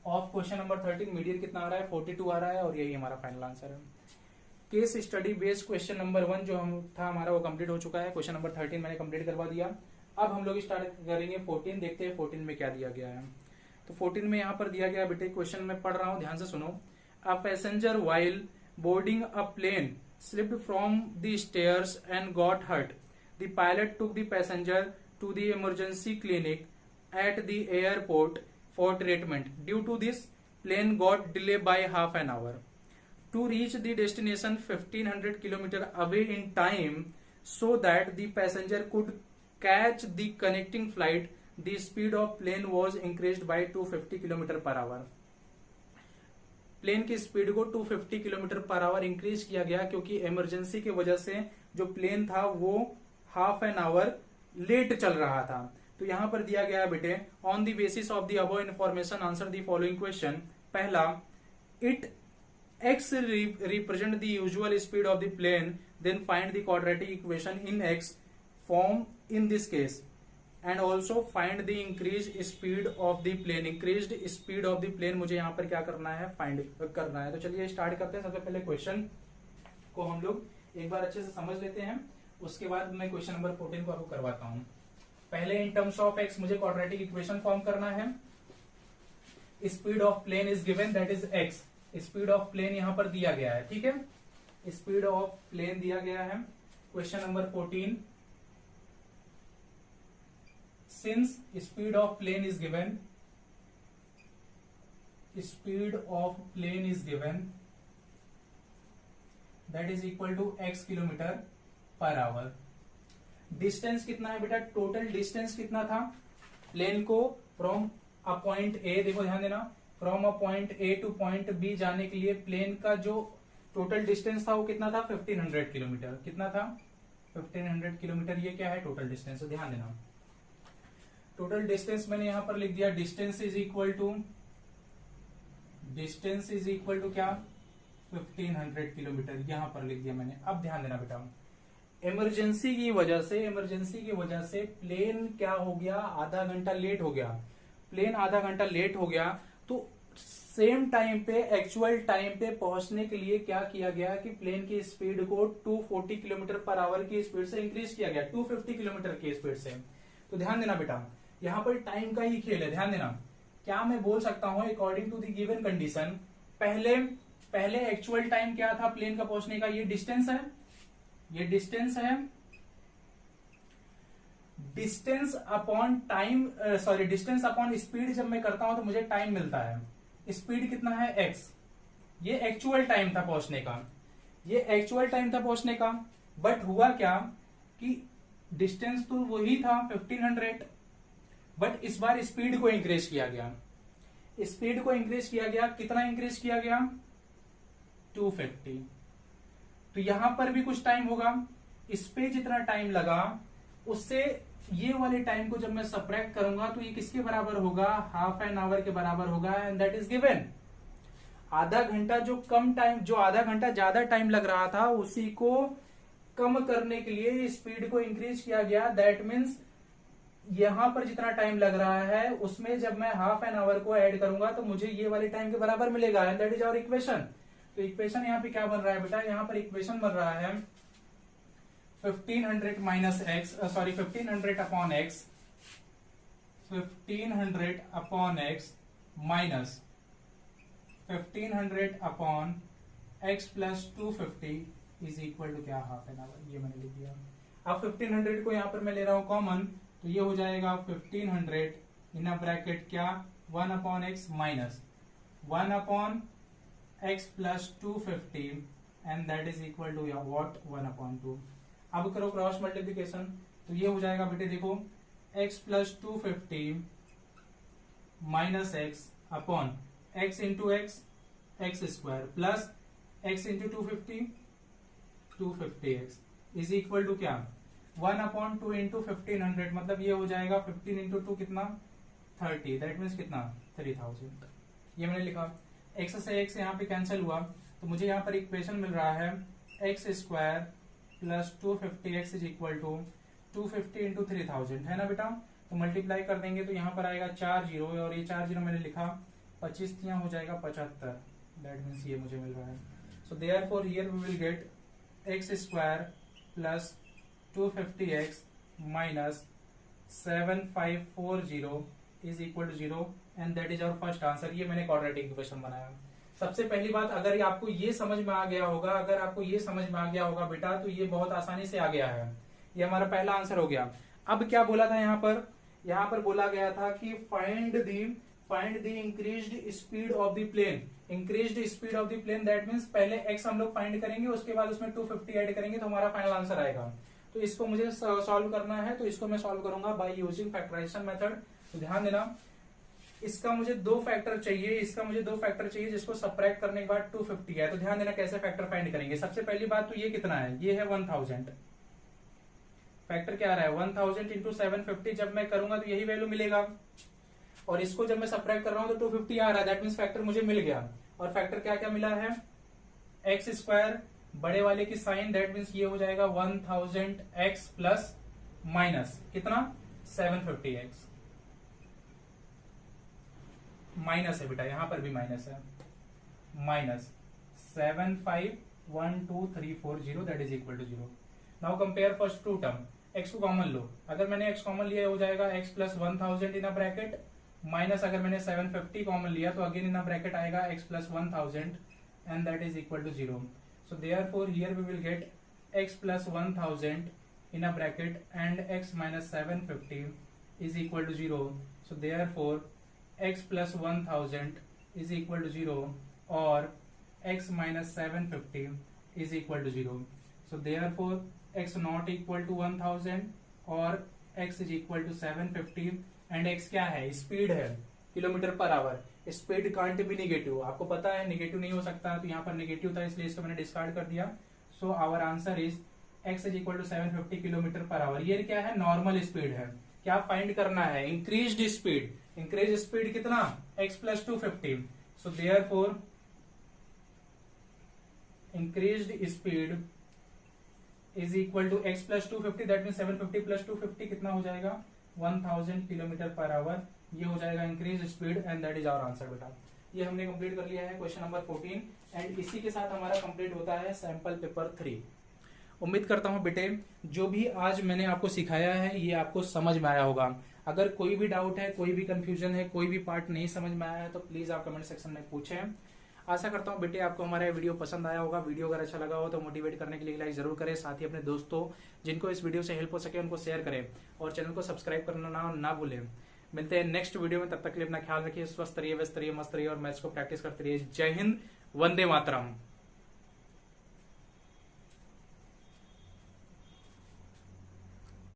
ऑफ क्वेश्चन नंबर 13 मीडियन कितना आ रहा है? 42 आ रहा है और यही हमारा फाइनल आंसर है। Case study based question number 1 जो हम था हमारा वो कंप्लीट हो चुका है। क्वेश्चन नंबर 13 मैंने कंप्लीट करवा दिया। अब हम लोग स्टार्ट करेंगे 14। देखते हैं 14 में क्या दिया गया है। तो 14 में यहाँ पर दिया गया बेटे, क्वेश्चन में पढ़ रहा हूँ, ध्यान से सुनो। A passenger while boarding a plane slipped from the stairs and got hurt. The pilot took the passenger to the emergency clinic at the airport for treatment. Due to this, plane got delayed by half an hour. To reach the destination 1500 km away in time so that the passenger could catch the connecting flight, the speed of plane was increased by 250 km per hour. Plane की speed को 250 kilometre per our increase किया गया क्योंकि emergency की वजह से जो plane था वो हाफ एन आवर लेट चल रहा था। तो यहां पर दिया गया है बेटे, on the basis of the above information answer the following question. पहला, it X represent the usual speed of the plane, then find the quadratic equation in X form in this case and also find the increase speed of the plane. Increase speed of the plane मुझे यहाँ पर क्या करना है, find करना है। तो चलिए स्टार्ट करते हैं। सबसे पहले क्वेश्चन को हम लोग एक बार अच्छे से समझ लेते हैं, उसके बाद मैं क्वेश्चन नंबर 14 को आपको करवाता हूं। पहले इन टर्म्स ऑफ एक्स मुझे क्वाड्रेटिक इक्वेशन फॉर्म करना है। Speed of plane is given, that is x. Speed of plane यहां पर दिया गया है, ठीक है, स्पीड ऑफ प्लेन दिया गया है। Question number 14, since speed of plane is given, speed of plane is given that is equal to x kilometre per hour. Distance कितना है बेटा, टोटल डिस्टेंस कितना था प्लेन को फ्रॉम अ पॉइंट ए, देखो ध्यान देना, from a point A to point B जाने के लिए प्लेन का जो टोटल डिस्टेंस था वो कितना था, 1500 किलोमीटर। कितना था, 1500 किलोमीटर। ये क्या है, टोटल डिस्टेंस। तो ध्यान देना, टोटल डिस्टेंस मैंने यहां पर लिख दिया, डिस्टेंस इज इक्वल टू क्या, 1500 किलोमीटर यहां पर लिख दिया मैंने। अब ध्यान देना बेटा, इमरजेंसी की वजह से प्लेन क्या हो गया, आधा घंटा लेट हो गया। प्लेन आधा घंटा लेट हो गया तो सेम टाइम पे, एक्चुअल टाइम पे पहुंचने के लिए क्या किया गया कि प्लेन की स्पीड को 240 किलोमीटर पर आवर की स्पीड से इंक्रीज किया गया, 250 किलोमीटर की स्पीड से। तो ध्यान देना बेटा, यहां पर टाइम का ही खेल है। ध्यान देना, क्या मैं बोल सकता हूं according to the given condition, पहले एक्चुअल टाइम क्या था प्लेन का पहुंचने का, ये डिस्टेंस है, ये डिस्टेंस है। Distance upon time, distance upon speed जब मैं करता हूं तो मुझे टाइम मिलता है। स्पीड कितना है, एक्स। ये एक्चुअल टाइम था पहुंचने का, बट हुआ क्या कि डिस्टेंस तो वही था 1500, बट इस बार स्पीड को इंक्रीज किया गया। कितना इंक्रीज किया गया, 250। तो यहां पर भी कुछ टाइम होगा, इस पे जितना टाइम लगा उससे ये वाले टाइम को जब मैं सब्ट्रैक्ट करूंगा तो ये किसके बराबर होगा, हाफ एन आवर के बराबर होगा, एंड दैट इज गिवन। आधा घंटा जो आधा घंटा ज्यादा टाइम लग रहा था उसी को कम करने के लिए स्पीड को इंक्रीज किया गया। दैट मीन्स यहां पर जितना टाइम लग रहा है उसमें जब मैं हाफ एन आवर को ऐड करूंगा तो मुझे ये वाले टाइम के बराबर मिलेगा, and that is our equation. तो इक्वेशन यहाँ पे क्या बन रहा है बेटा, यहाँ पर इक्वेशन बन रहा है 1500 minus x, 1500 upon x, 1500 upon x minus 1500 upon x plus 250 is equal to क्या, हाफ एन आवर। ये मैंने लिख दिया। अब 1500 को यहाँ पर मैं ले रहा हूं कॉमन, तो ये हो जाएगा 1500 इन अ ब्रैकेट क्या, 1 upon x minus 1 upon x plus 250 and that is equal to what, 1 upon 2। अब करो क्रॉस मल्टीप्लीकेशन, तो ये हो जाएगा बेटे, देखो x plus 250 minus x upon x into x square plus x into 250x is equal to क्या, 1 upon 2 into 1500, मतलब ये हो जाएगा 15 इंटू 2 कितना, 30, दैट मीन्स कितना, 3000। ये मैंने लिखा। एक्स से एक्स यहाँ पे कैंसिल हुआ तो मुझे यहाँ पर इक्वेशन मिल रहा है x square plus 250x is equal to 250 into 3000, है ना बेटा। तो मल्टीप्लाई कर देंगे तो यहाँ पर आएगा 4 जीरो, और ये 4 जीरो मैंने लिखा, 25 हो जाएगा 75, दैट मीन्स ये मुझे मिल रहा है। So therefore here we will get x square plus 250x minus 7540 is equal to 0 and that is our first answer। ये मैंने क्वाड्रेटिक इक्वेशन बनाया। सबसे पहली बात, अगर आपको ये समझ में आ गया होगा, अगर आपको ये समझ में आ गया होगा बेटा, तो ये बहुत आसानी से आ गया है। ये हमारा पहला आंसर हो गया। अब क्या बोला था यहाँ पर? यहाँ पर बोला गया था कि find the increased speed of the plane. Increased speed of the plane, that means पहले x हम लोग फाइंड करेंगे, उसके बाद उसमें 250 ऐड करेंगे तो हमारा फाइनल आंसर आएगा। तो इसको मुझे सॉल्व करना है, तो इसको मैं सॉल्व करूंगा बाय यूजिंग फैक्टराइजेशन मेथड। तो ध्यान देना, इसका मुझे दो फैक्टर चाहिए, जिसको सब्ट्रैक्ट करने के बाद 250 है। तो ध्यान देना कैसे फैक्टर फाइंड करेंगे। सबसे पहली बात तो ये कितना है, ये है 1000। फैक्टर क्या आ रहा है 1000 इंटू 750। जब मैं करूंगा तो यही वैल्यू मिलेगा, और इसको जब मैं सब्ट्रैक्ट कर रहा हूं तो 250 आ रहा है। दैट मीन्स फैक्टर मुझे मिल गया। और फैक्टर क्या क्या मिला है, एक्स स्क्वायर बड़े वाले की साइन, दैट मीन्स ये हो जाएगा 1000x प्लस माइनस कितना 750x। माइनस है बेटा, यहां पर भी माइनस है, minus 751234 that is equal to 0। Now compare first two term, x को कॉमन लो। अगर मैंने x कॉमन लिया हो जाएगा x plus 1000 in a bracket, minus अगर मैंने 750 कॉमन लिया तो अगेन इन अ ब्रैकेट आएगा x plus 1000 and that is equal to 0। So therefore here we will get x plus 1000 in a bracket and x minus 750 is equal to 0। So therefore x plus 1000 is equal to 0 और x minus 750 is equal to 0। So therefore x not equal to 1000 और x is equal to 750 and x क्या है, speed है kilometre per hour. Speed can't be negative, आपको पता है negative नहीं हो सकता, तो यहाँ पर निगेटिव था इसलिए इसको मैंने डिस्कार्ड कर दिया। So our answer is x is equal to 750 kilometre per hour. ये क्या है, नॉर्मल स्पीड है। क्या फाइंड करना है, इंक्रीज्ड स्पीड। इंक्रीज स्पीड कितना, x plus 250। So therefore increased speed is equal to x plus 250, that mean 750 plus 250 कितना हो जाएगा 1000 किलोमीटर पर आवर। ये हो जाएगा increase speed and that is our answer बेटा। ये हमने कंप्लीट कर लिया है क्वेश्चन नंबर 14 एंड इसी के साथ हमारा कंप्लीट होता है सैंपल पेपर 3। उम्मीद करता हूं बेटे जो भी आज मैंने आपको सिखाया है ये आपको समझ में आया होगा। अगर कोई भी डाउट है, कोई भी कंफ्यूजन है, कोई भी पार्ट नहीं समझ में आया है तो प्लीज आप कमेंट सेक्शन में पूछें। आशा करता हूं बेटे आपको हमारा वीडियो पसंद आया होगा। वीडियो अगर अच्छा लगा हो तो मोटिवेट करने के लिए लाइक जरूर करें, साथ ही अपने दोस्तों जिनको इस वीडियो से हेल्प हो सके उनको शेयर करें और चैनल को सब्सक्राइब करना ना भूलें। मिलते हैं नेक्स्ट वीडियो में, तब तक के लिए अपना ख्याल रखिए, स्वस्थ रहिए, व्यस्त रहिए, मस्त रहिए और मैथ्स को प्रैक्टिस करते रहिए। जय हिंद, वंदे मातरम।